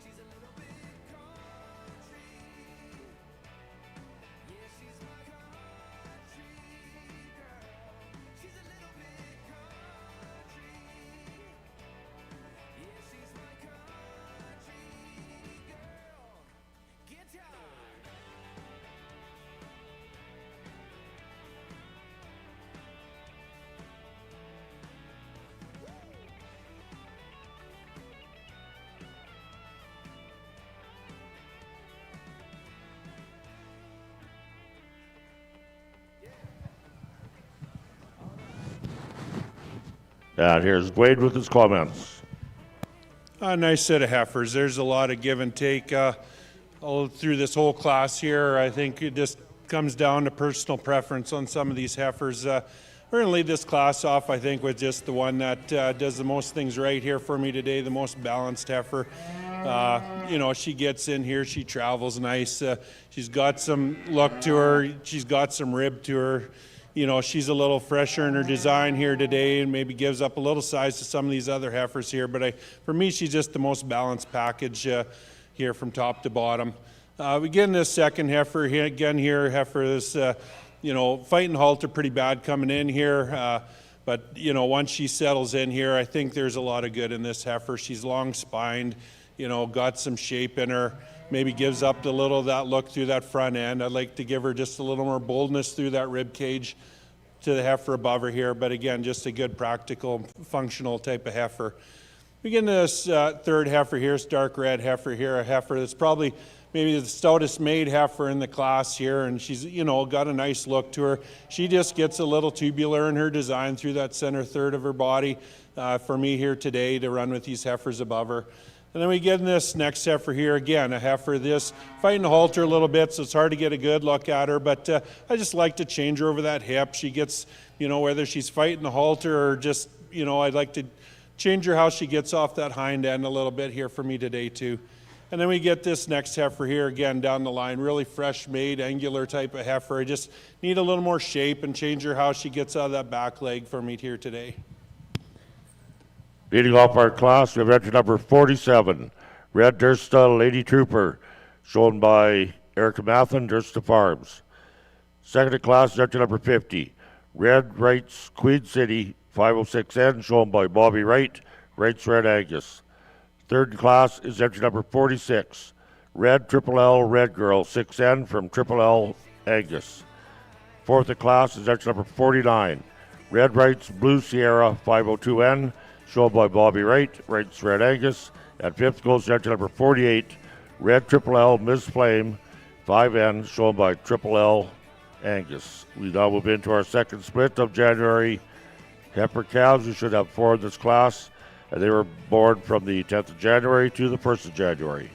She's a little bit country. Yeah, she's my country girl. She's a little bit country. Yeah, she's my country girl. Guitar. And here's Wade with his comments. A nice set of heifers. There's a lot of give and take all through this whole class here. I think it just comes down to personal preference on some of these heifers. We're going to lead this class off, I think, with just the one that does the most things right here for me today, the most balanced heifer. You know, she gets in here, she travels nice. She's got some look to her, she's got some rib to her. You know, she's a little fresher in her design here today and maybe gives up a little size to some of these other heifers here. But for me, she's just the most balanced package here from top to bottom. We get in this second heifer here, again here, heifer this, you know, fight and halter pretty bad coming in here. But, you know, once she settles in here, I think there's a lot of good in this heifer. She's long spined, you know, got some shape in her. Maybe gives up a little of that look through that front end. I'd like to give her just a little more boldness through that rib cage to the heifer above her here. But again, just a good practical, functional type of heifer. We get into this third heifer here, this dark red heifer here, a heifer that's probably maybe the stoutest made heifer in the class here, and she's, you know, got a nice look to her. She just gets a little tubular in her design through that center third of her body for me here today to run with these heifers above her. And then we get in this next heifer here, again, a heifer this, fighting the halter a little bit, so it's hard to get a good look at her, but I just like to change her over that hip. She gets, you know, whether she's fighting the halter or just, you know, I'd like to change her how she gets off that hind end a little bit here for me today too. And then we get this next heifer here, again, down the line, really fresh made, angular type of heifer. I just need a little more shape and change her how she gets out of that back leg for me here today. Leading off our class, we have entry number 47, Red Dursta Lady Trooper, shown by Erica Mathen, Dursta Farms. Second in class is entry number 50, Red Wrights Queen City 506N, shown by Bobby Wright, Wrights Red Angus. Third in class is entry number 46, Red Triple L Red Girl 6N from Triple L Angus. Fourth in class is entry number 49, Red Wrights Blue Sierra 502N, shown by Bobby Wright, Wright's Red Angus. And fifth goes to entry number 48, Red Triple L Ms. Flame 5N, shown by Triple L Angus. We now move into our second split of January heifer calves. We should have 4 in this class, and they were born from the 10th of January to the 1st of January.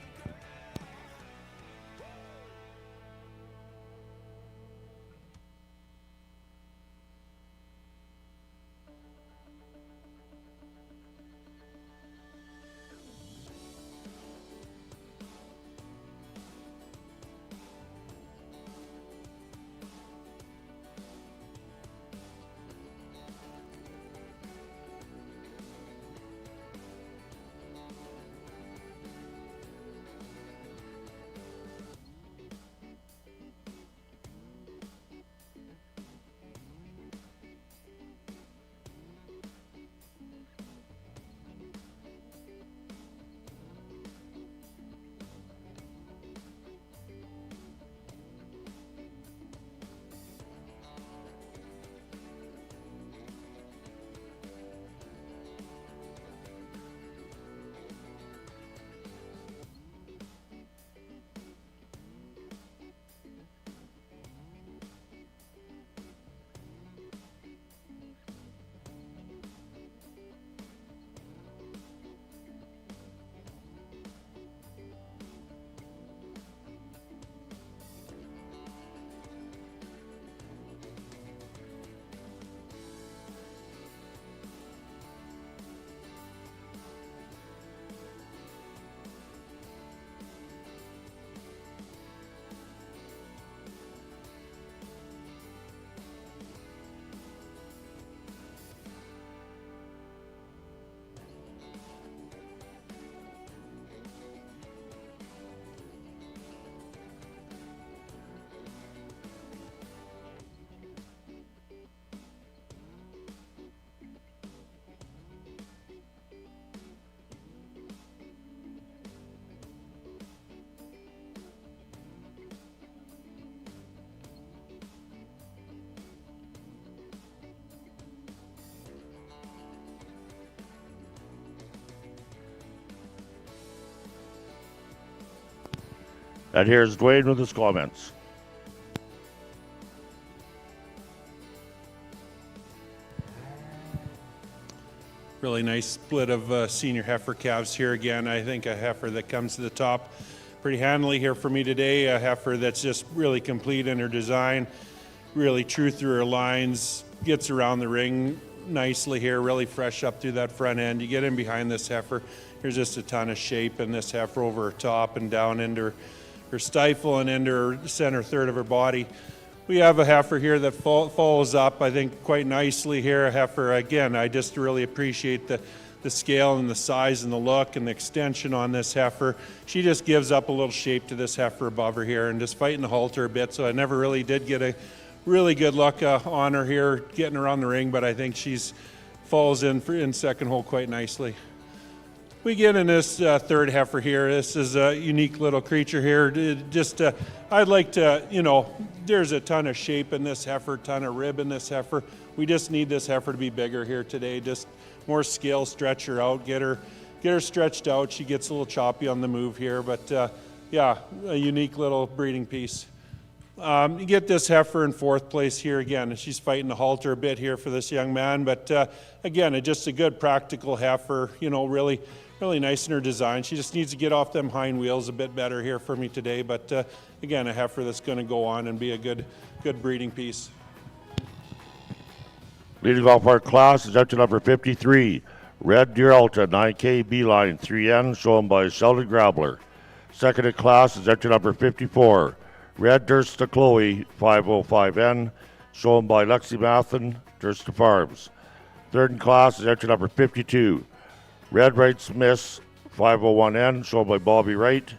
And here's Dwayne with his comments. Really nice split of senior heifer calves here again. I think a heifer that comes to the top pretty handily here for me today. A heifer that's just really complete in her design, really true through her lines, gets around the ring nicely here, really fresh up through that front end. You get in behind this heifer, there's just a ton of shape in this heifer over her top and down into her stifle and into her center third of her body. We have a heifer here that follows up, I think, quite nicely here. A heifer, again, I just really appreciate the scale and the size and the look and the extension on this heifer. She just gives up a little shape to this heifer above her here and just fighting the halter a bit, so I never really did get a really good look on her here, getting her on the ring, but I think she's falls in second hole quite nicely. We get in this third heifer here. This is a unique little creature here. I'd like to, there's a ton of shape in this heifer, ton of rib in this heifer. We just need this heifer to be bigger here today. Just more scale, stretch her out, get her stretched out. She gets a little choppy on the move here, but yeah, a unique little breeding piece. You get this heifer in fourth place here again. She's fighting the halter a bit here for this young man, but again, just a good practical heifer, really nice in her design. She just needs to get off them hind wheels a bit better here for me today, but again, a heifer that's going to go on and be a good breeding piece. Leading off our class is entry number 53, Red Deer Alta 9K Beeline 3N, shown by Sheldon Grabler. Second in class is entry number 54, Red Dursta Chloe 505N, shown by Lexi Mathen, Dursta Farms. Third in class is entry number 52, Red Wright Miss 501N, shown by Bobby Wright.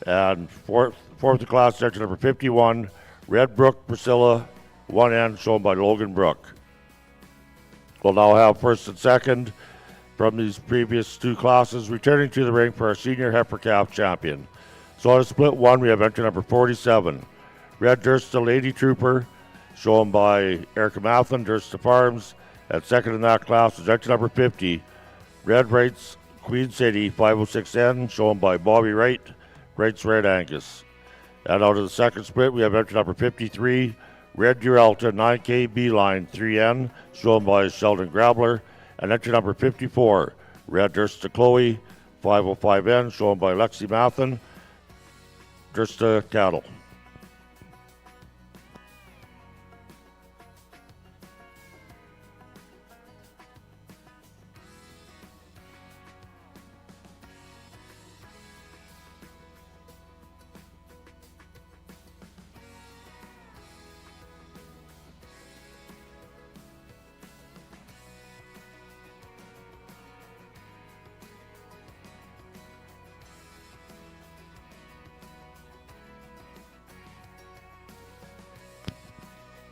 And fourth in class is entry number 51, Red Brook Priscilla 1N, shown by Logan Brook. We'll now have first and second from these previous two classes returning to the ring for our senior heifer calf champion. So on a split one, we have entry number 47, Red Dursta Lady Trooper, shown by Erica Mathen, Dursta Farms. And second in that class is entry number 50, Red Wrights Queen City 506N, shown by Bobby Wright, Wrights Red Angus. And out of the second split, we have entry number 53, Red Deer Alta 9K Beeline 3N, shown by Sheldon Grabler. And entry number 54, Red Dursta Chloe 505N, shown by Lexi Mathen, Dursta Cattle.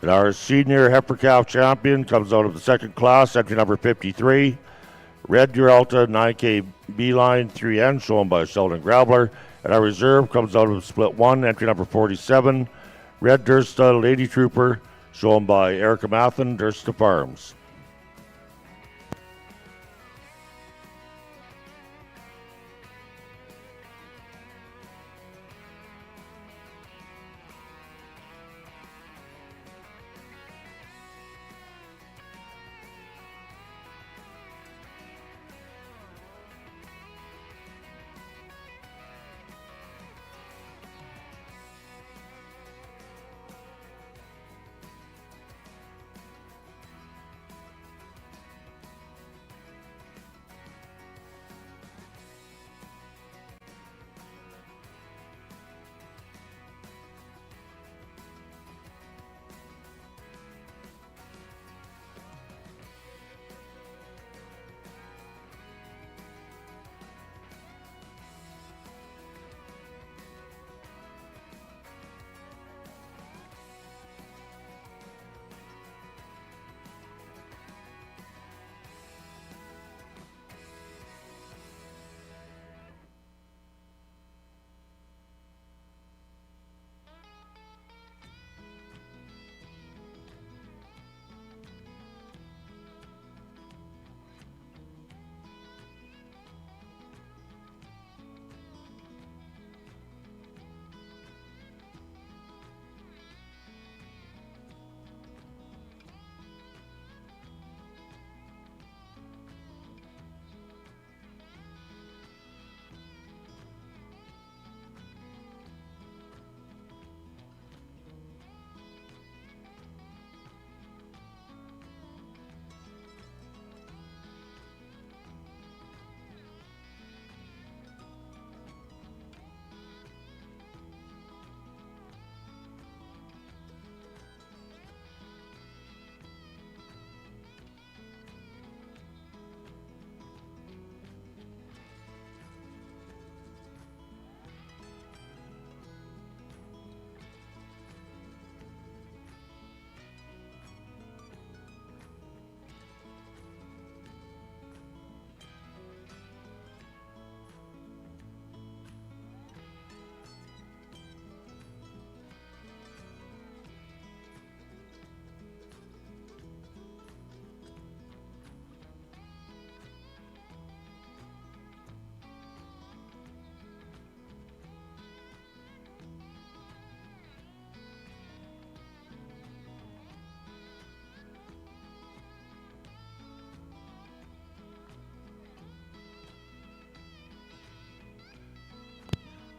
And our senior heifer calf champion comes out of the second class, entry number 53, Red Deer Alta 9K Beeline 3N, shown by Sheldon Grabler. And our reserve comes out of split one, entry number 47, Red Dursta Lady Trooper, shown by Erica Mathen, Dursta Farms.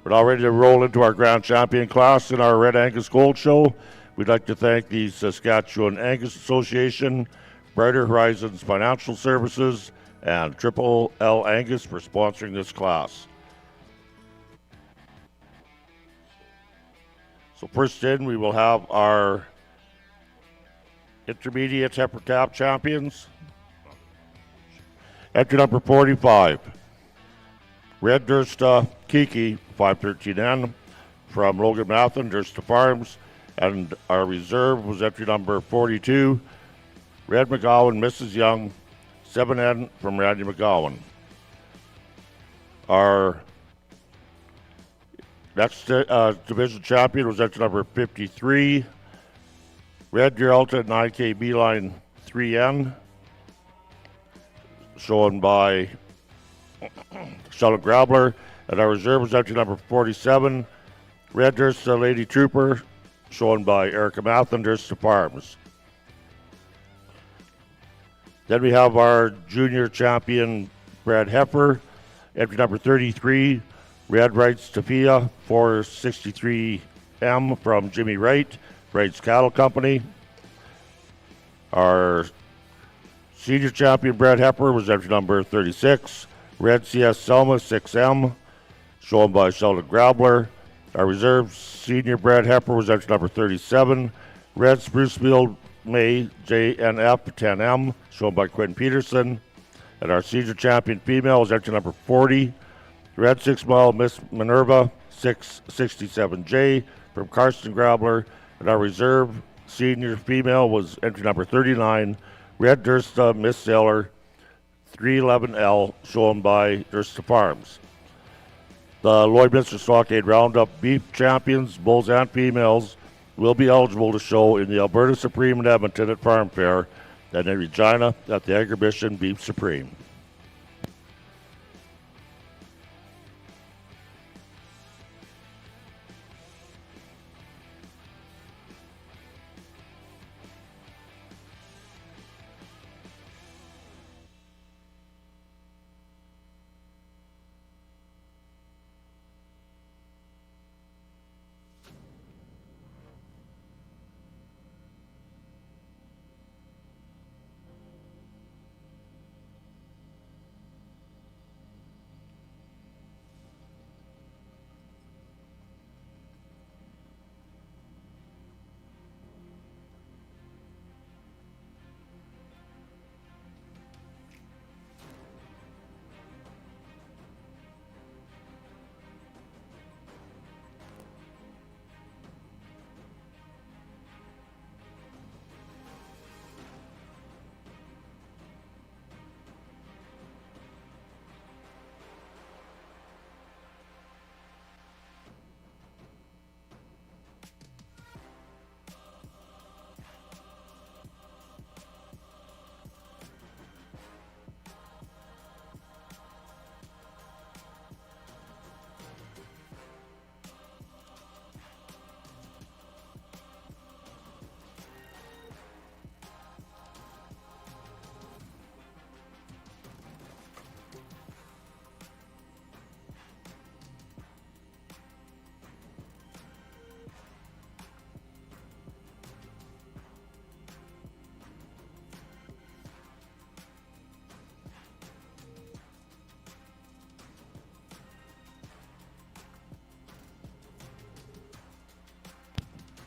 We're now ready to roll into our Grand Champion class in our Red Angus Gold Show. We'd like to thank the Saskatchewan Angus Association, Brighter Horizons Financial Services, and Triple L Angus for sponsoring this class. So first in, we will have our intermediate heifer calf champions. Entry number 45, Red Dursta Kiki, 513N, from Logan Mathen, Dursta Farms. And our reserve was entry number 42, Red McGowan, Mrs. Young, 7N, from Randy McGowan. Our next division champion was entry number 53, Red Deer Alta 9K Beeline 3N, shown by Sheldon Grabler. And our reserve was entry number 47, Red Dursta Lady Trooper, shown by Erica Mathen, Dursta Farms. Then we have our junior champion, Brad Heifer, entry number 33, Red Wrights Tafia, 463M, from Jimmy Wright, Wright's Cattle Company. Our senior champion, Brad Heifer, was entry number 36, Red CS Selma, 6M, shown by Sheldon Grabler. Our reserve senior Brad Heifer was entry number 37, Red Sprucefield May JNF 10M, shown by Quentin Peterson. And our senior champion female was entry number 40, Red 6 Mile Miss Minerva 667J, from Karsten Grabler. And our reserve senior female was entry number 39, Red Dursta Miss Sailor 311L, shown by Dursta Farms. The Lloydminster Stockade Roundup beef champions, bulls and females, will be eligible to show in the Alberta Supreme in Edmonton at Farm Fair and in Regina at the Agribition Beef Supreme.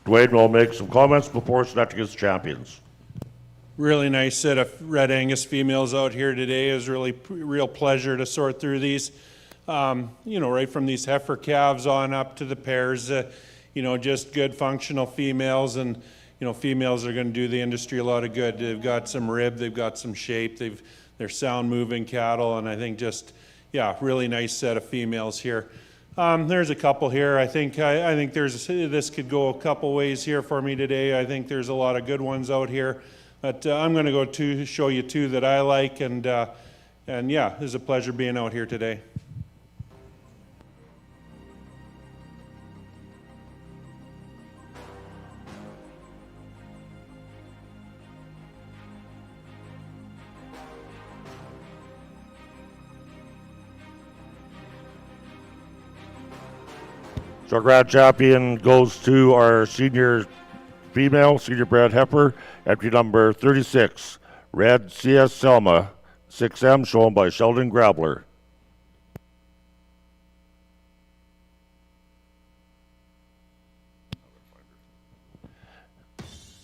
Dwayne will make some comments before selecting his champions. Really nice set of Red Angus females out here today. It was really real pleasure to sort through these. Right from these heifer calves on up to the pairs, just good functional females, and females are going to do the industry a lot of good. They've got some rib, they've got some shape, they're sound moving cattle, and I think really nice set of females here. There's a couple here. I think this could go a couple ways here for me today. I think there's a lot of good ones out here, but I'm going to show you two that I like, and it's a pleasure being out here today. So our grand champion goes to our senior bred heifer, entry number 36, Red CS Selma, 6M, shown by Sheldon Grabler.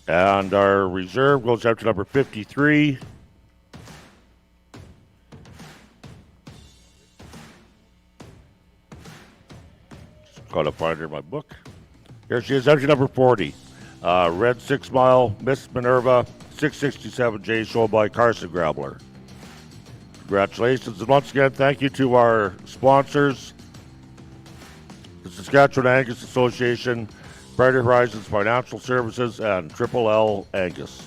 And our reserve goes up to number 53. Just gotta find her in my book. Here she is, entry number 40. Red 6 Mile, Miss Minerva, 667J, shown by Carson Grabler. Congratulations, and once again, thank you to our sponsors, the Saskatchewan Angus Association, Brighter Horizons Financial Services, and Triple L Angus.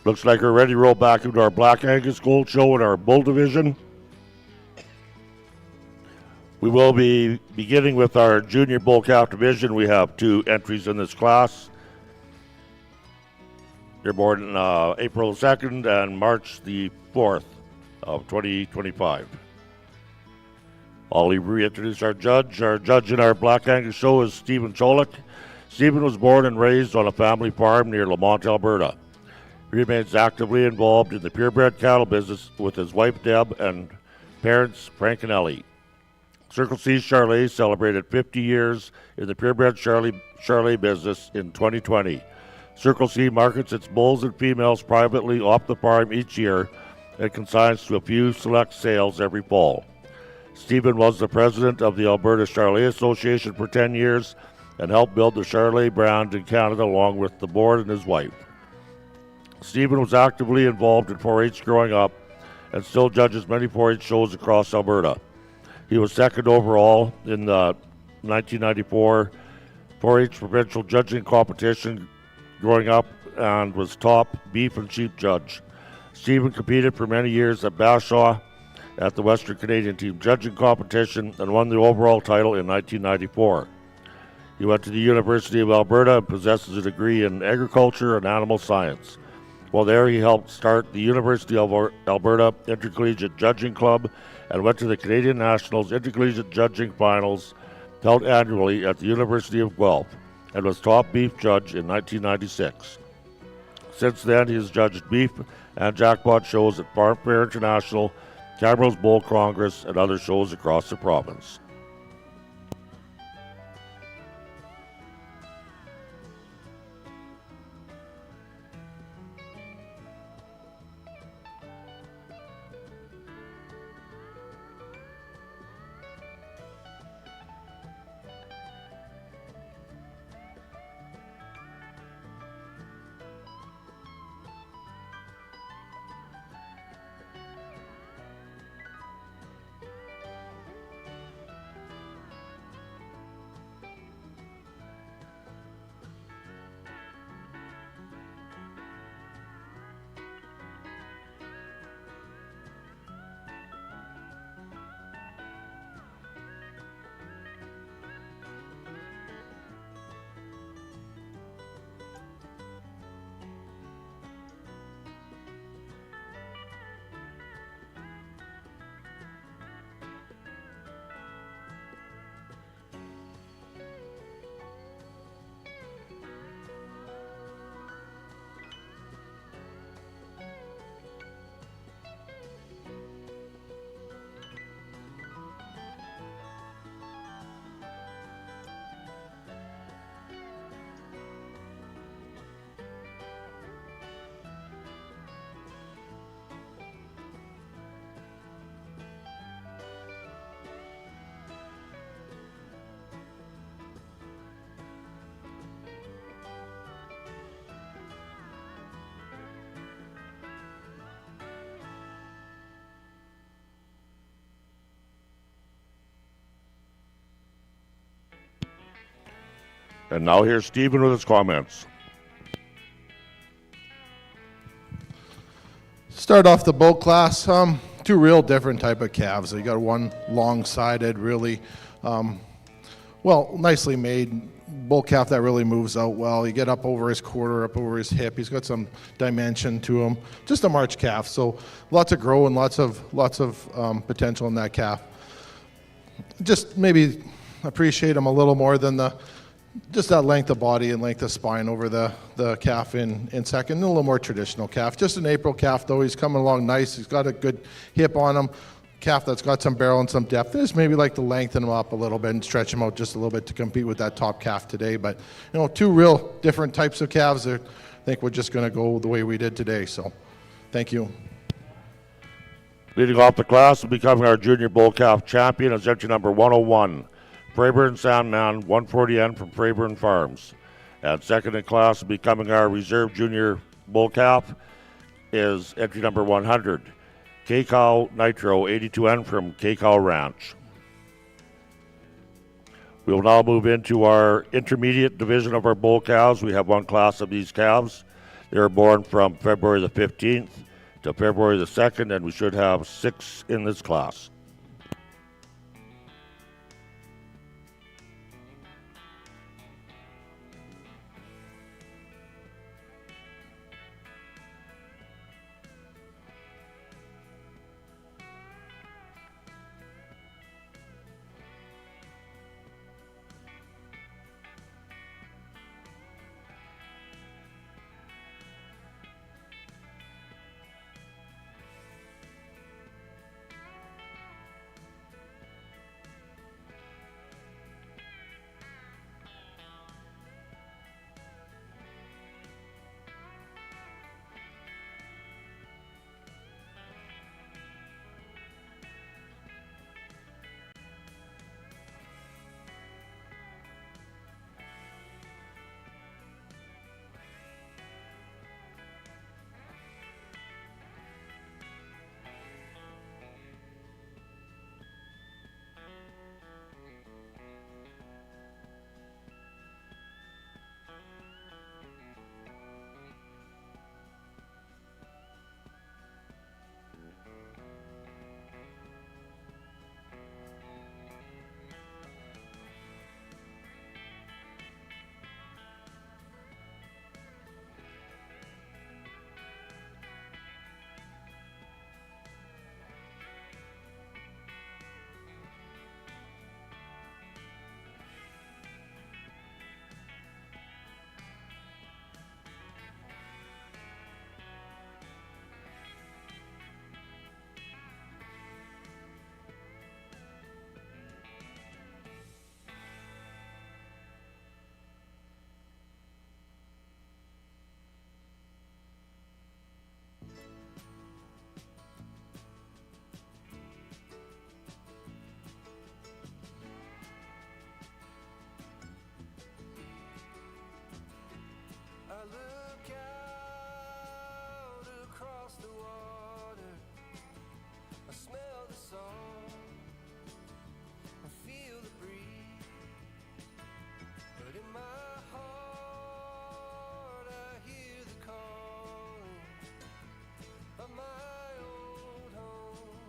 Looks like we're ready to roll back into our Black Angus Gold Show in our Bull Division. We will be beginning with our Junior Bull Calf Division. We have 2 entries in this class. They're born April 2nd and March the 4th of 2025. I'll reintroduce our judge. Our judge in our Black Angus show is Stephen Cholik. Stephen was born and raised on a family farm near Lamont, Alberta. He remains actively involved in the purebred cattle business with his wife Deb and parents Frank and Ellie. Circle C Charlet celebrated 50 years in the purebred Charlet business in 2020. Circle C markets its bulls and females privately off the farm each year and consigns to a few select sales every fall. Stephen was the president of the Alberta Charlet Association for 10 years and helped build the Charlet brand in Canada along with the board and his wife. Stephen was actively involved in 4-H growing up and still judges many 4-H shows across Alberta. He was second overall in the 1994 4-H provincial judging competition growing up and was top beef and sheep judge. Stephen competed for many years at Bashaw at the Western Canadian Team Judging Competition and won the overall title in 1994. He went to the University of Alberta and possesses a degree in agriculture and animal science. While there, he helped start the University of Alberta Intercollegiate Judging Club and went to the Canadian Nationals Intercollegiate Judging Finals held annually at the University of Guelph and was top beef judge in 1996. Since then, he has judged beef and jackpot shows at Farm Fair International, Camrose Bull Congress, and other shows across the province. And now here's Stephen with his comments. Start off the bull class. Two real different type of calves. You got one long-sided, really, nicely made bull calf that really moves out well. You get up over his quarter, up over his hip. He's got some dimension to him. Just a March calf. So lots of grow and lots of potential in that calf. Just maybe appreciate him a little more than just that length of body and length of spine over the calf in second. And a little more traditional calf. Just an April calf, though. He's coming along nice. He's got a good hip on him. Calf that's got some barrel and some depth. Just maybe like to lengthen him up a little bit and stretch him out just a little bit to compete with that top calf today. But, two real different types of calves. I think we're just going to go the way we did today. So, thank you. Leading off the class and becoming our junior bull calf champion is entry number 101, Freyburn Sandman, 140N from Freyburn Farms. And second in class and becoming our reserve junior bull calf is entry number 100, K-Cow Nitro, 82N from K-Cow Ranch. We will now move into our intermediate division of our bull calves. We have one class of these calves. They were born from February the 15th to February the 2nd, and we should have 6 in this class. I look out across the water. I smell the song. I feel the breeze. But in my heart I hear the calling of my old home,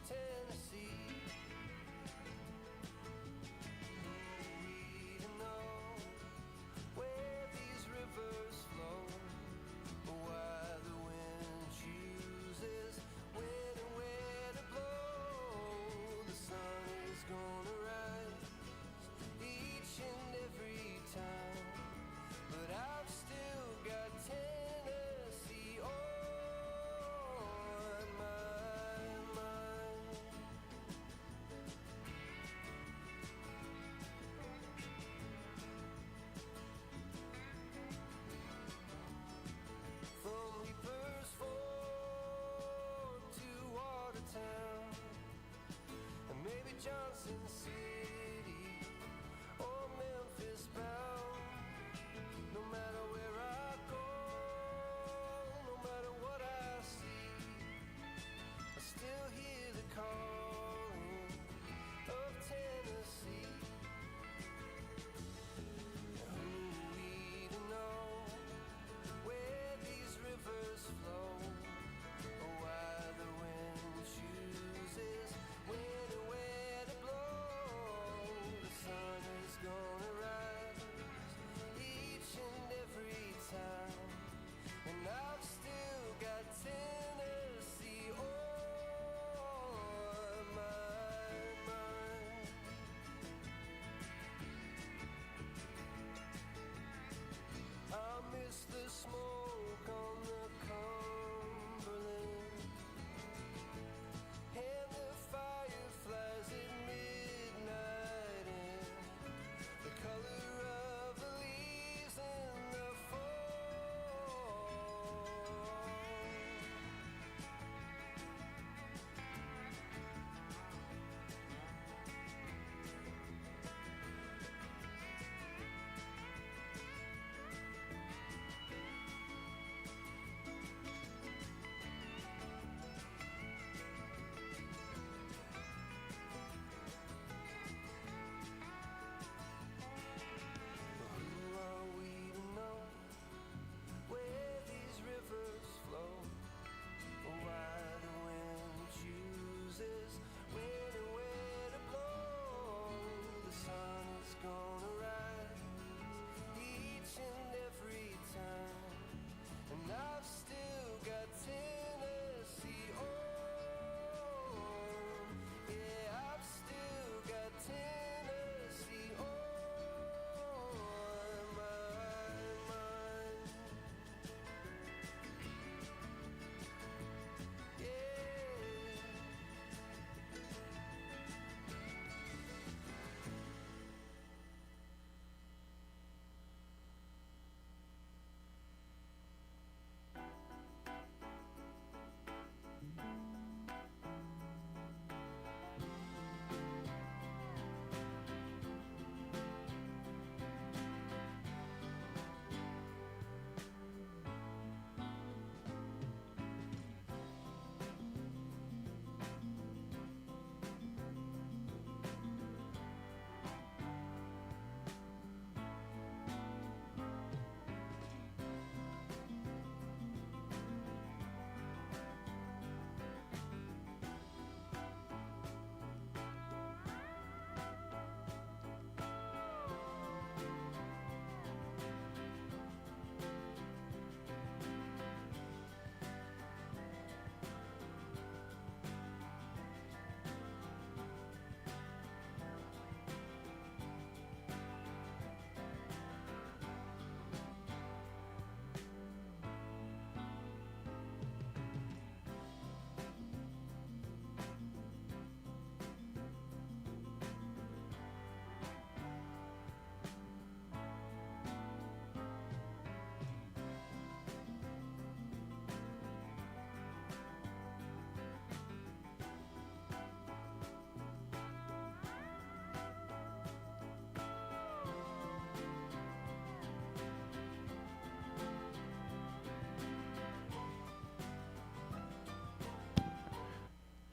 Tennessee. We don't know where these rivers flow, why the wind chooses when and where to blow.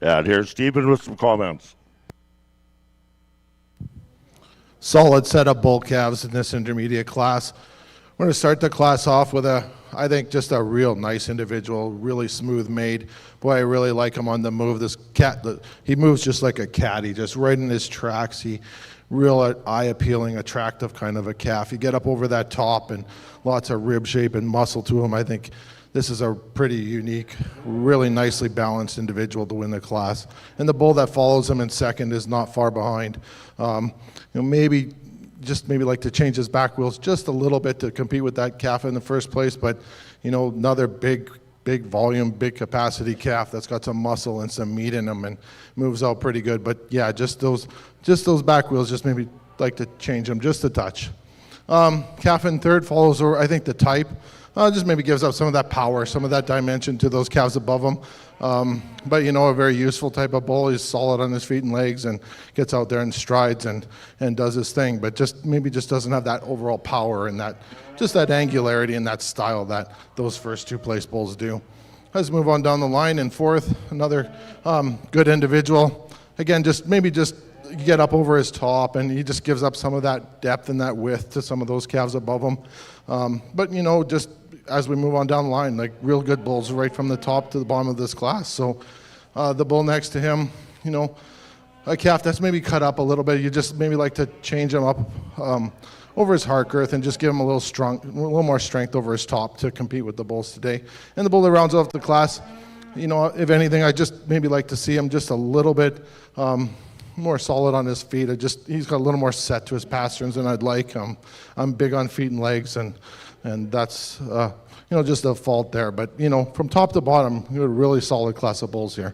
And here's Stephen with some comments. Solid set of bull calves in this intermediate class. We're going to start the class off with I think just a real nice individual, really smooth made. Boy, I really like him on the move. This cat, he moves just like a cat. He just right in his tracks. He real eye-appealing, attractive kind of a calf. You get up over that top and lots of rib shape and muscle to him. I think this is a pretty unique, really nicely balanced individual to win the class. And the bull that follows him in second is not far behind. Maybe like to change his back wheels just a little bit to compete with that calf in the first place, but another big volume, big capacity calf that's got some muscle and some meat in him and moves out pretty good. But yeah, just those back wheels, just maybe like to change them just a touch. Calf in third follows, I think, the type. Just maybe gives up some of that power, some of that dimension to those calves above him. But a very useful type of bull. He's solid on his feet and legs and gets out there and strides and does his thing. But just doesn't have that overall power and that angularity and that style that those first two place bulls do. Let's move on down the line. In fourth, another good individual. Again, just get up over his top, and he just gives up some of that depth and that width to some of those calves above him. But just as we move on down the line, like real good bulls right from the top to the bottom of this class. So the bull next to him, a calf that's maybe cut up a little bit. You just maybe like to change him up over his heart girth and just give him a little more strength over his top to compete with the bulls today. And the bull that rounds off the class, if anything, I just maybe like to see him just a little bit more solid on his feet. He's got a little more set to his pasterns than I'd like. I'm big on feet and legs, and that's just a fault there. But from top to bottom, a really solid class of bulls here.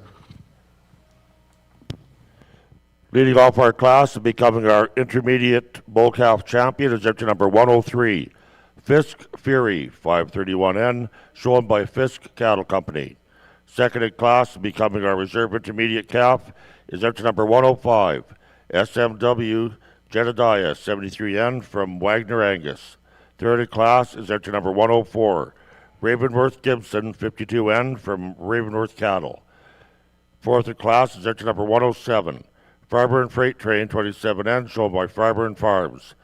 Leading off our class and becoming our intermediate bull calf champion is empty number 103, Fisk Fury, 531N, shown by Fisk Cattle Company. Second in class and becoming our reserve intermediate calf is empty number 105, SMW Jedediah, 73N, from Wagner Angus. Third in class is empty number 104, Ravenworth Gibson, 52N, from Ravenworth Cattle. Fourth in class is empty number 107, Farber and Freight Train, 27N, shown by Farber and Farms.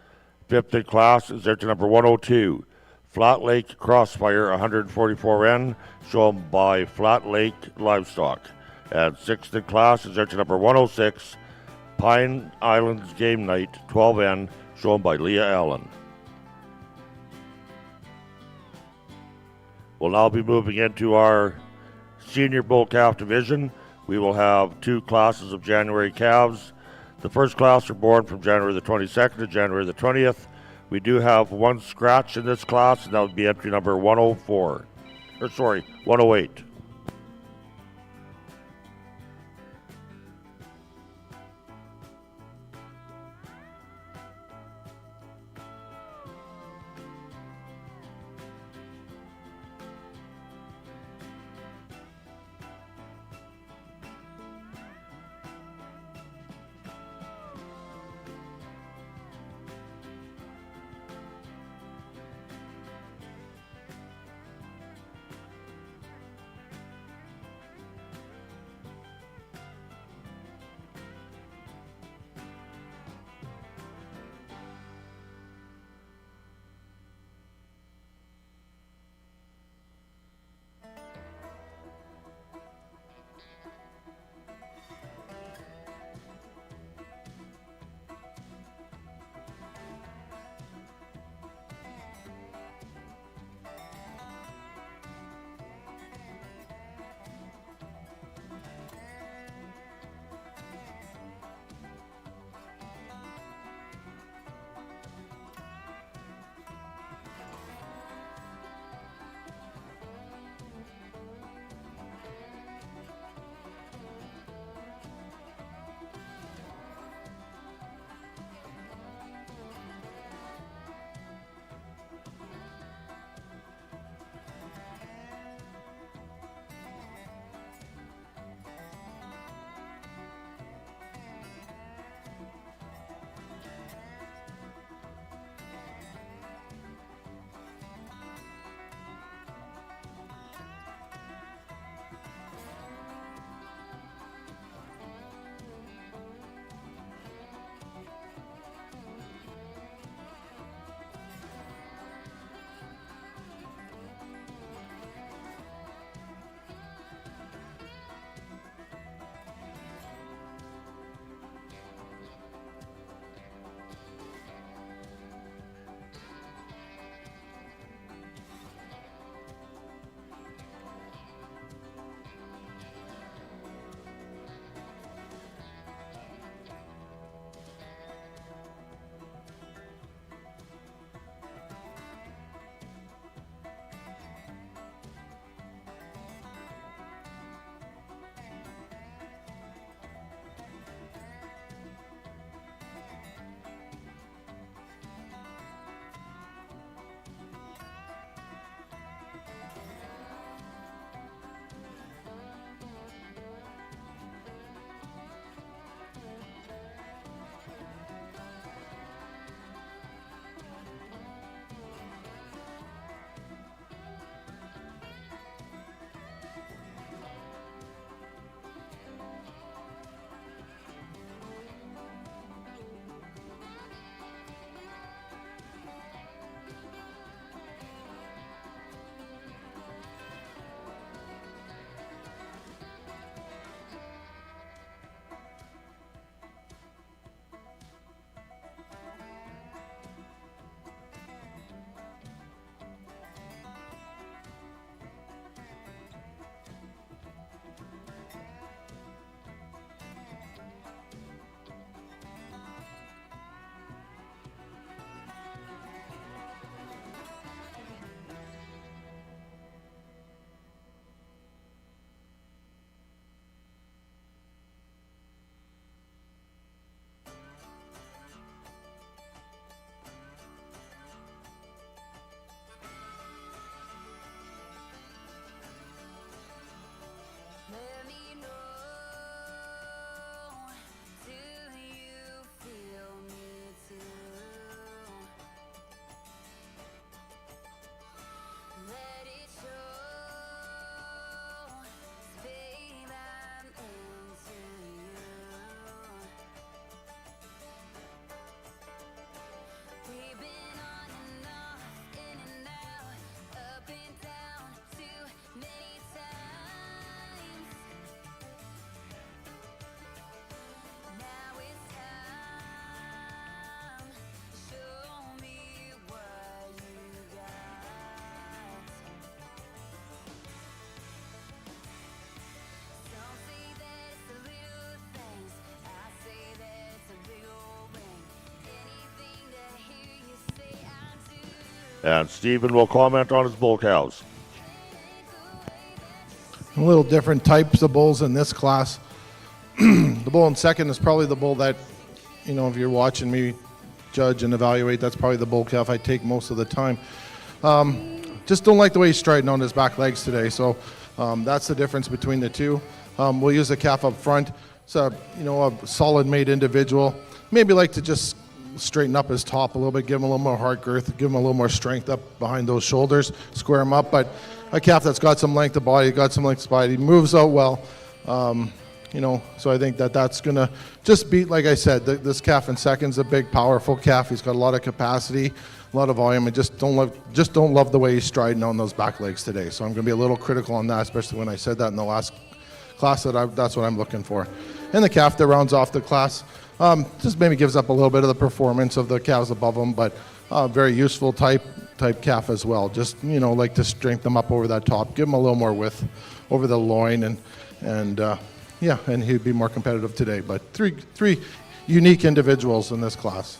Fifth in class is empty number 102, Flat Lake Crossfire, 144N, shown by Flat Lake Livestock. And sixth in class is empty number 106, Pine Islands Game Night, 12N, shown by Leah Allen. We'll now be moving into our senior bull calf division. We will have two classes of January calves. The first class are born from January the 22nd to January the 20th. We do have one scratch in this class, and that would be entry number 108. And Stephen will comment on his bull cows. A little different types of bulls in this class. The bull in second is probably the bull that, if you're watching me judge and evaluate, that's probably the bull calf I take most of the time. Just don't like the way he's striding on his back legs today. So that's the difference between the two. We'll use the calf up front. It's a solid made individual. Maybe like to just straighten up his top a little bit, give him a little more heart girth, give him a little more strength up behind those shoulders, square him up. But a calf that's got some length of body, got some length of body, moves out well. So I think that's going to just be, like I said, this calf in second's a big, powerful calf. He's got a lot of capacity, a lot of volume, and just don't love the way he's striding on those back legs today. So I'm going to be a little critical on that, especially when I said that in the last class, that's what I'm looking for. And the calf that rounds off the class just maybe gives up a little bit of the performance of the calves above him, but very useful type calf as well. Just, like to strengthen them up over that top, give him a little more width over the loin, and he'd be more competitive today. But three unique individuals in this class.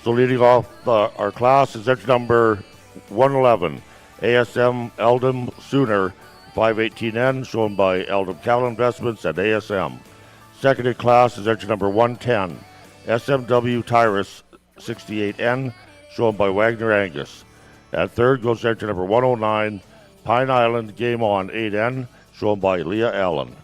So leading off our class is entry number 111, ASM Eldon Sooner 518N, shown by Eldon Cattle Investments and ASM. Second in class is entry number 110, SMW Tyrus 68N, shown by Wagner Angus. And third goes to entry number 109, Pine Island Game On 8N, shown by Leah Allen.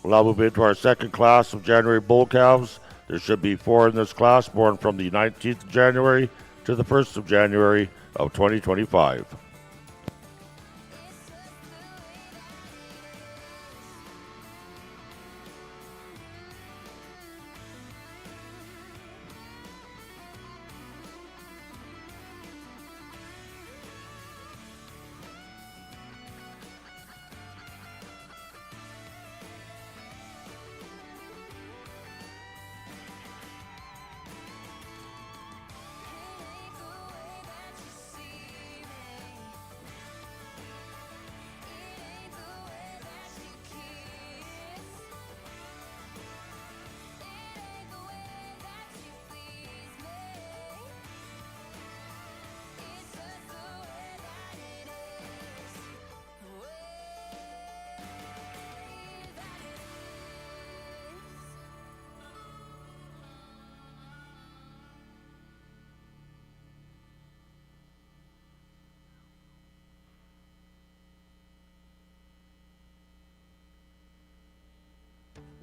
We'll now move into our second class of January bull calves. There should be 4 in this class, born from the 19th of January to the 1st of January of 2025.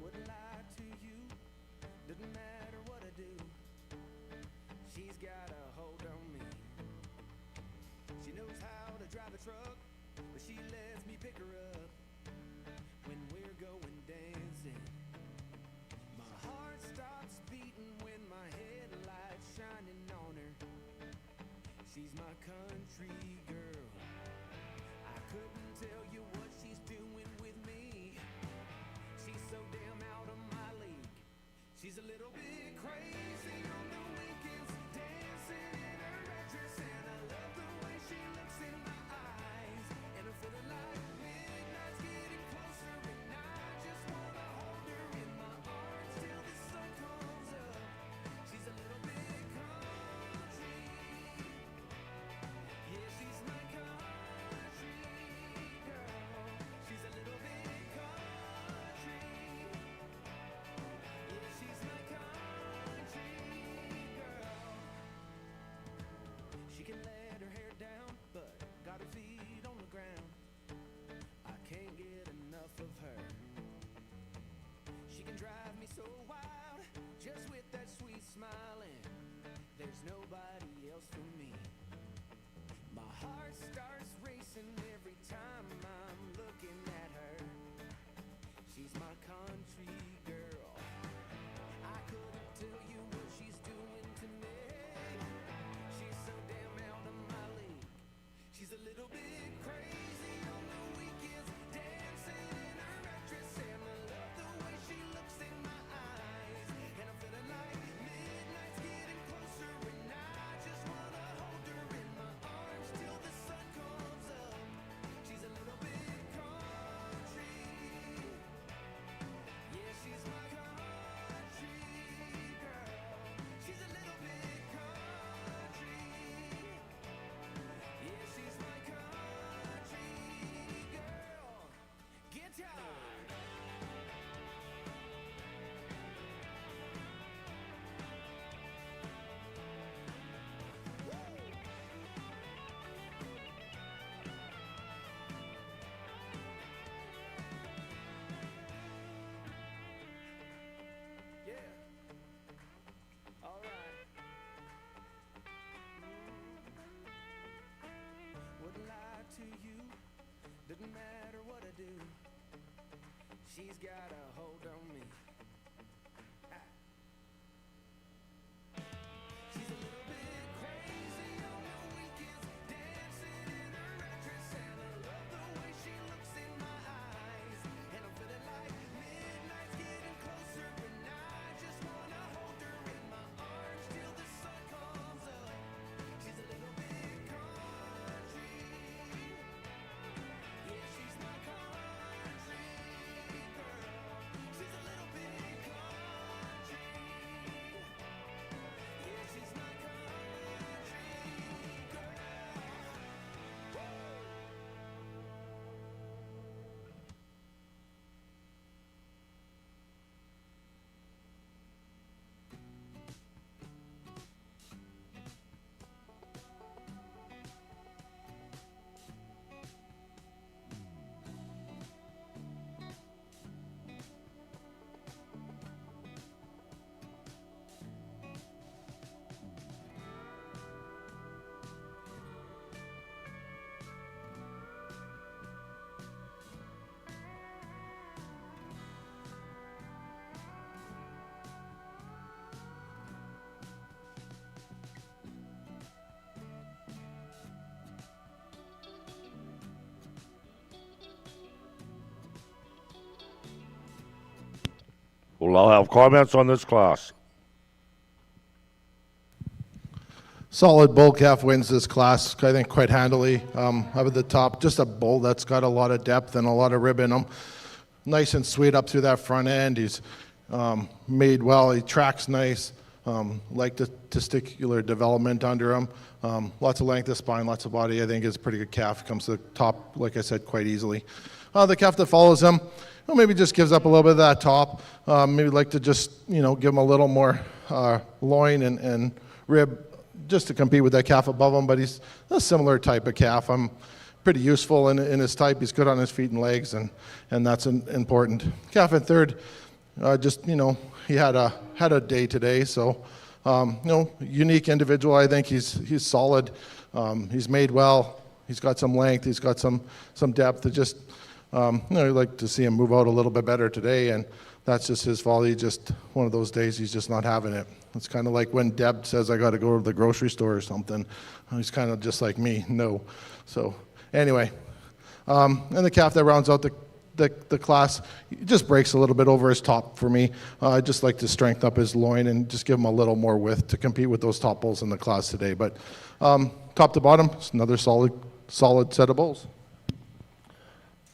Wouldn't lie to you, doesn't matter what I do. She's got a hold on me. She knows how to drive a truck, but she lets me pick her up when we're going dancing. My heart stops beating when my headlights shining on her. She's my country girl. I couldn't tell you what she's doing with me. She's so damn out of my league. She's a little bit crazy on the weekends, dancing in her red dress, and I love the way she looks in my eyes. And I'm feeling like midnight's getting closer, and I just wanna hold her in my arms till the sun comes up. She's a little bit country. Yeah, she's my country girl. She's a little bit country. Yeah, she's my country girl. She can let her hair down, but got her feet on the ground. I can't get enough of her. She can drive me so wild, just with that sweet smile, and there's nobody else for me. My heart starts racing every time I'm looking at her. She's my country girl. I couldn't tell you what she's doing to me. She's so damn out of my league. She's a little bit crazy on the weekends, dancing in her red dress, and I love the way she looks in my eyes. And I'm feeling like midnight's getting closer, and I just wanna hold her in my arms till the sun comes up. she's got a hold on me. She's a little bit crazy on the weekends, dancing in her actress, and I love the way she looks in my eyes. And I'm feeling like midnight's getting closer, and I just wanna hold her in my arms till the sun comes up. She's a little bit country, yeah, she's my country girl. She's a little bit country, yeah, she's my country girl. We'll now have comments on this class. Solid bull calf wins this class, I think, quite handily. Up at the top, just a bull that's got a lot of depth and a lot of rib in him. Nice and sweet up through that front end. He's made well. He tracks nice. Like the testicular development under him. Lots of length of spine, lots of body. I think is a pretty good calf. Comes to the top, like I said, quite easily. The calf that follows him, well, maybe just gives up a little bit of that top. Maybe like to just, give him a little more loin and rib just to compete with that calf above him. But he's a similar type of calf. I'm pretty useful in his type. He's good on his feet and legs, and that's important. Calf in third, he had a day today. So, unique individual. I think he's solid. He's made well. He's got some length. He's got some depth. It just I'd like to see him move out a little bit better today, and that's just his fault. He just one of those days he's just not having it. It's kind of like when Deb says I got to go to the grocery store or something. He's kind of just like me, no. So anyway, and the calf that rounds out the class, he just breaks a little bit over his top for me. I'd just like to strengthen up his loin and just give him a little more width to compete with those top bulls in the class today. But top to bottom, it's another solid set of bulls.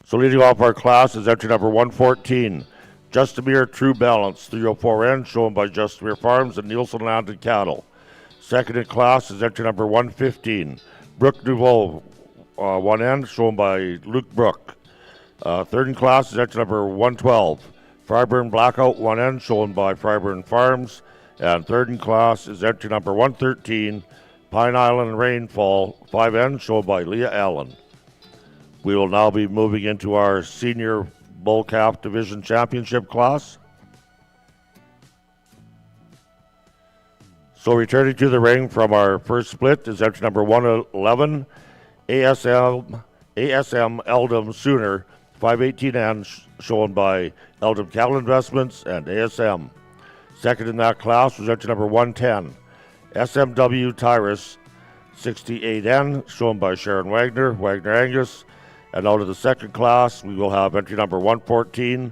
So leading off our class is entry number 114, Justamere True Balance, 304N, shown by Justamere Farms and Nielsen Land and Cattle. Second in class is entry number 115, Brook Nouveau, 1N, shown by Luke Brook. Third in class is entry number 112, Fryburn Blackout 1N, shown by Fryburn Farms. And third in class is entry number 113, Pine Island Rainfall 5N, shown by Leah Allen. We will now be moving into our Senior Bull Calf Division Championship class. So returning to the ring from our first split is entry number 111, ASM Eldom Sooner 518N, shown by Eldom Cattle Investments and ASM. Second in that class was entry number 110, SMW Tyrus 68N, shown by Sharon Wagner Angus. And out of the second class, we will have entry number 114,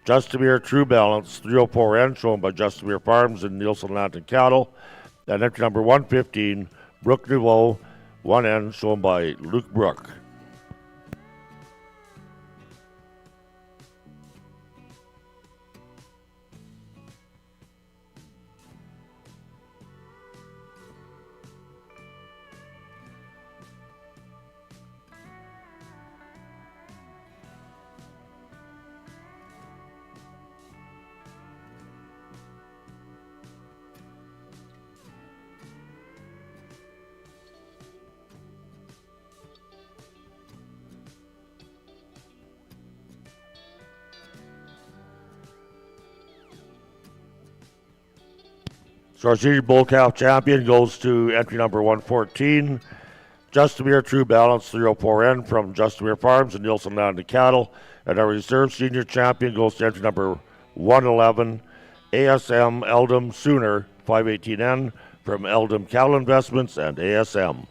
Justamere True Balance 304N, shown by Justamere Farms and Nielsen Land and Cattle. And entry number 115, Brook Nouveau 1N, shown by Luke Brook. So our Senior Bull Calf Champion goes to entry number 114, Justamere True Balance 304N from Justamere Farms and Nielsen Land and Cattle. And our reserve senior champion goes to entry number 111, ASM Eldom Sooner 518N from Eldom Cattle Investments and ASM.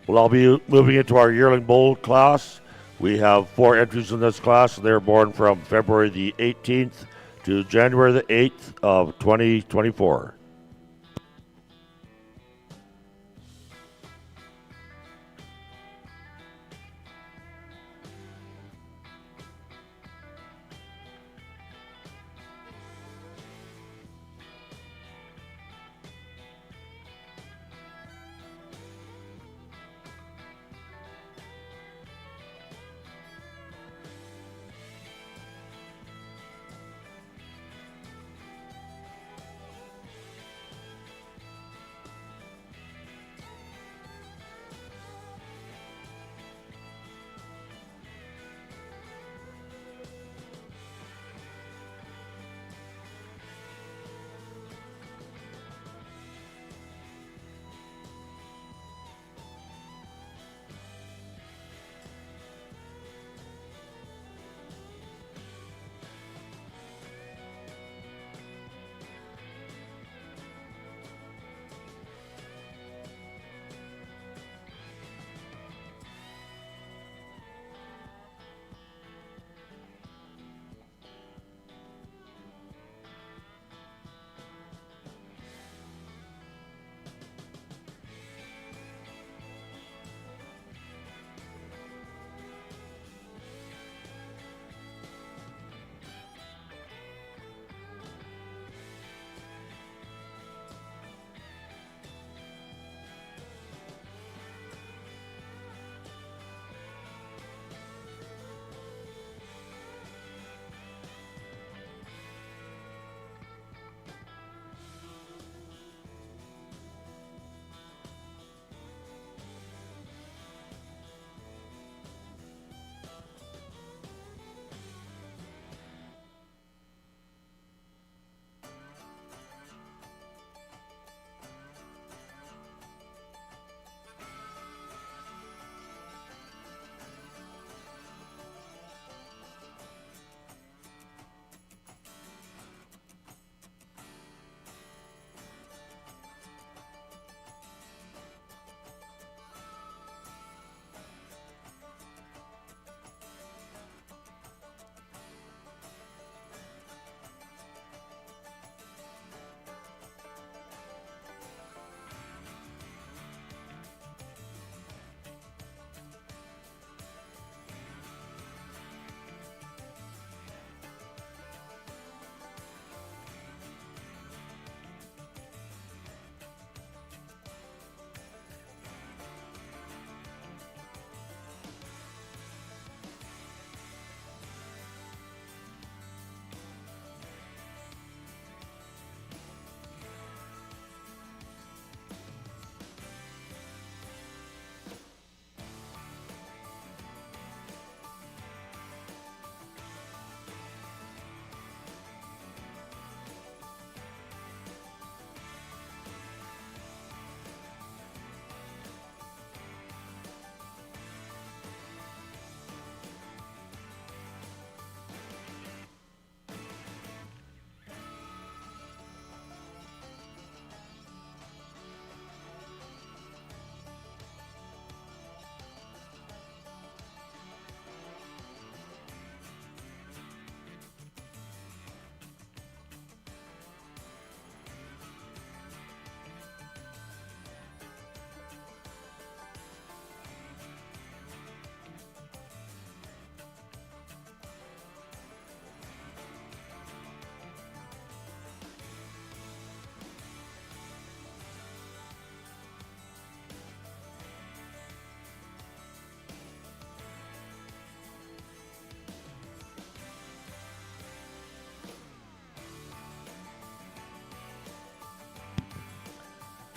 Well, I'll be moving into our yearling bull class. We have 4 entries in this class. They're born from February the 18th to January the 8th of 2024.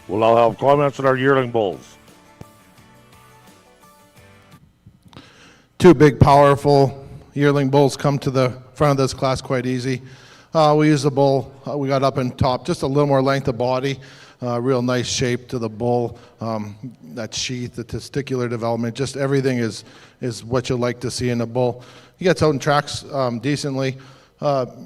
We'll now have comments on our yearling bulls. Two big, powerful yearling bulls come to the front of this class quite easy. We use the bull, we got up and top, just a little more length of body, real nice shape to the bull, that sheath, the testicular development, just everything is what you like to see in a bull. He gets out and tracks decently,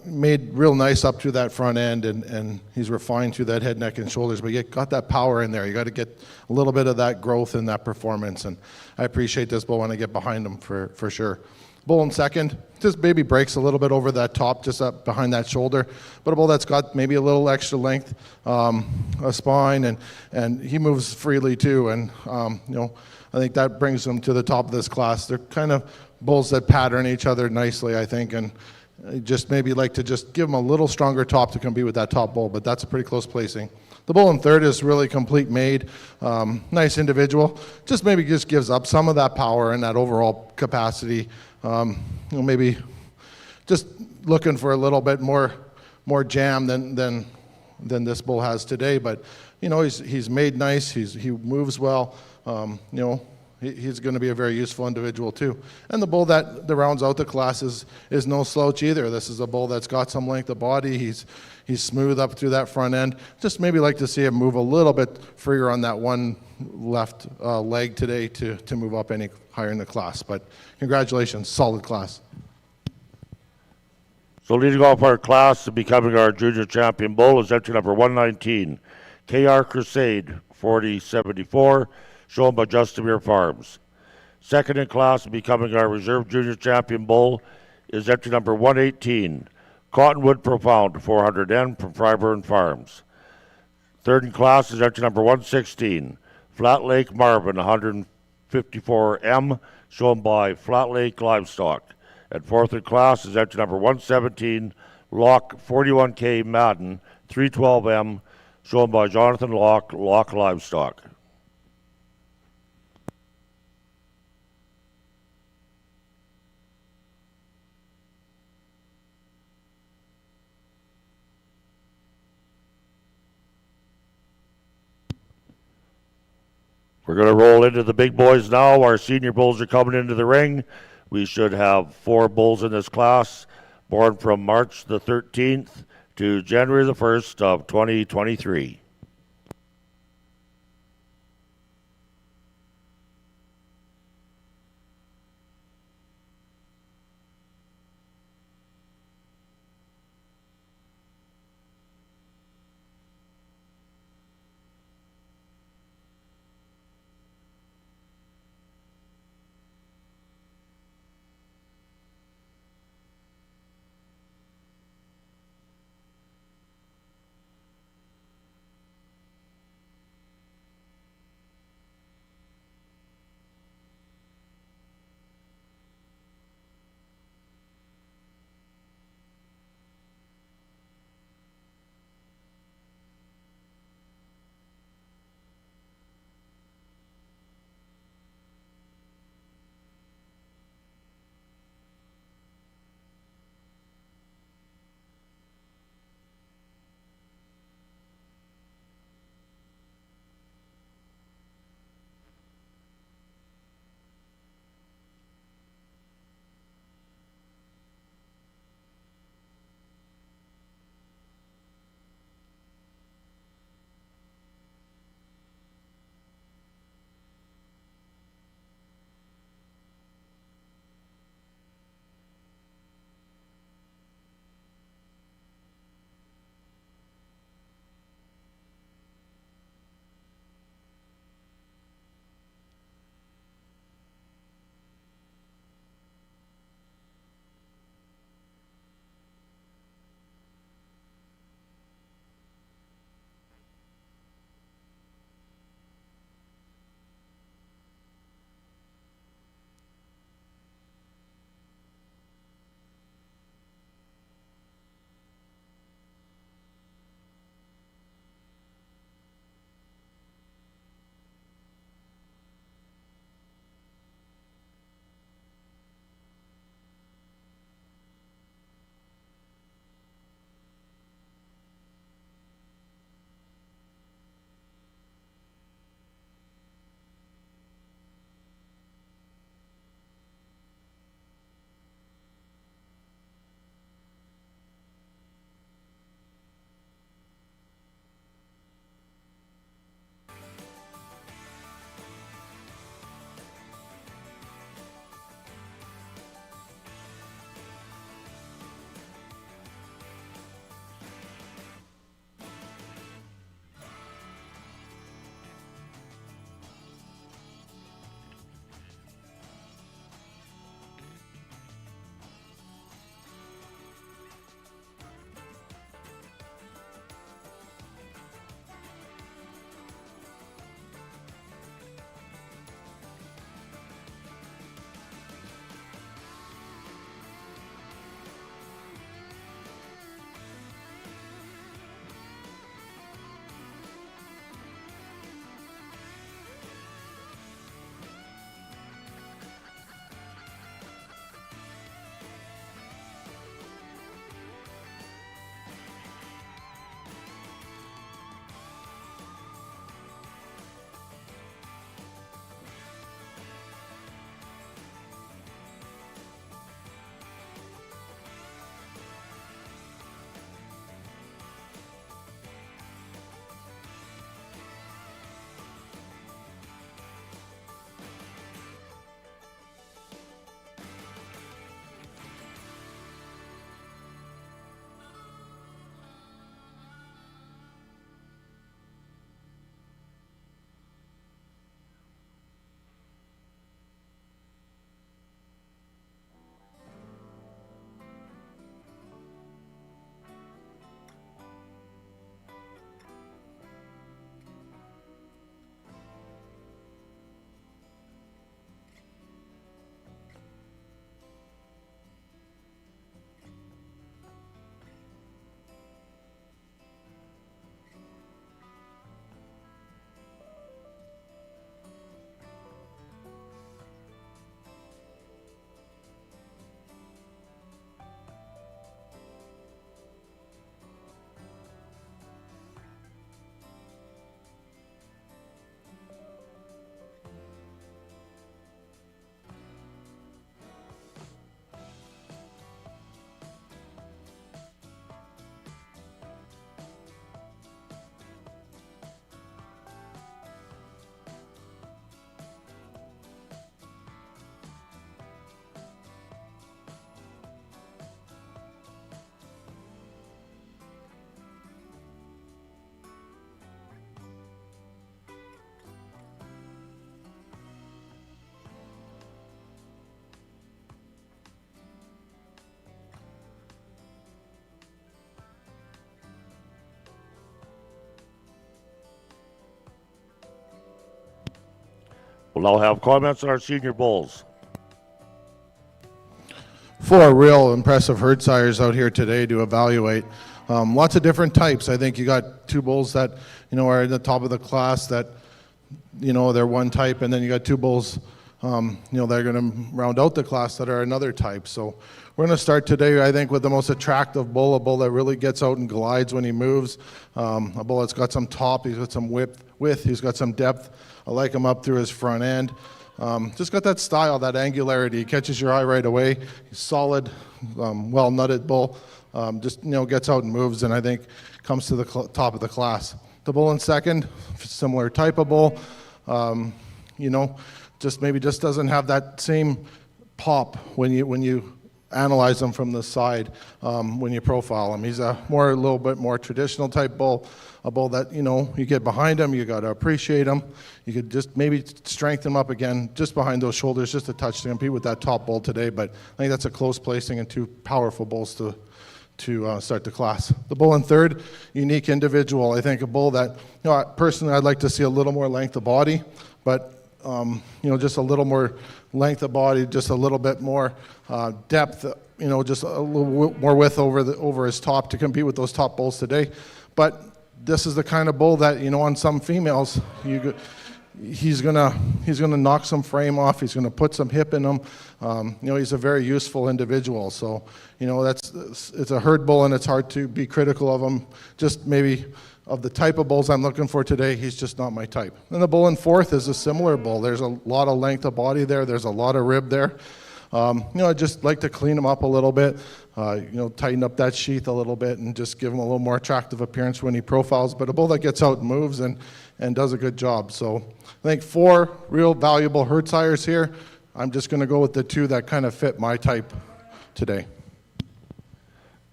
made real nice up through that front end, and he's refined through that head, neck, and shoulders, but you got that power in there. You got to get a little bit of that growth and that performance, and I appreciate this bull when I get behind him for sure. Bull in second, just maybe breaks a little bit over that top, just up behind that shoulder, but a bull that's got maybe a little extra length, a spine, and he moves freely too, and I think that brings him to the top of this class. They're kind of bulls that pattern each other nicely, I think, and I just maybe like to just give him a little stronger top to compete with that top bull, but that's a pretty close placing. The bull in third is really complete made, nice individual, just maybe just gives up some of that power and that overall capacity. Maybe just looking for a little bit more jam than this bull has today, but he's made nice, he moves well, he's going to be a very useful individual too. And the bull that rounds out the class is no slouch either. This is a bull that's got some length of body. He's smooth up through that front end. Just maybe like to see him move a little bit freer on that one left leg today to move up any higher in the class. But congratulations, solid class. So leading off our class and becoming our junior champion bull is entry number 119, KR Crusade 4074, shown by Justimere Farms. Second in class and becoming our reserve junior champion bull is entry number 118, Cottonwood Profound 400N from Fryburn Farms. Third in class is entry number 116, Flat Lake Marvin 154M, shown by Flat Lake Livestock. And fourth in class is entry number 117, Lock 41K Madden 312M, shown by Jonathan Lock Livestock. We're going to roll into the big boys now. Our senior bulls are coming into the ring. We should have 4 bulls in this class, born from March the 13th to January the 1st of 2023. We'll now have comments on our senior bulls. 4 real impressive herd sires out here today to evaluate. Lots of different types. I think you got 2 bulls that, are at the top of the class that, they're one type, and then you got 2 bulls, that are going to round out the class that are another type. So we're going to start today, I think, with the most attractive bull, a bull that really gets out and glides when he moves, a bull that's got some top, he's got some width, he's got some depth. I like him up through his front end. Just got that style, that angularity. He catches your eye right away. He's solid, well-nutted bull. Just, gets out and moves, and I think comes to the top of the class. The bull in second, similar type of bull. Just doesn't have that same pop when you analyze him from the side, when you profile him. He's a little bit more traditional type bull, a bull that, you get behind him, you got to appreciate him. You could just maybe strengthen him up again, just behind those shoulders, just a touch to compete with that top bull today. But I think that's a close placing and 2 powerful bulls to start the class. The bull in third, unique individual. I think a bull that, personally I'd like to see a little more length of body, but just a little more length of body, just a little bit more depth, just a little more width over his top to compete with those top bulls today. But this is the kind of bull that, on some females, he's gonna knock some frame off. He's gonna put some hip in him. He's a very useful individual. So, it's a herd bull, and it's hard to be critical of him. Just maybe of the type of bulls I'm looking for today, he's just not my type. And the bull in fourth is a similar bull. There's a lot of length of body there. There's a lot of rib there. I just like to clean him up a little bit, tighten up that sheath a little bit and just give him a little more attractive appearance when he profiles. But a bull that gets out and moves and does a good job. So I think 4 real valuable herd sires here. I'm just going to go with the 2 that kind of fit my type today.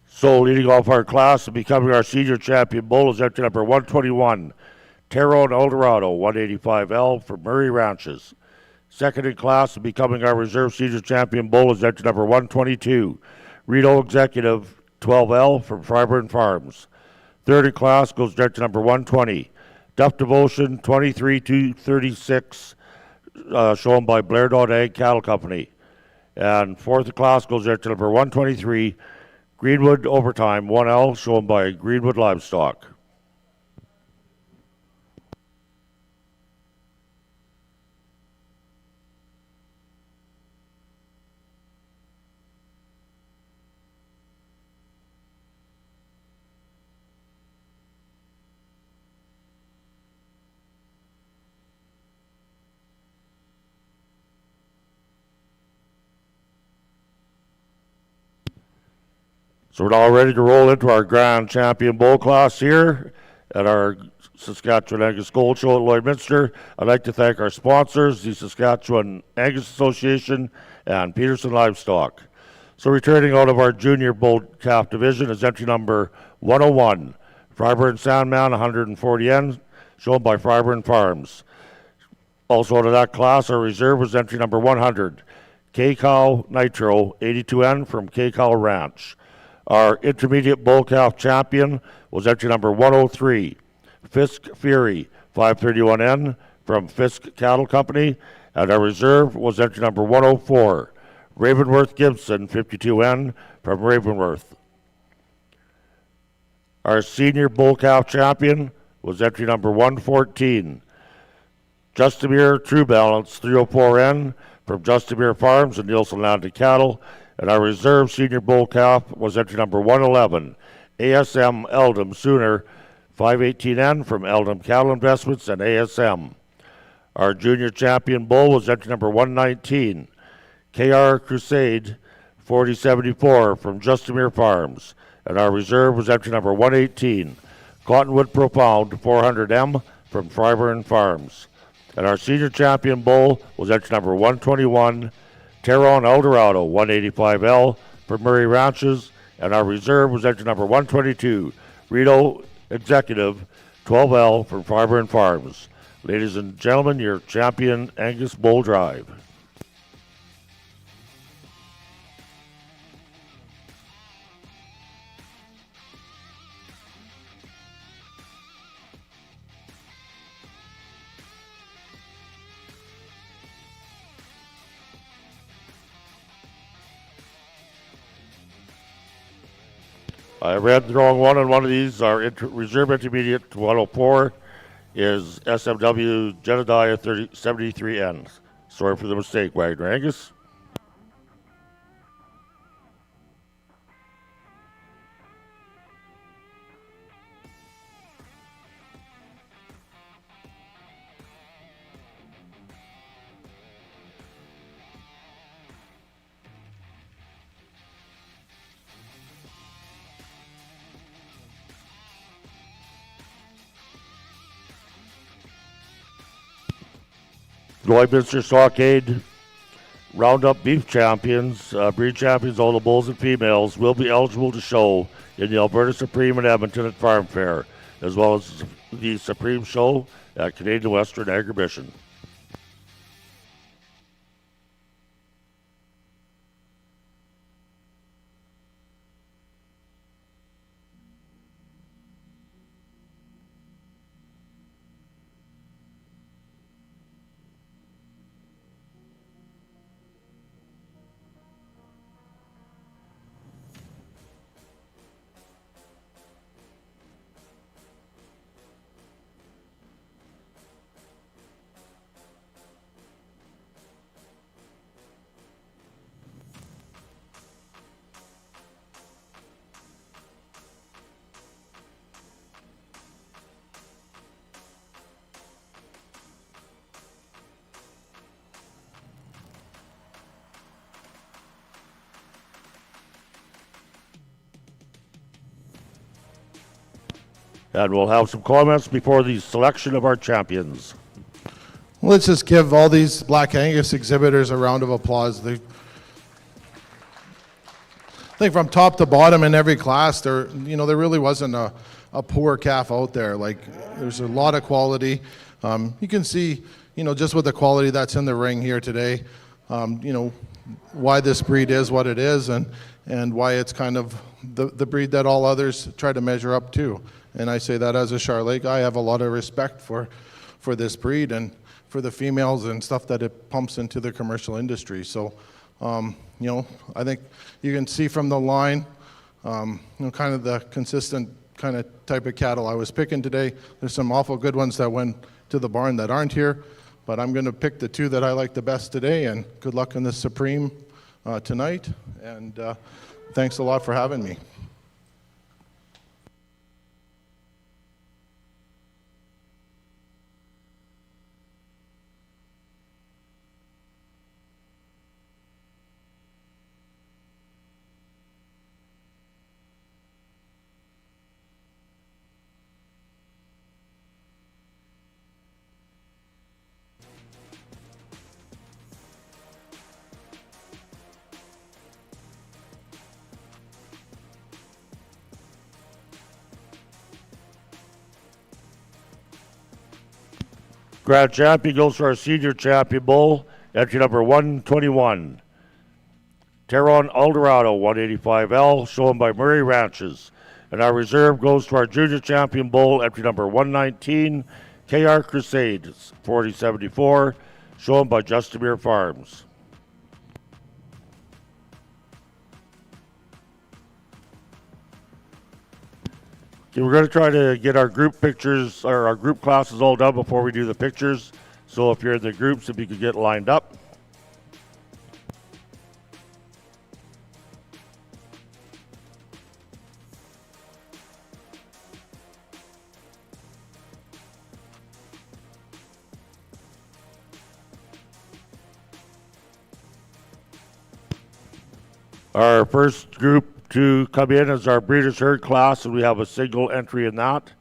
So leading off our class and becoming our senior champion bull is entry number 121, Tyrone Eldorado, 185L from Murray Ranches. Second in class and becoming our reserve senior champion bull is entry number 122, Reno Executive, 12L from Freiburg Farms. Third in class goes to entry number 120, Duff Devotion, 23-36, shown by Blair Dot Ag Cattle Company. And fourth in class goes to entry number 123, Greenwood Overtime, 1L, shown by Greenwood Livestock. So we're now ready to roll into our Grand Champion Bull class here at our Saskatchewan Angus Gold Show at Lloydminster. I'd like to thank our sponsors, the Saskatchewan Angus Association and Peterson Livestock. So returning out of our Junior Bull Calf Division is entry number 101, Freiburg Sandman, 140N, shown by Freiburg Farms. Also out of that class, our reserve was entry number 100, K-Cow Nitro, 82N from K-Cow Ranch. Our intermediate bull calf champion was entry number 103, Fisk Fury, 531N from Fisk Cattle Company, and our reserve was entry number 104, Ravenworth Gibson, 52N from Ravenworth. Our senior bull calf champion was entry number 114, Justimere True Balance, 304N from Justimere Farms and Nielsen Landed Cattle. And our reserve senior bull calf was entry number 111, ASM Eldom Sooner, 518N from Eldom Cattle Investments and ASM. Our junior champion bull was entry number 119, KR Crusade, 4074 from Justimere Farms. And our reserve was entry number 118, Cottonwood Profound, 400M from Freiburg Farms. And our senior champion bull was entry number 121, Tyrone Eldorado, 185L for Murray Ranches, and our reserve was entry number 122, Reno Executive, 12L from Freiburg Farms. Ladies and gentlemen, your champion Angus Bull Drive. I read the wrong one on one of these. Our reserve intermediate to 104 is SMW Jedediah 73N. Sorry for the mistake, Wagner Angus. Lloydminster Stockade Roundup beef champions, breed champions, all the bulls and females, will be eligible to show in the Alberta Supreme in Edmonton at Farm Fair, as well as the Supreme Show at Canadian Western Agribition. And we'll have some comments before the selection of our champions. Let's just give all these Black Angus exhibitors a round of applause. I think from top to bottom in every class, there really wasn't a poor calf out there. Like, there's a lot of quality. You can see, just with the quality that's in the ring here today, why this breed is what it is, and why it's kind of the breed that all others try to measure up to. And I say that as a Charolais guy. I have a lot of respect for this breed and for the females and stuff that it pumps into the commercial industry. So, I think you can see from the line, kind of the consistent kind of type of cattle I was picking today. There's some awful good ones that went to the barn that aren't here, but I'm going to pick the two that I like the best today, and good luck in the Supreme tonight, and thanks a lot for having me. Grand champion goes for our senior champion bull, entry number 121. Teron Eldorado, 185L, shown by Murray Ranches. And our reserve goes to our junior champion bull, entry number 119, KR Crusade, 4074, shown by Justimere Farms. Okay, we're going to try to get our group pictures, or our group classes all done before we do the pictures. So if you're in the groups, if you could get lined up. Our first group to come in is our Breeders' Herd class, and we have a single entry in that.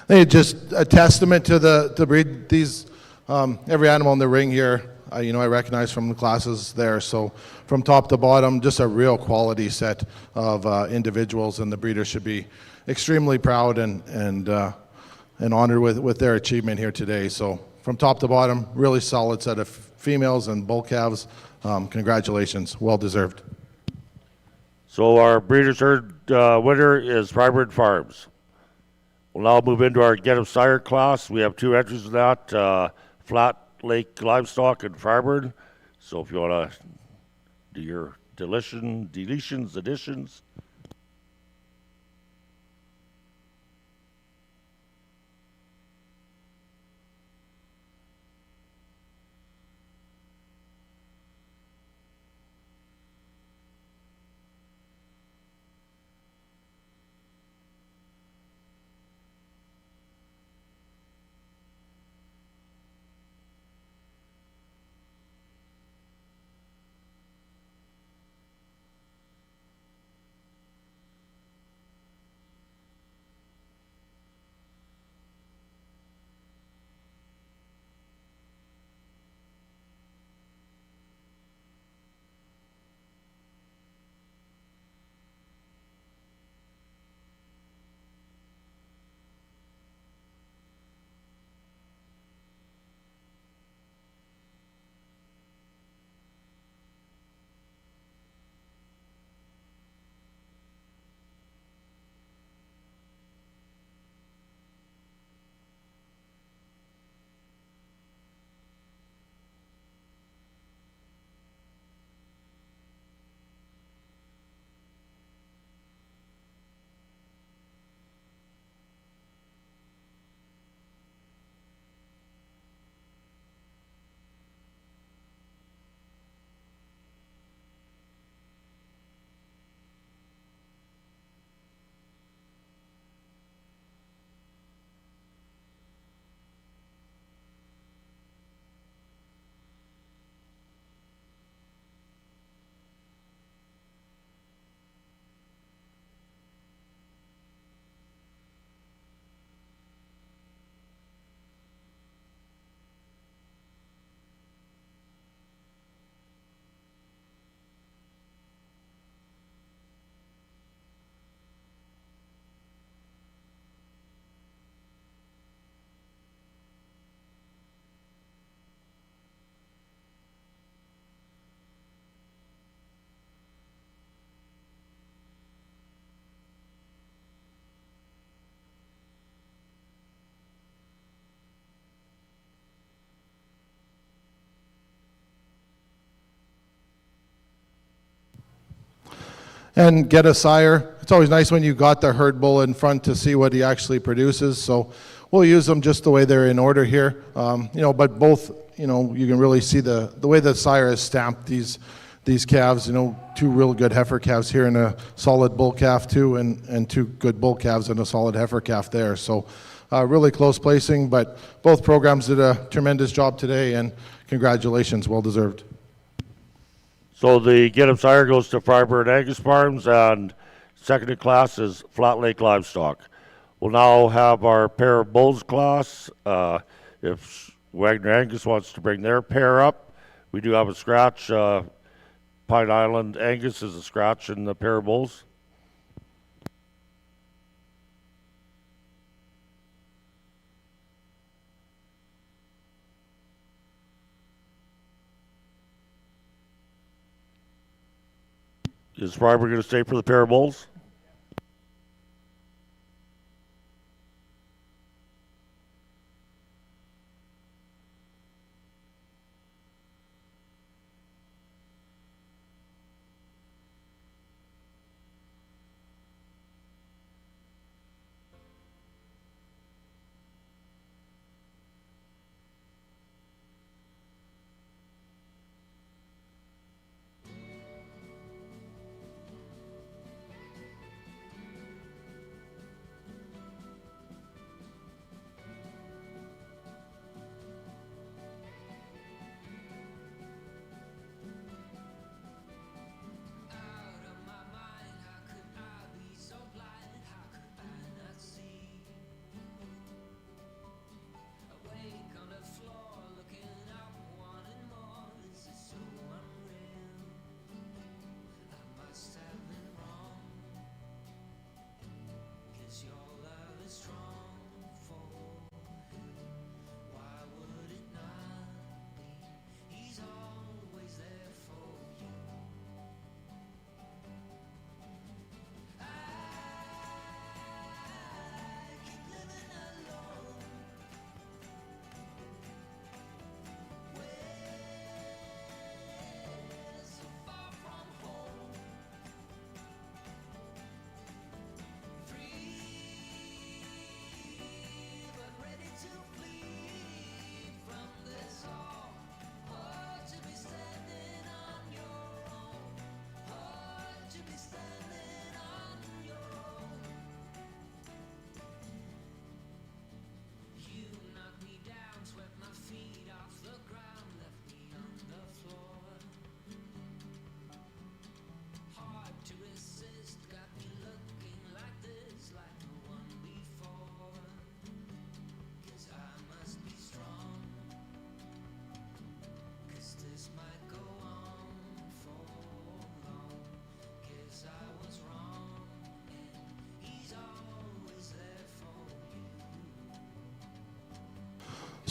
I think it's just a testament to the breed. These every animal in the ring here, I recognize from the classes there. So from top to bottom, just a real quality set of individuals, and the breeders should be extremely proud and honored with their achievement here today. So from top to bottom, really solid set of females and bull calves. Congratulations, well deserved. So our Breeders' Herd winner is Firebird Farms. We'll now move into our Get 'em Sire class. We have 2 entries in that, Flat Lake Livestock and Firebird. So if you want to do your deletions, additions. And get a sire. It's always nice when you got the herd bull in front to see what he actually produces. So we'll use them just the way they're in order here. But both, you can really see the way the sire has stamped these calves. 2 real good heifer calves here and a solid bull calf too, and 2 good bull calves and a solid heifer calf there. So really close placing, but both programs did a tremendous job today, and congratulations, well deserved. So the Get 'em Sire goes to Firebird Angus Farms, and second in class is Flat Lake Livestock. We'll now have our pair of bulls class. If Wagner Angus wants to bring their pair up, we do have a scratch. Pine Island Angus is a scratch in the pair of bulls. Is Firebird going to stay for the pair of bulls?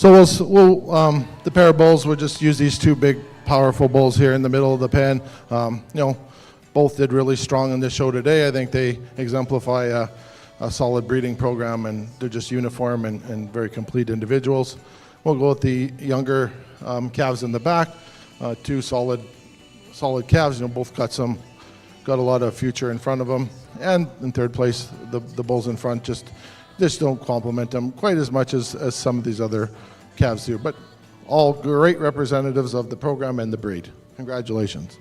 So the pair of bulls, we'll just use these two big, powerful bulls here in the middle of the pen. Both did really strong in this show today. I think they exemplify a solid breeding program, and they're just uniform and very complete individuals. We'll go with the younger calves in the back, two solid calves. Both got a lot of future in front of them. And in third place, the bulls in front just don't complement them quite as much as some of these other calves do. But all great representatives of the program and the breed. Congratulations.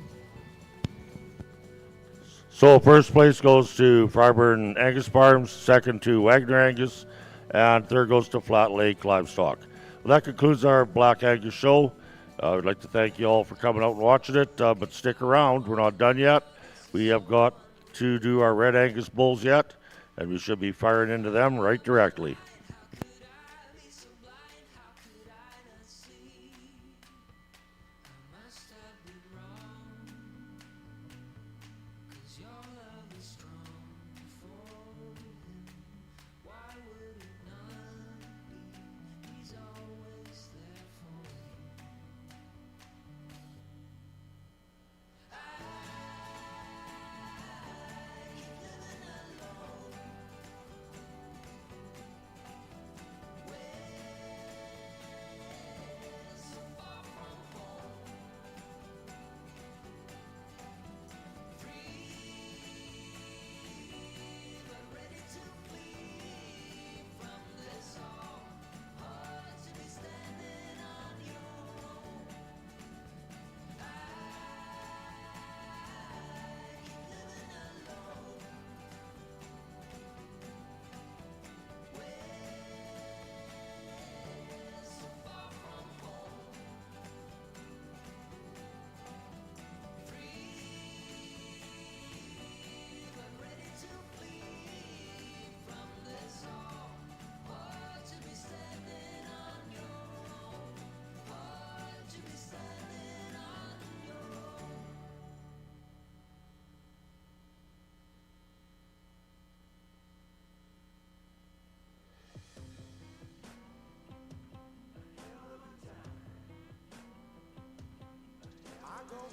So first place goes to Farburn Angus Farms, second to Wagner Angus, and third goes to Flat Lake Livestock. Well, that concludes our Black Angus show. I'd like to thank you all for coming out and watching it, but stick around. We're not done yet. We have got to do our Red Angus bulls yet, and we should be firing into them right directly.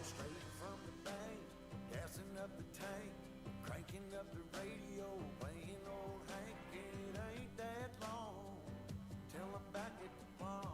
Straight from the bank, gassing up the tank, cranking up the radio, playing old Hank. It ain't that long till I'm back at the farm.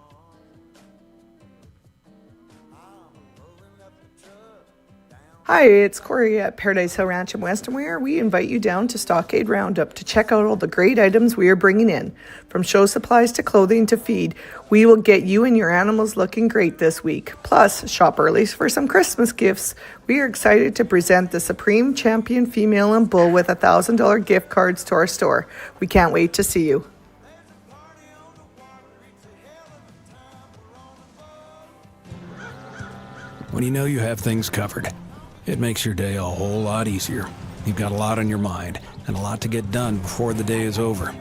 I'm pulling up the truck down. Hi, it's Corey at Paradise Hill Ranch in Weston Weir. We invite you down to Stockade Roundup to check out all the great items we are bringing in. From show supplies to clothing to feed, we will get you and your animals looking great this week. Plus, shop early for some Christmas gifts. We are excited to present the Supreme Champion Female and Bull with $1,000 gift cards to our store. We can't wait to see you. When you know you have things covered, it makes your day a whole lot easier. You've got a lot on your mind and a lot to get done before the day is over.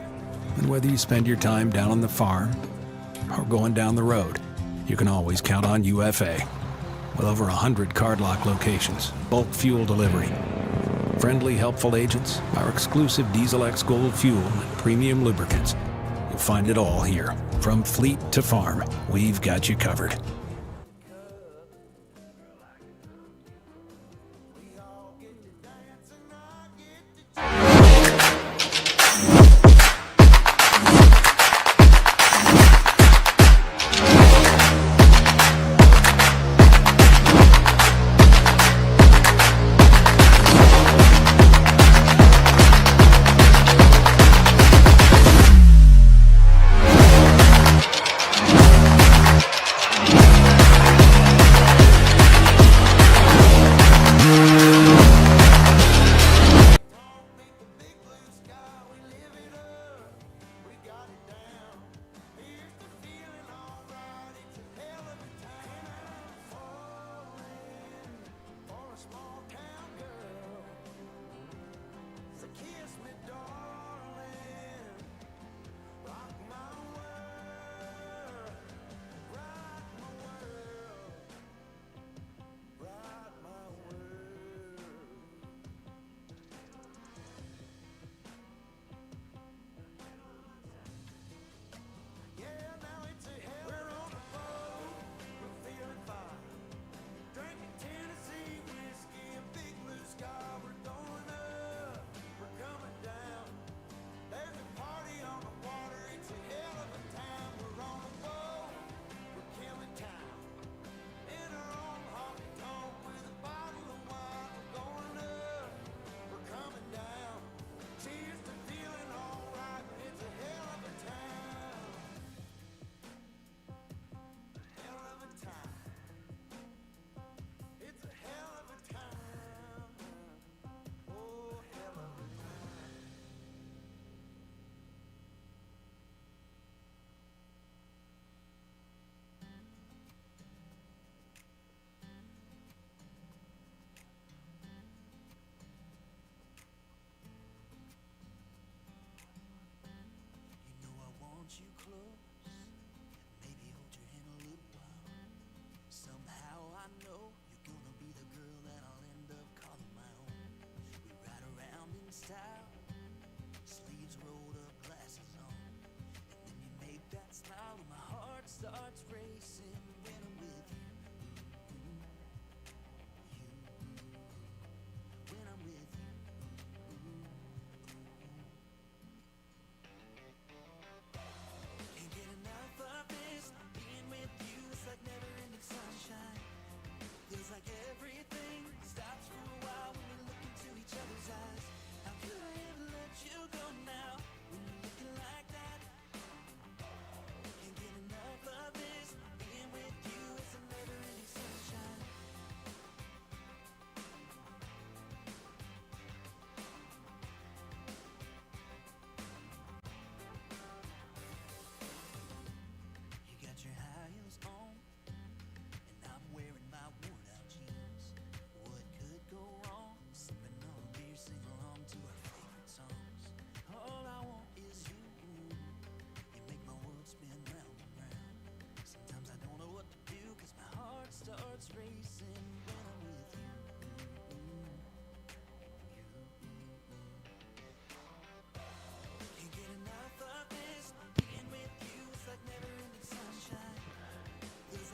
And whether you spend your time down on the farm or going down the road, you can always count on UFA. With over 100 card lock locations, bulk fuel delivery, friendly, helpful agents, our exclusive Diesel X Gold fuel, and premium lubricants, you'll find it all here. From fleet to farm, we've got you covered.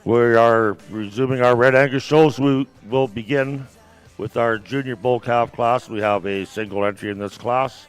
We are resuming our Red Angus shows. We will begin with our junior bull calf class. We have a single entry in this class.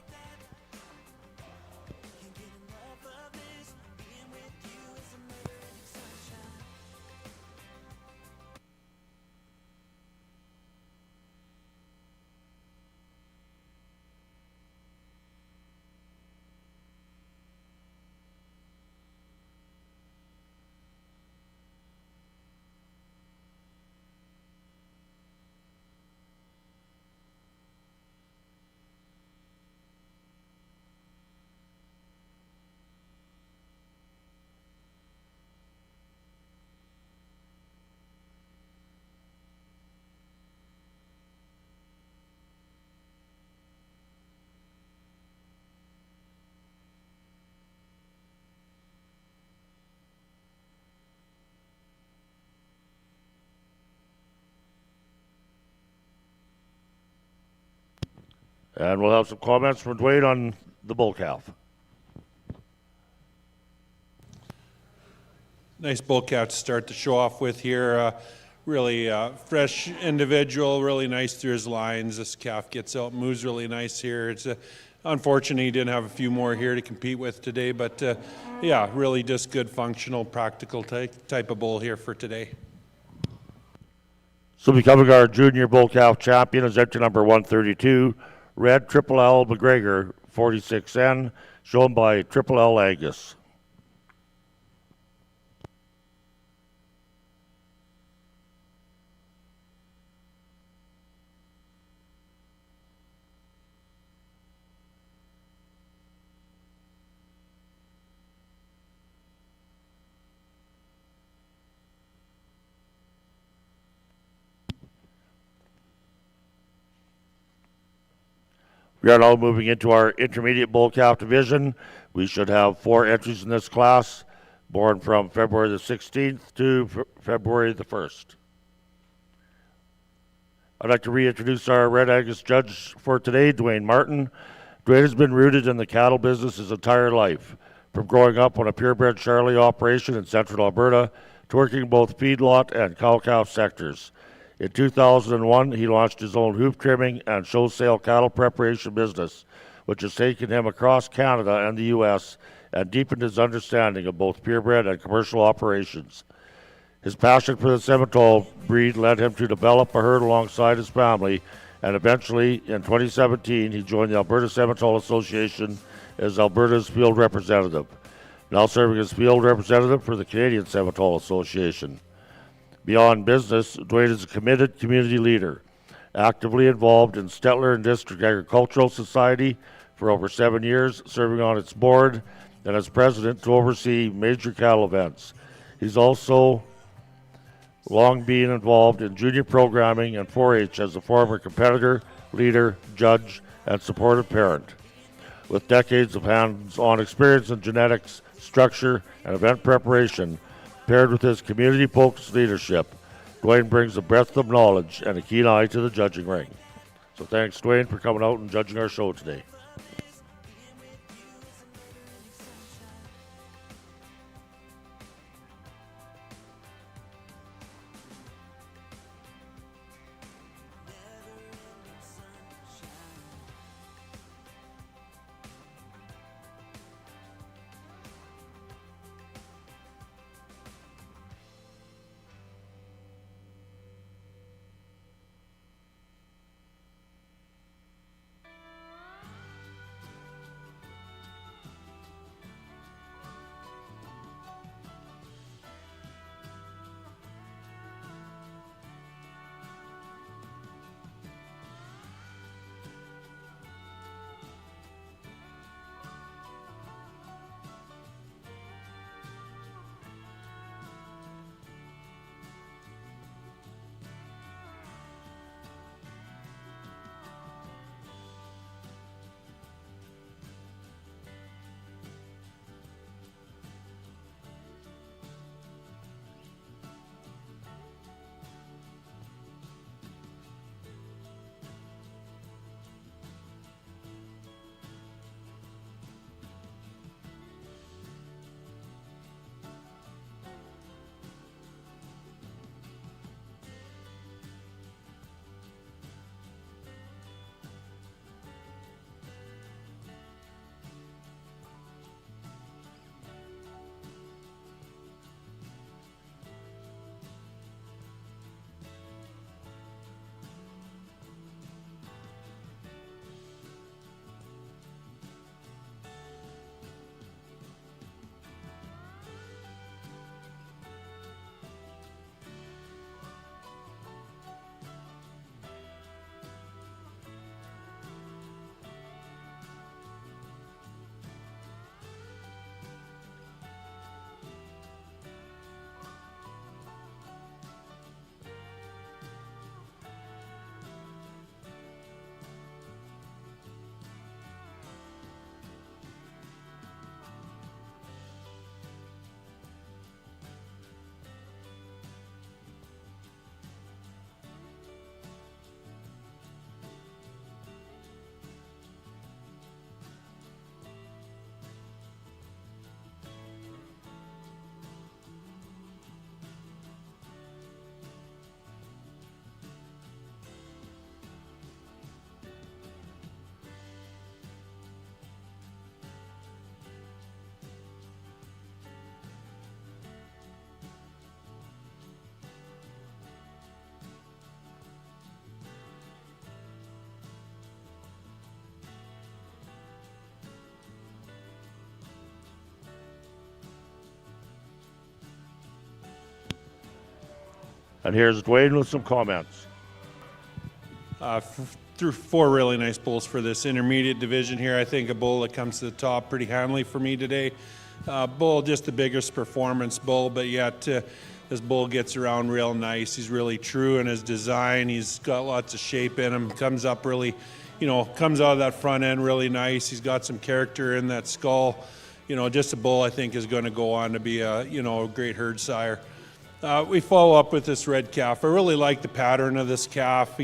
And we'll have some comments from Dwayne on the bull calf. Nice bull calf to start the show off with here. Really fresh individual, really nice through his lines. This calf gets out, moves really nice here. It's unfortunate he didn't have a few more here to compete with today, but yeah, really just good functional, practical type of bull here for today. So becoming our junior bull calf champion is entry number 132, Red Triple L McGregor, 46N, shown by Triple L Angus. We are now moving into our intermediate bull calf division. We should have 4 entries in this class, born from February the 16th to February the 1st. I'd like to reintroduce our Red Angus judge for today, Dwayne Martin. Dwayne has been rooted in the cattle business his entire life, from growing up on a purebred Charlie operation in central Alberta to working in both feedlot and cow-calf sectors. In 2001, he launched his own hoof trimming and show sale cattle preparation business, which has taken him across Canada and the U.S. and deepened his understanding of both purebred and commercial operations. His passion for the Simmental breed led him to develop a herd alongside his family, and eventually, in 2017, he joined the Alberta Simmental Association as Alberta's field representative, now serving as field representative for the Canadian Simmental Association. Beyond business, Dwayne is a committed community leader, actively involved in Stettler and District Agricultural Society for over 7 years, serving on its board and as president to oversee major cattle events. He's also long been involved in junior programming and 4-H as a former competitor, leader, judge, and supportive parent. With decades of hands-on experience in genetics, structure, and event preparation, paired with his community-focused leadership, Dwayne brings a breadth of knowledge and a keen eye to the judging ring. So thanks, Dwayne, for coming out and judging our show today. And here's Dwayne with some comments. Through 4 really nice bulls for this intermediate division here. I think a bull that comes to the top pretty handily for me today. Bull, just the biggest performance bull, but yet this bull gets around real nice. He's really true in his design. He's got lots of shape in him. Comes up really, comes out of that front end really nice. He's got some character in that skull. Just a bull I think is going to go on to be a great herd sire. We follow up with this red calf. I really like the pattern of this calf.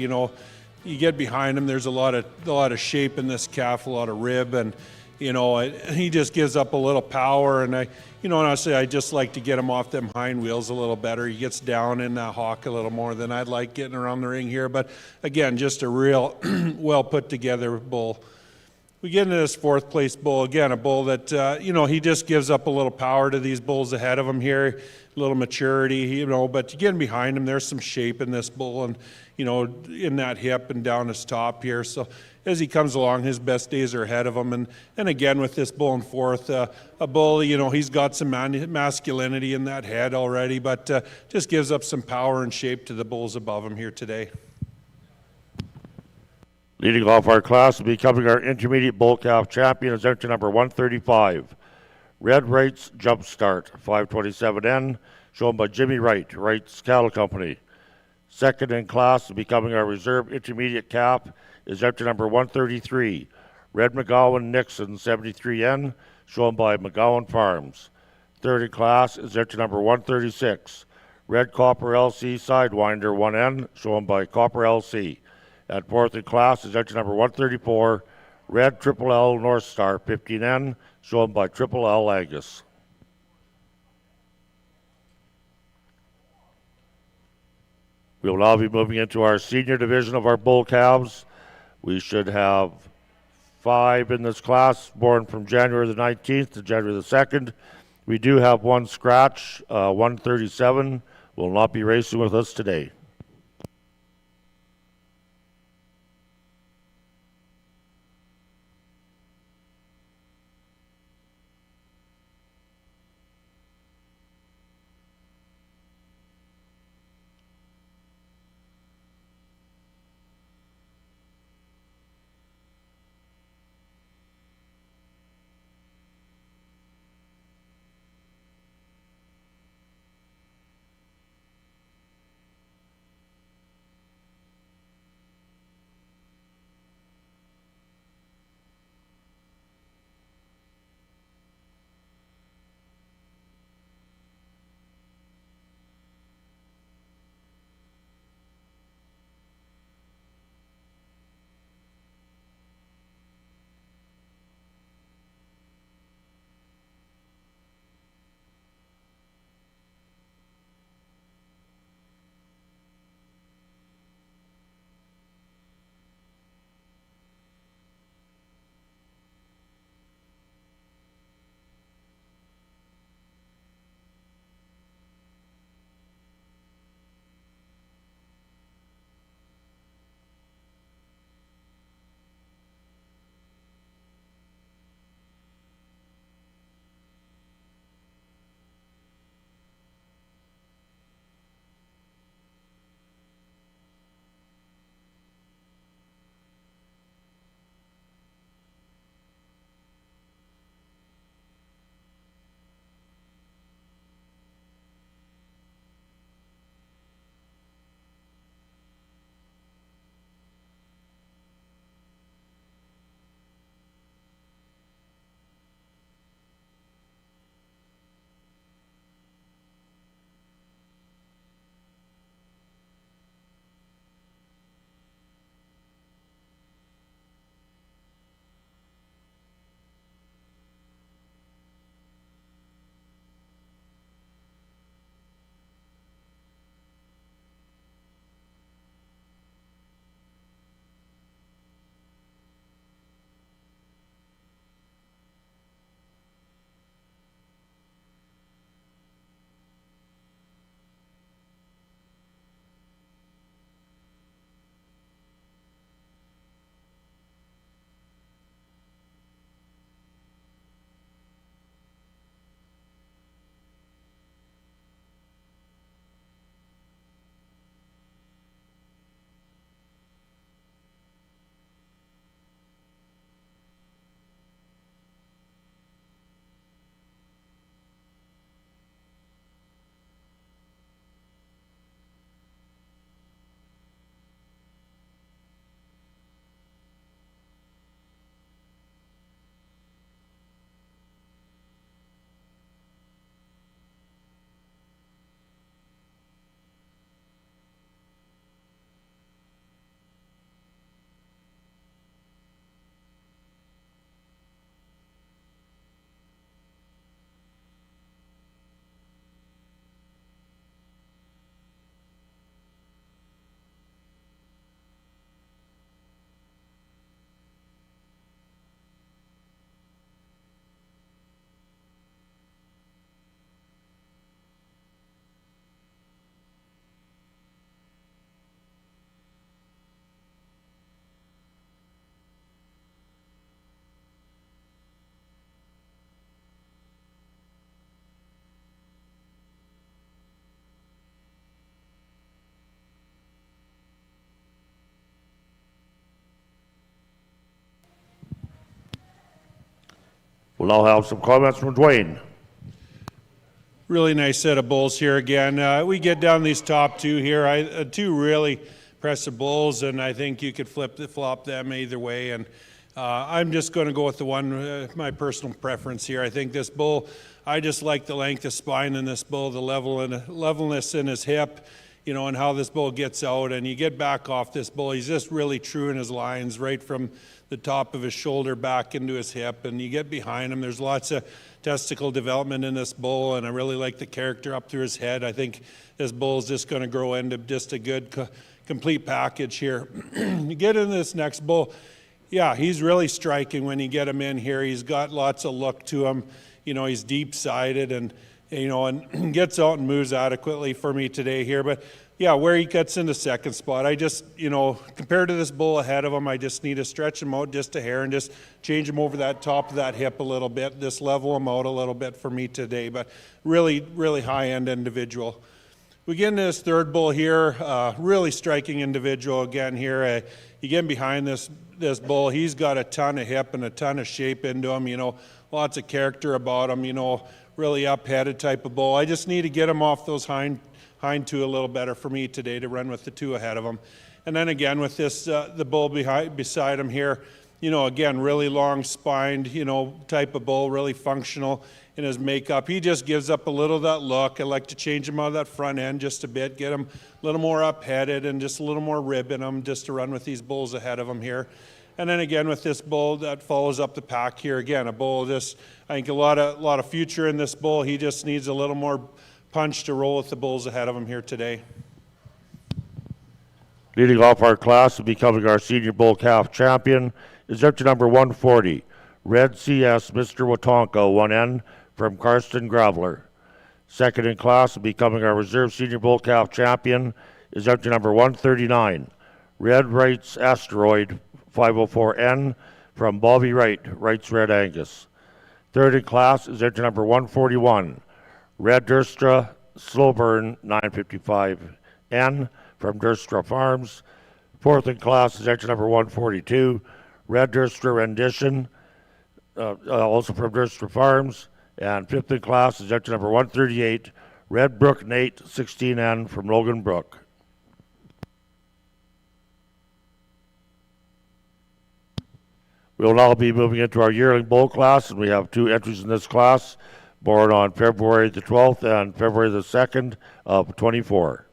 You get behind him, there's a lot of shape in this calf, a lot of rib, and he just gives up a little power. And honestly, I just like to get him off them hind wheels a little better. He gets down in that hock a little more than I'd like getting around the ring here. But again, just a real well put together bull. We get into this 4th place bull, again, a bull that, he just gives up a little power to these bulls ahead of him here, a little maturity, but getting behind him, there's some shape in this bull and, in that hip and down his top here. So as he comes along, his best days are ahead of him. And again, with this bull in 4th, a bull, he's got some masculinity in that head already, but just gives up some power and shape to the bulls above him here today. Leading off our class and becoming our intermediate bull calf champion is entry number 135. Red Wright's Jumpstart, 527N, shown by Jimmy Wright, Wright's Cattle Company. Second in class and becoming our reserve intermediate calf is entry number 133. Red McGowan Nixon, 73N, shown by McGowan Farms. Third in class is entry number 136. Red Copper LC Sidewinder, 1N, shown by Copper LC. And fourth in class is entry number 134, Red Triple L North Star 15N, shown by Triple L Angus. We will now be moving into our senior division of our bull calves. We should have 5 in this class, born from January the 19th to January the 2nd. We do have 1 scratch, 137, will not be racing with us today. We'll now have some comments from Dwayne. Really nice set of bulls here again. We get down these top two here. Two really impressive bulls, and I think you could flop them either way. And I'm just going to go with the one, my personal preference here. I think this bull, I just like the length of spine in this bull, the levelness in his hip, you know, and how this bull gets out. And you get back off this bull, he's just really true in his lines, right from the top of his shoulder back into his hip. And you get behind him, there's lots of testicle development in this bull, and I really like the character up through his head. I think this bull is just going to grow into just a good complete package here. You get into this next bull, yeah, he's really striking when you get him in here. He's got lots of look to him. You know, he's deep-sided and, you know, and gets out and moves adequately for me today here. But yeah, where he gets into second spot, I just, you know, compared to this bull ahead of him, I just need to stretch him out just a hair and just change him over that top of that hip a little bit, just level him out a little bit for me today. But really, really high-end individual. We get into this third bull here, really striking individual again here. You get behind this bull, he's got a ton of hip and a ton of shape into him, you know, lots of character about him, you know, really up-headed type of bull. I just need to get him off those hind two a little better for me today to run with the two ahead of him. And then again with this, the bull beside him here, you know, again, really long spined, you know, type of bull, really functional in his makeup. He just gives up a little of that look. I like to change him out of that front end just a bit, get him a little more up-headed and just a little more rib in him just to run with these bulls ahead of him here. And then again with this bull that follows up the pack here, again, a bull just, I think a lot of future in this bull. He just needs a little more punch to roll with the bulls ahead of him here today. Leading off our class and becoming our senior bull calf champion is up to number 140, Red CS Mr. Watonka 1N from Karsten Graveler. Second in class and becoming our reserve senior bull calf champion is up to number 139, Red Wrights Asteroid 504N from Bobby Wright, Wrights Red Angus. Third in class is up to number 141, Red Durstra Slowburn 955N from Durstra Farms. Fourth in class is entry number 142, Red Durstra Rendition, also from Durstra Farms. And fifth in class is entry number 138, Red Brook Nate 16N from Logan Brook. We'll now be moving into our yearling bull class, and we have two entries in this class, born on February the 12th and February the 2nd of 24.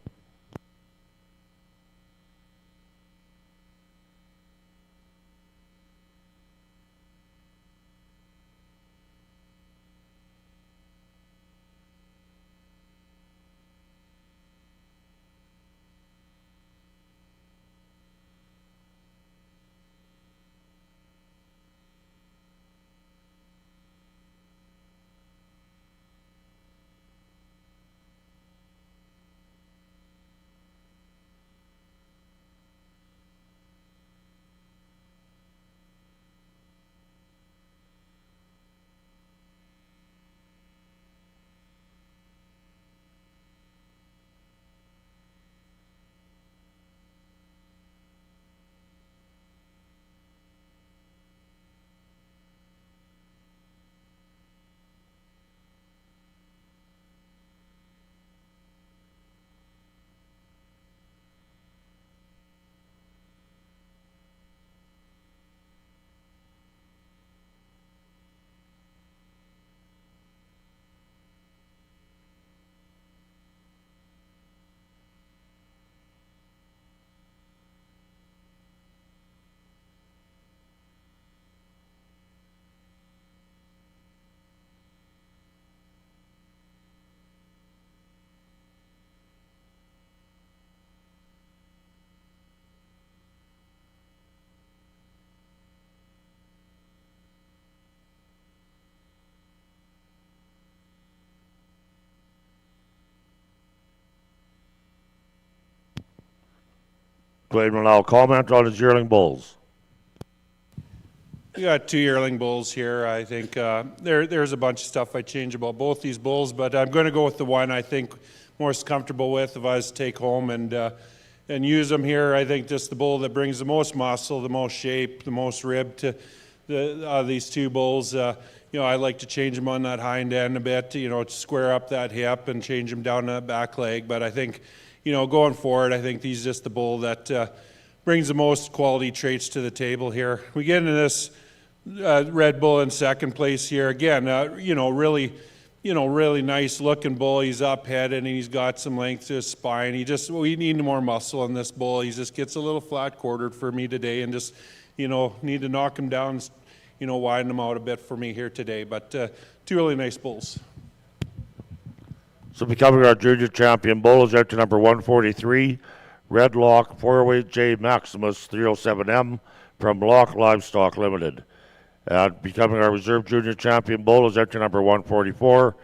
Dwayne will now comment on his yearling bulls. We got two yearling bulls here. I think there's a bunch of stuff I change about both these bulls, but I'm going to go with the one I think most comfortable with if I was to take home and use them here. I think just the bull that brings the most muscle, the most shape, the most rib to these two bulls. I like to change him on that hind end a bit, to square up that hip and change him down that back leg. But I think, going forward, I think he's just the bull that brings the most quality traits to the table here. We get into this Red Bull in second place here. Again, really nice looking bull. He's up headed and he's got some length to his spine. We need more muscle in this bull. He just gets a little flat quartered for me today, and just, need to knock him down, widen him out a bit for me here today. But two really nice bulls. So becoming our junior champion bull is out to number 143, Red Lock 408 J Maximus 307M from Lock Livestock Limited. And becoming our reserve junior champion bull is out to number 144,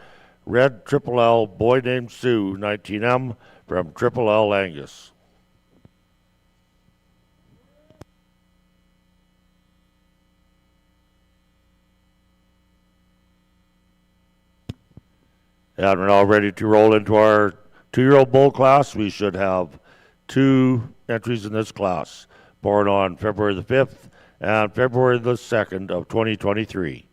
Red Triple L Boy Named Sue 19M from Triple L Angus. And we're now ready to roll into our 2-year-old bull class. We should have 2 entries in this class, born on February the 5th and February the 2nd of 2023.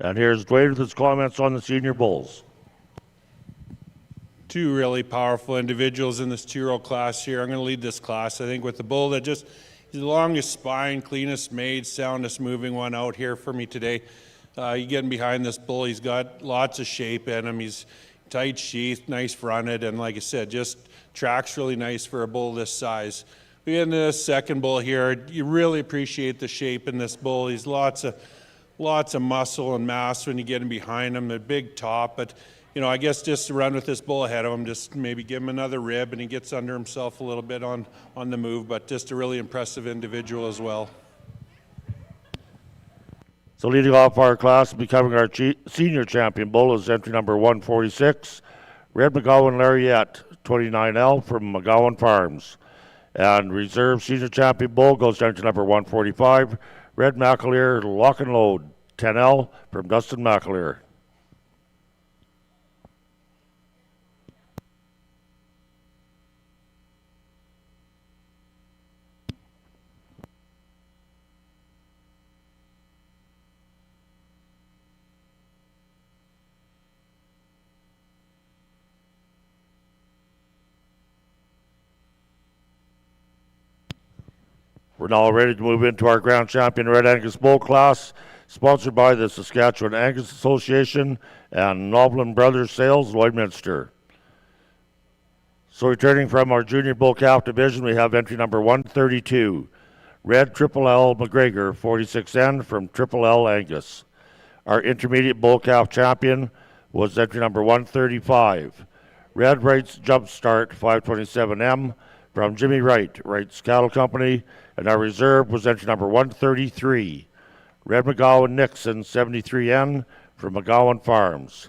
And here's Dwayne with his comments on the senior bulls. Two really powerful individuals in this 2-year-old class here. I'm going to lead this class, I think, with the bull that just is the longest spine, cleanest made, soundest moving one out here for me today. You getting behind this bull, he's got lots of shape in him. He's tight sheath, nice fronted, and like I said, just tracks really nice for a bull this size. We get into this second bull here. You really appreciate the shape in this bull. He's lots of muscle and mass when you get him behind him, a big top, but I guess just to run with this bull ahead of him, just maybe give him another rib and he gets under himself a little bit on the move, but just a really impressive individual as well. So leading off our class, becoming our senior champion bull is entry number 146, Red McGowan Lariat 29L from McGowan Farms. And reserve senior champion bull goes down to number 145, Red McAleer Lock and Load 10L from Dustin McAleer. We're now ready to move into our Grand Champion Red Angus Bull class, sponsored by the Saskatchewan Angus Association and Noblin Brothers Sales, Lloydminster. So returning from our Junior Bull Calf division, we have entry number 132, Red Triple L McGregor, 46N from Triple L Angus. Our intermediate bull calf champion was entry number 135, Red Wright's Jumpstart 527M from Jimmy Wright, Wright's Cattle Company, and our reserve was entry number 133, Red McGowan Nixon 73N from McGowan Farms.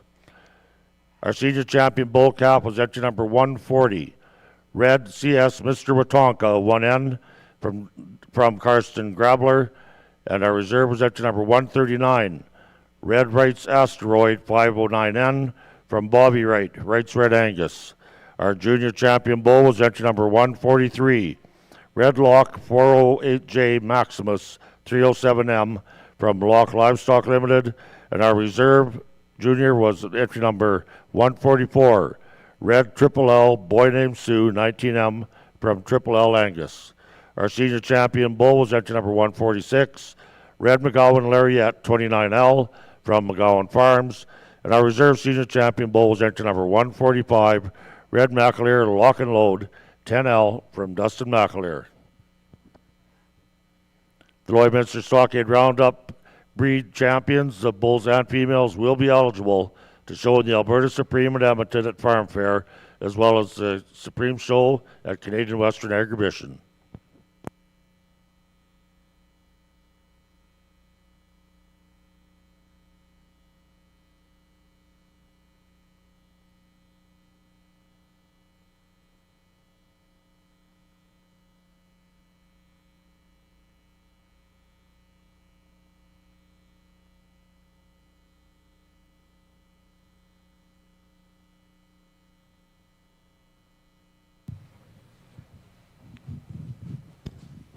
Our senior champion bull calf was entry number 140, Red CS Mr. Watonka 1N from Karsten Grabler, and our reserve was entry number 139, Red Wright's Asteroid 509N from Bobby Wright, Wright's Red Angus. Our junior champion bull was entry number 143, Red Lock 408J Maximus 307M from Lock Livestock Limited, and our reserve junior was entry number 144, Red Triple L Boy Named Sue 19M from Triple L Angus. Our senior champion bull was entry number 146, Red McGowan Lariat 29L from McGowan Farms, and our reserve senior champion bull was entry number 145, Red McAleer Lock and Load 10L from Dustin McAleer. The Lloydminster Stockade Roundup breed champions of bulls and females will be eligible to show in the Alberta Supreme at Edmonton at Farm Fair, as well as the Supreme Show at Canadian Western Agribition.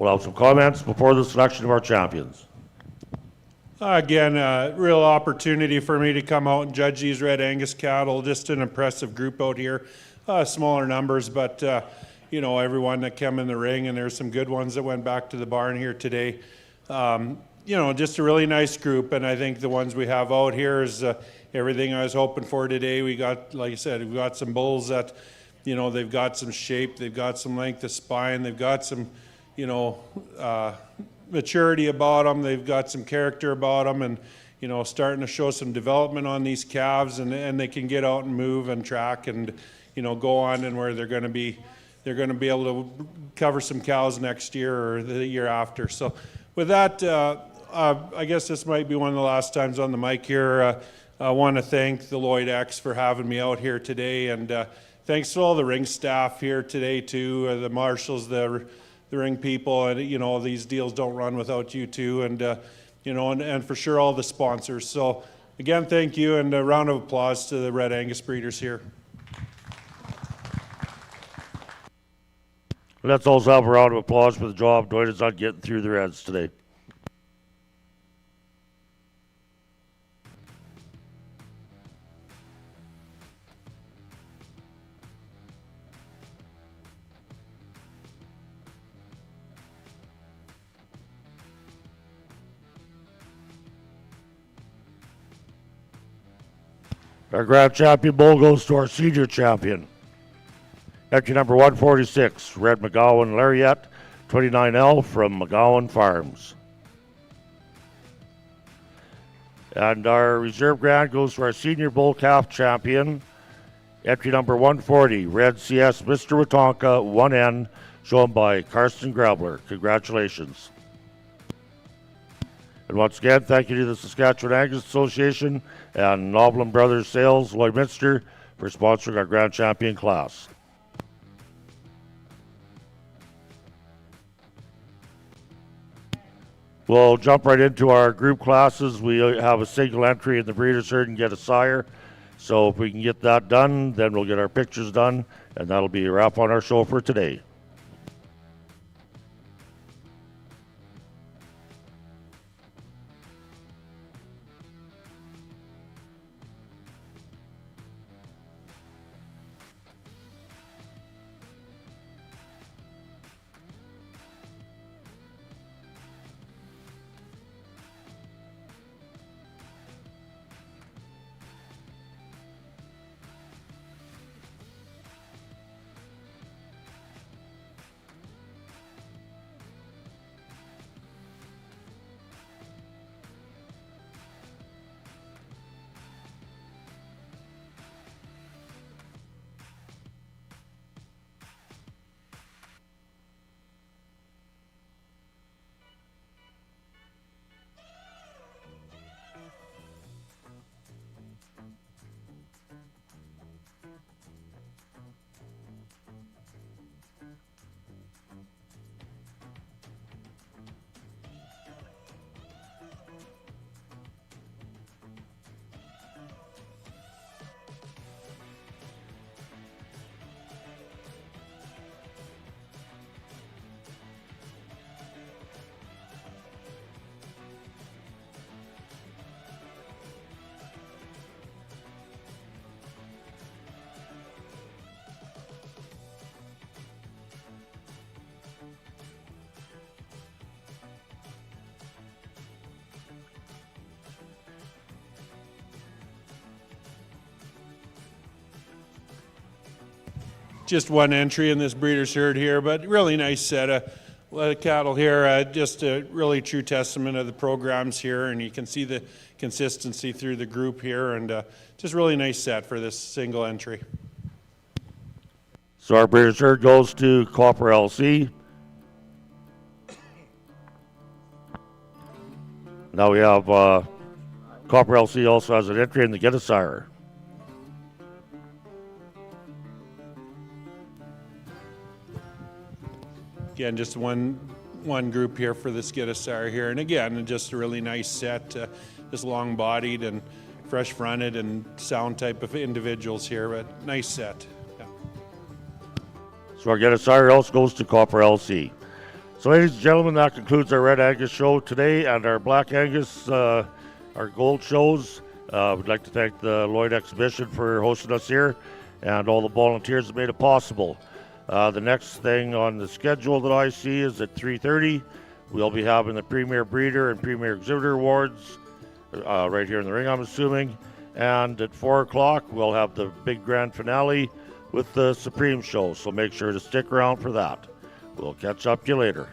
We'll have some comments before the selection of our champions. Again, a real opportunity for me to come out and judge these Red Angus cattle. Just an impressive group out here. Smaller numbers, but everyone that came in the ring, and there's some good ones that went back to the barn here today. Just a really nice group, and I think the ones we have out here is everything I was hoping for today. We got, like I said, we got some bulls that, they've got some shape, they've got some length of spine, they've got some maturity about them. They've got some character about them, and starting to show some development on these calves, and they can get out and move and track and go on and where they're going to be able to cover some cows next year or the year after. So with that, I guess this might be one of the last times on the mic here. I want to thank the Lloyd X for having me out here today, and thanks to all the ring staff here today too, the marshals, the ring people, and these deals don't run without you too, and and for sure all the sponsors. So again, thank you, and a round of applause to the Red Angus breeders here. Let's also have a round of applause for the job Dwight is on getting through the Reds today. Our Grand Champion bull goes to our senior champion. Entry number 146, Red McGowan Lariat, 29L from McGowan Farms. And our reserve grand goes to our senior bull calf champion. Entry number 140, Red CS Mr. Watonka, 1N, shown by Karsten Grabler. Congratulations. And once again, thank you to the Saskatchewan Angus Association and Noblin Brothers Sales, Lloydminster, for sponsoring our Grand Champion class. We'll jump right into our group classes. We have a single entry in the breeder's herd and get a sire. So if we can get that done, then we'll get our pictures done, and that'll be a wrap on our show for today. just one entry in this breeder's herd here, but really nice set of cattle here. Just a really true testament of the programs here, and you can see the consistency through the group here, and just really nice set for this single entry. So our breeder's herd goes to Copper LC. Now we have Copper LC also has an entry in the Get a Sire. Again, just one group here for this Get a Sire here, and again, just a really nice set, just long-bodied and fresh-fronted and sound type of individuals here, but nice set. Yeah. So our Get a Sire also goes to Copper LC. So ladies and gentlemen, that concludes our Red Angus show today and our Black Angus, our gold shows. We'd like to thank the Lloyd Exhibition for hosting us here and all the volunteers that made it possible. The next thing on the schedule that I see is at 3:30. We'll be having the Premier Breeder and Premier Exhibitor Awards right here in the ring, I'm assuming. And at 4 o'clock, we'll have the big grand finale with the Supreme Show. So make sure to stick around for that. We'll catch up to you later.